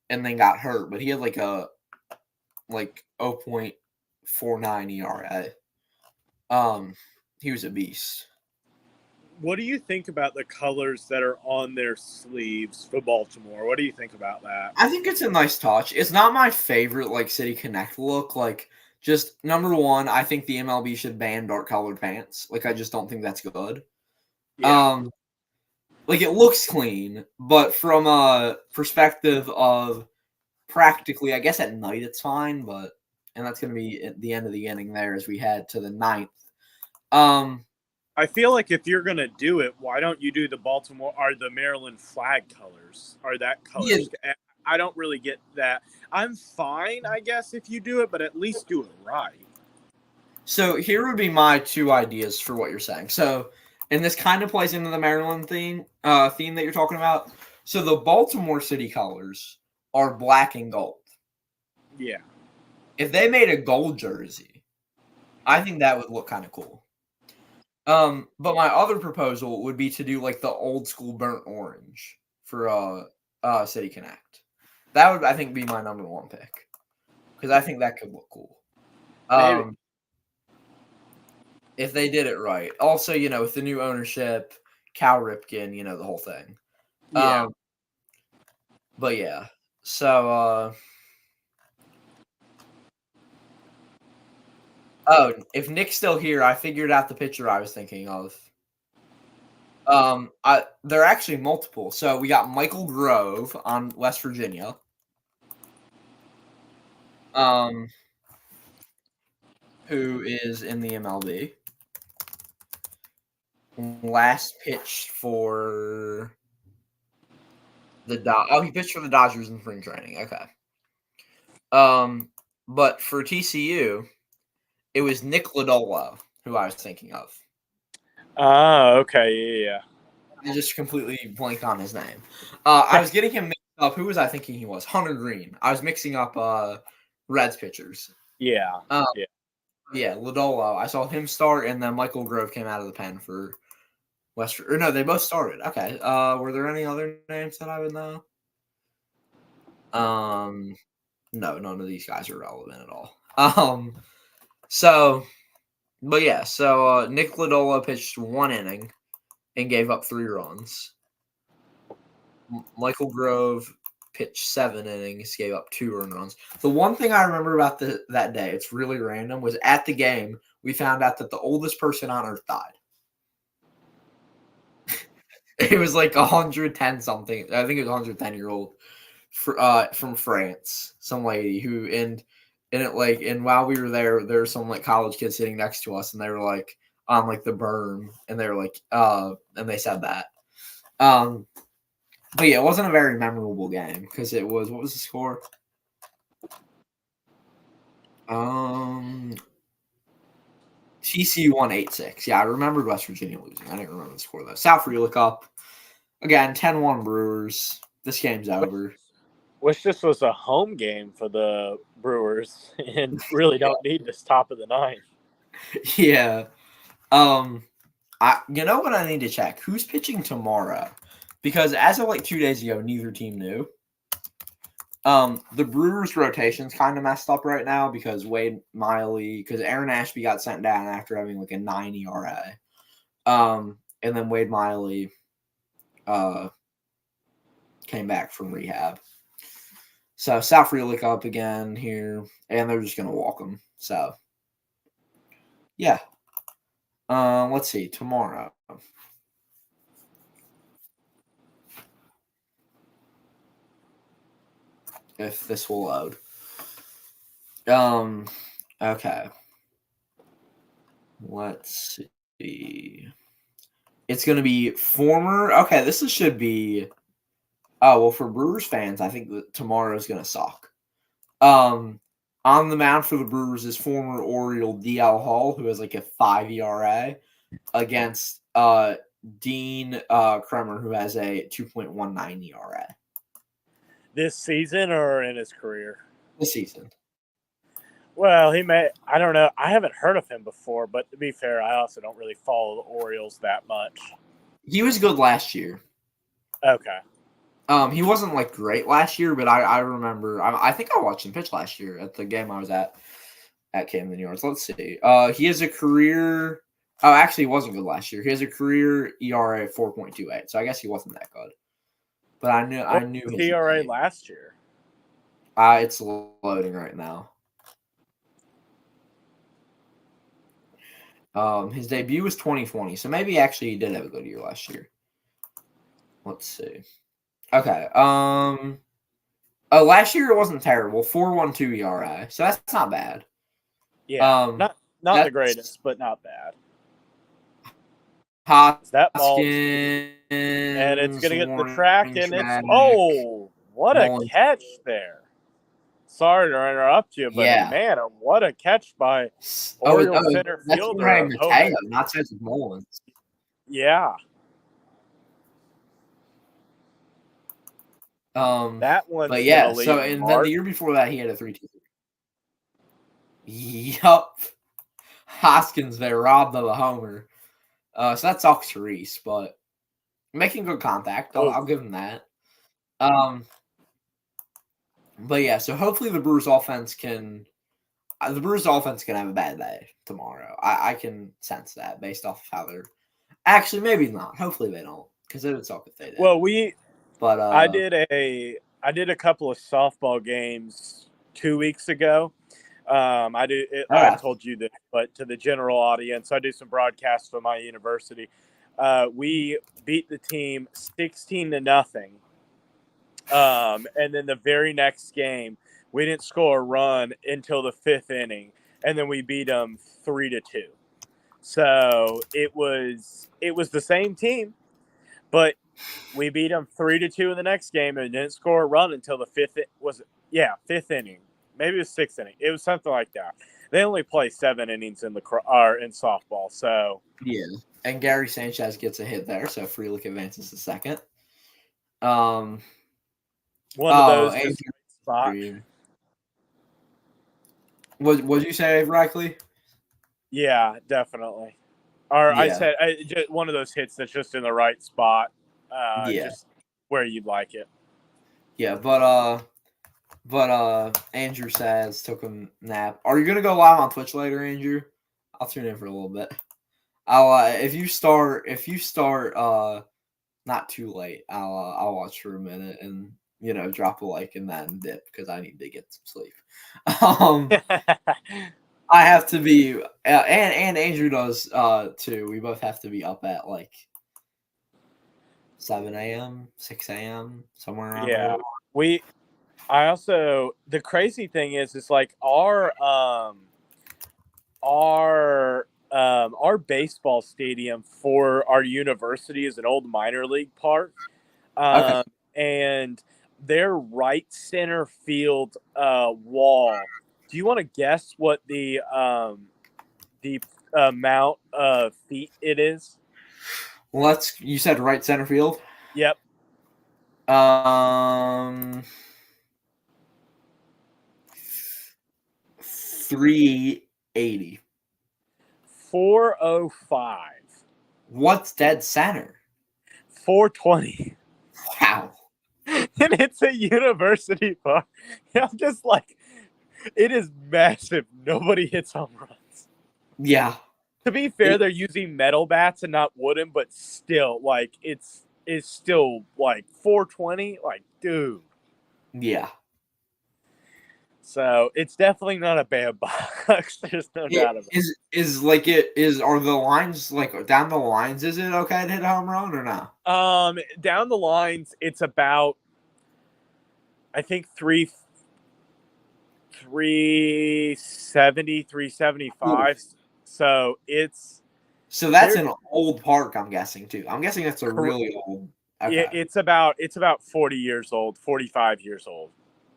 and then got hurt, but he had like 0.49 ERA. He was a beast. What do you think about the colors that are on their sleeves for Baltimore? What do you think about that? I think it's a nice touch. It's not my favorite like City Connect look. Like, just number one, I think the MLB should ban dark colored pants. Like, I just don't think that's good. Yeah. Like it looks clean, but from a perspective of practically, I guess at night it's fine, and that's going to be at the end of the inning there as we head to the 9th. I feel like if you're gonna do it, why don't you do the Baltimore or the Maryland flag colors or that Yeah. colors? I don't really get that. I'm fine, I guess, if you do it, but at least do it right. So here would be my two ideas for what you're saying. So, and this kind of plays into the Maryland theme that you're talking about. So the Baltimore City colors are black and gold. Yeah. If they made a gold jersey, I think that would look kind of cool. But my other proposal would be to do like the old school burnt orange for City Connect. That would, I think, be my number one pick because I think that could look cool. Maybe. If they did it right. Also, with the new ownership, Cal Ripken, the whole thing. Yeah. But yeah. So if Nick's still here, I figured out the picture I was thinking of. There are actually multiple. So we got Michael Grove on West Virginia. Who is in the MLB. Last pitch for the he pitched for the Dodgers in spring training. Okay. But for TCU, it was Nick Lodolo who I was thinking of. Oh, okay, yeah. I just completely blanked on his name. I was getting him mixed up. Who was I thinking he was? Hunter Green. I was mixing up Reds pitchers. Yeah. Yeah. Yeah, Lodolo. I saw him start, and then Michael Grove came out of the pen for West. Or no, they both started. Okay. Were there any other names that I would know? No, none of these guys are relevant at all. But yeah, so Nick Lodolo pitched 1 inning and gave up 3 runs. Michael Grove pitched 7 innings, gave up 2 earned runs. The one thing I remember about that day, it's really random, was at the game, we found out that the oldest person on Earth died. It was like 110 something. I think it was 110-year-old from France, some lady who and while we were there were some like college kids sitting next to us, and they were like on like the berm, and they were like and they said that. But yeah, it wasn't a very memorable game because it was, what was the score? TCU won 8-6. Yeah, I remembered West Virginia losing. I didn't remember the score though. South Florida Cup again, 10-1 Brewers. This game's over. Wish this was a home game for the Brewers and really don't need this top of the ninth. Yeah. You know what I need to check? Who's pitching tomorrow? Because as of like 2 days ago, neither team knew. The Brewers' rotation's kind of messed up right now because because Aaron Ashby got sent down after having like a 9 ERA. And then Wade Miley came back from rehab. So South Florida Cup again here, and they're just gonna walk them. So yeah. Let's see, tomorrow. If this will load. Okay. Let's see. It's gonna be former. Okay, should be. Oh well, for Brewers fans, I think that tomorrow is gonna suck. On the mound for the Brewers is former Oriole DL Hall, who has like a 5 ERA, against Dean Kremer, who has a 2.19 ERA. This season or in his career? This season. Well, he may. I don't know. I haven't heard of him before, but to be fair, I also don't really follow the Orioles that much. He was good last year. Okay. He wasn't like great last year, but I remember. I think I watched him pitch last year at the game I was at Camden Yards. Let's see. He has a career. Oh, actually, he wasn't good last year. He has a career ERA of 4.28. So I guess he wasn't that good. But I knew his his ERA name. last year. It's loading right now. His debut was 2020, so maybe actually he did have a good year last year. Let's see. Okay. Last year it wasn't terrible. 4.12 ERA, so that's not bad. Yeah. Not the greatest, but not bad. That ball's Hoskins, and it's going to get the track, warning and it's track. what a Mullins. catch there. Sorry to interrupt you, but Yeah. man, what a catch by Orioles center That's fielder. Jorge Mateo, not Cedric Mullins. Yeah. That one's But going yeah, to leave so a and then mark. the year before that he had a 3-2. Yup. Hoskins there robbed of a homer. So that sucks for Reese, but making good contact. I'll give him that. But yeah, so hopefully the Brewers offense can have a bad day tomorrow. I can sense that based off of how they're actually maybe not. Hopefully they don't, because it would suck if they did. Well, but I did a couple of softball games 2 weeks ago. I told you this, but to the general audience, I do some broadcasts for my university. We beat the team 16-0. And then the very next game, we didn't score a run until the 5th inning, and then we beat them 3-2. So it was the same team, but we beat them 3-2 in the next game, and didn't score a run until the 5th inning. Maybe it was 6th inning. It was something like that. They only play 7 innings in softball. So yeah, and Gary Sanchez gets a hit there, so Frelick advances to second. One of those just spot. Would you say correctly? Yeah, definitely. Or yeah. I said just one of those hits that's just in the right spot, just where you'd like it. Yeah, but Andrew says took a nap. Are you gonna go live on Twitch later, Andrew? I'll tune in for a little bit. I'll if you start not too late, I'll watch for a minute and drop a like and then dip because I need to get some sleep. I have to be and Andrew does too. We both have to be up at like 7 a.m., 6 a.m., somewhere around there. I also, the crazy thing is like our baseball stadium for our university is an old minor league park. And their right center field wall. Do you want to guess what the amount of feet it is? You said right center field? Yep. 380. 405. What's dead center? 420. Wow. And it's a university park. I'm just like, it is massive. Nobody hits home runs. Yeah. To be fair, they're using metal bats and not wooden, but still, like, it's still like 420. Like, dude. Yeah. So it's definitely not a bad box. There's no doubt about it. Are the lines like down the lines? Is it okay to hit a home run or no? Down the lines, it's about, I think 370, 375. So that's an old park, I'm guessing too. I'm guessing that's a really old. Okay. It's about 40 years old, 45 years old.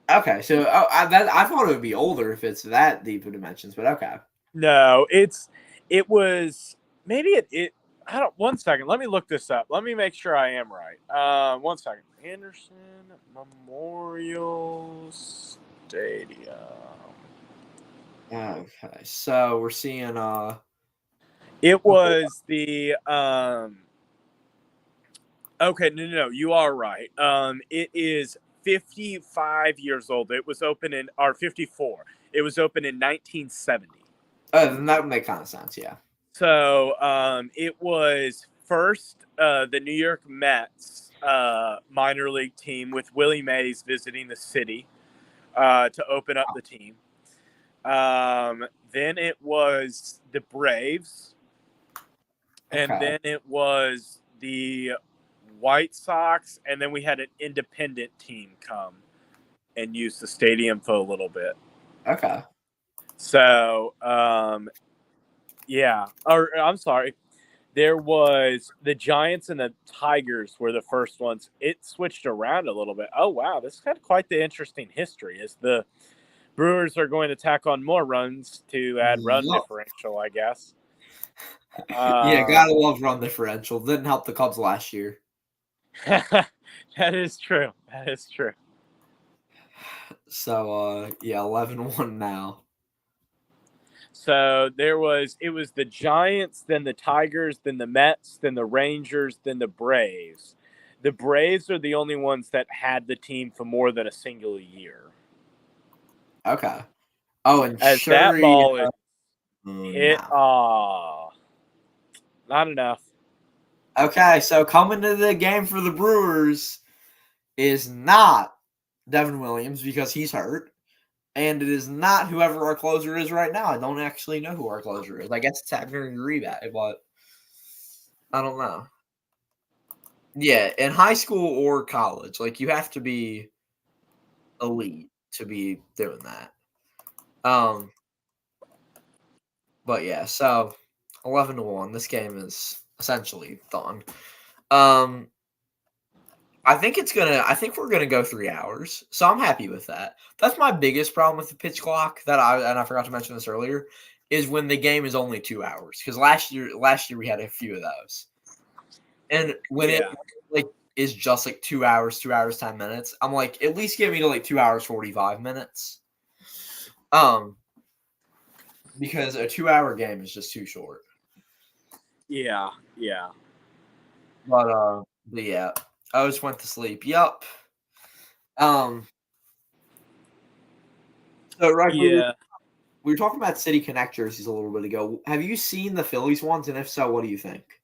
Okay, so I thought it would be older if it's that deep of dimensions, but okay. No, it was maybe it. I don't. 1 second. Let me look this up. Let me make sure I am right. 1 second. Anderson Memorial Stadium. Okay, so we're seeing It was the Okay, no, you are right. It is 55 years old. It was open 54. It was open in 1970. Then that would make kind of sense, yeah. So it was first the New York Mets minor league team with Willie Mays visiting the city to open up the team. Then it was the Braves. And then it was the White Sox, and then we had an independent team come and use the stadium for a little bit. Okay. So, yeah. Or I'm sorry. there was the Giants and the Tigers were the first ones. It switched around a little bit. Oh, wow. This had quite the interesting history as the Brewers are going to tack on more runs to add run Yup. differential, I guess. Yeah, gotta love run differential. Didn't help the Cubs last year. That is true. That is true. So, yeah, 11-1 now. So it was the Giants, then the Tigers, then the Mets, then the Rangers, then the Braves. The Braves are the only ones that had the team for more than a single year. Okay. Oh, and As sure, that ball is hit, no. not enough. Okay, so coming to the game for the Brewers is not Devin Williams because he's hurt. And it is not whoever our closer is right now. I don't actually know who our closer is. I guess it's Abner Uribe, but I don't know. Yeah, in high school or college, like you have to be elite to be doing that. But yeah, so 11-1. This game is essentially done. I think we're gonna go 3 hours. So I'm happy with that. That's my biggest problem with the pitch clock and I forgot to mention this earlier, is when the game is only 2 hours. Because last year we had a few of those. And when it like is just like 2 hours, 2 hours, 10 minutes, I'm like, at least give me to like 2 hours, 45 minutes. Because a 2-hour game is just too short. Yeah. But yeah. I just went to sleep. Yup. So right, Yeah. we were talking about City Connect jerseys a little bit ago. Have you seen the Phillies ones? And if so, what do you think?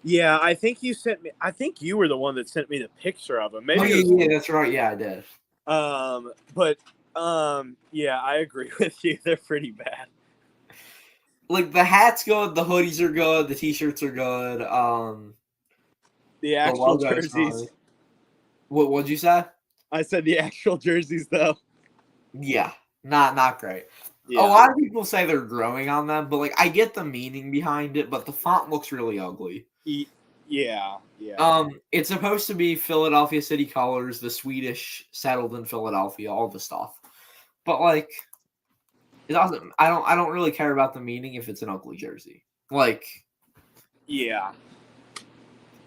Yeah, I think you were the one that sent me the picture of them. Maybe yeah, that's right. Yeah, I did. Yeah, I agree with you. They're pretty bad. Like the hat's good, the hoodies are good, the t-shirts are good. The actual jerseys. Nice. What'd you say? I said the actual jerseys though. Yeah, not great. Yeah. A lot of people say they're growing on them, but like I get the meaning behind it, but the font looks really ugly. Yeah. It's supposed to be Philadelphia City colors, the Swedish settled in Philadelphia, all the stuff. But like it doesn't I don't really care about the meaning if it's an ugly jersey. Like yeah.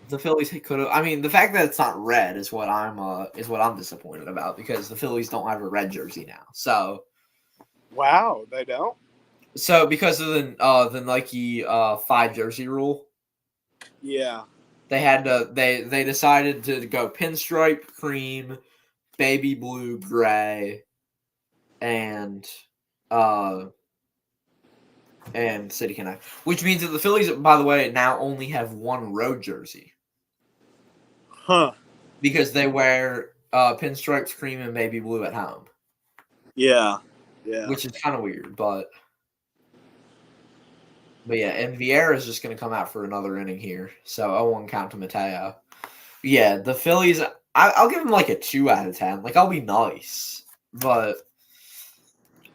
the Phillies could have. I mean, the fact that it's not red is what I'm disappointed about because the Phillies don't have a red jersey now. So, wow, they don't. So because of the Nike 5 jersey rule, yeah, they had to they decided to go pinstripe, cream, baby blue, gray, and City Connect, which means that the Phillies, by the way, now only have one road jersey. Huh. Because they wear pinstripes, cream, and baby blue at home. Yeah. Which is kind of weird, but yeah, and Vieira is just going to come out for another inning here. So 0-1 count to Mateo. Yeah, the Phillies, I'll give them like a 2 out of 10. Like, I'll be nice. But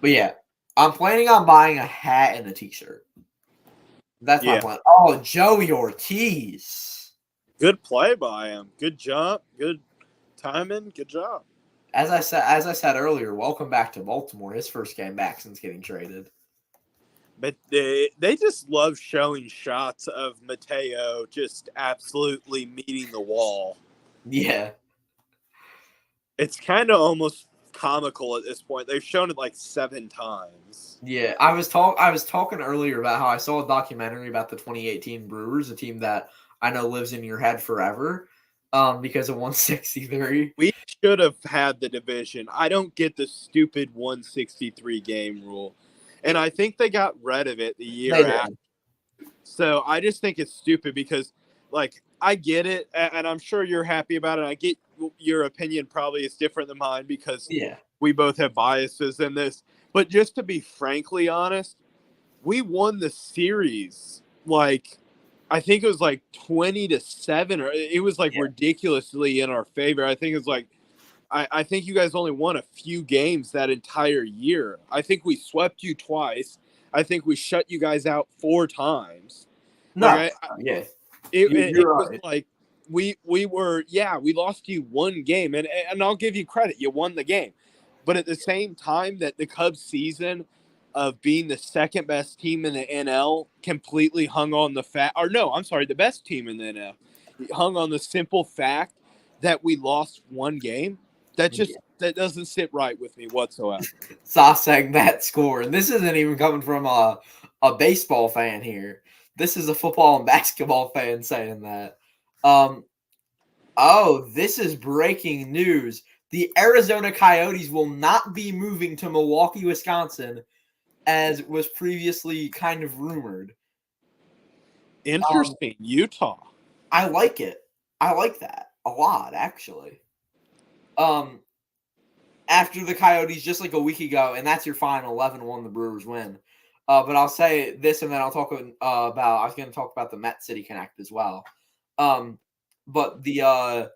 yeah, I'm planning on buying a hat and a t-shirt. That's my plan. Oh, Joey Ortiz. Good play by him. Good jump. Good timing. Good job. As I said earlier, welcome back to Baltimore. His first game back since getting traded. But they just love showing shots of Mateo just absolutely meeting the wall. Yeah. It's kind of almost comical at this point. They've shown it like 7 times. Yeah, I was talking earlier about how I saw a documentary about the 2018 Brewers, a team that I know lives in your head forever, because of 163. We should have had the division. I don't get the stupid 163 game rule. And I think they got rid of it the year after. So I just think it's stupid because, like, I get it, and I'm sure you're happy about it. I get your opinion probably is different than mine because we both have biases in this. But just to be frankly honest, we won the series, like, I think it was like 20-7, or it was like ridiculously in our favor. I think it was like, I think you guys only won a few games that entire year. I think we swept you twice. I think we shut you guys out 4 times. No, Like yeah, it you're was right. like we lost you one game, and I'll give you credit, you won the game, but at the same time that the Cubs season of being the second best team in the NL completely hung on the fact, or no, I'm sorry, the best team in the NL hung on the simple fact that we lost one game. Yeah. That doesn't sit right with me whatsoever. Stop saying that score. And this isn't even coming from a baseball fan here. This is a football and basketball fan saying that. Um, oh, this is breaking news. The Arizona Coyotes will not be moving to Milwaukee, Wisconsin, as was previously kind of rumored. Interesting, Utah. I like it. I like that a lot, actually. Um, after the Coyotes just like a week ago, and that's your final 11-1, the Brewers win. But I'll say this, and then I'll talk about. I was going to talk about the Met City Connect as well. But the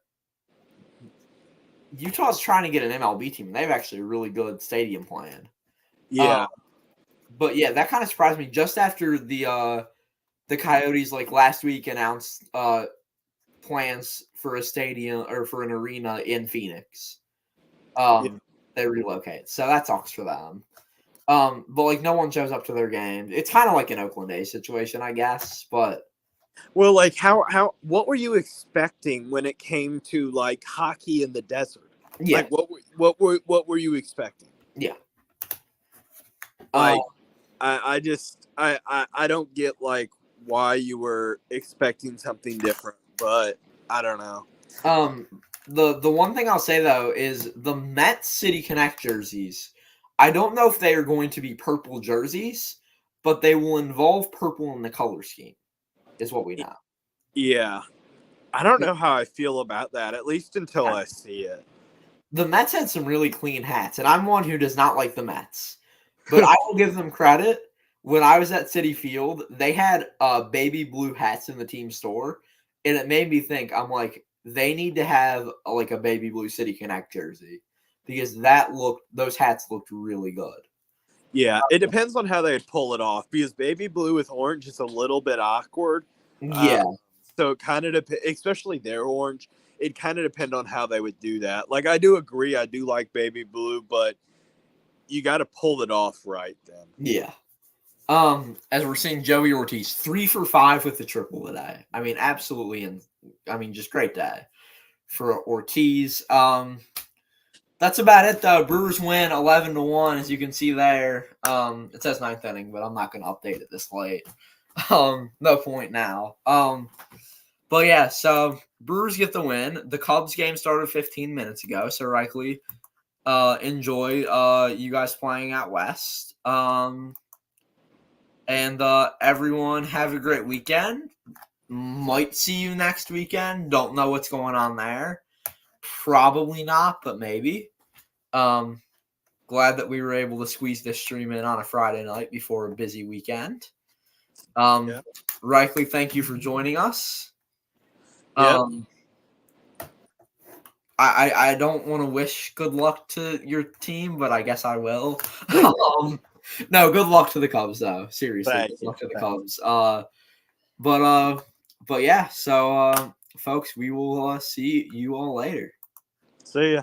Utah's trying to get an MLB team. They have actually a really good stadium plan. Yeah. But yeah, that kind of surprised me. Just after the Coyotes like last week announced plans for a stadium or for an arena in Phoenix. They relocate, so that sucks for them. But like no one shows up to their game. It's kind of like an Oakland A's situation, I guess. But Well, like what were you expecting when it came to like hockey in the desert? yeah, Like what were you expecting? yeah. Like I don't get like why you were expecting something different, but I don't know. The one thing I'll say though is the Met City Connect jerseys. I don't know if they are going to be purple jerseys, but they will involve purple in the color scheme. Is what we know. Yeah. I don't know how I feel about that, at least until I see it. The Mets had some really clean hats, and I'm one who does not like the Mets. But I will give them credit. When I was at Citi Field, they had baby blue hats in the team store, and it made me think. I'm like, they need to have like a baby blue City Connect jersey because those hats looked really good. Yeah, it depends on how they pull it off because baby blue with orange is a little bit awkward. Yeah, So it kind of especially their orange. It kind of depend on how they would do that. Like I do agree, I do like baby blue, but you got to pull it off right then. yeah. As we're seeing Joey Ortiz 3 for 5 with the triple today. I mean, absolutely, and I mean, just great day for Ortiz. That's about it though. Brewers win 11-1, as you can see there. It says 9th inning, but I'm not going to update it this late. No point now. But yeah, so Brewers get the win. The Cubs game started 15 minutes ago, so likely enjoy you guys playing out west. And everyone have a great weekend. Might see you next weekend. Don't know what's going on there. Probably not, but maybe. Glad that we were able to squeeze this stream in on a Friday night before a busy weekend. Yeah. Reichley, thank you for joining us. Yep. I don't want to wish good luck to your team, but I guess I will. No, good luck to the Cubs, though. Seriously, good luck to the Cubs. But yeah. So, folks, we will see you all later. See ya.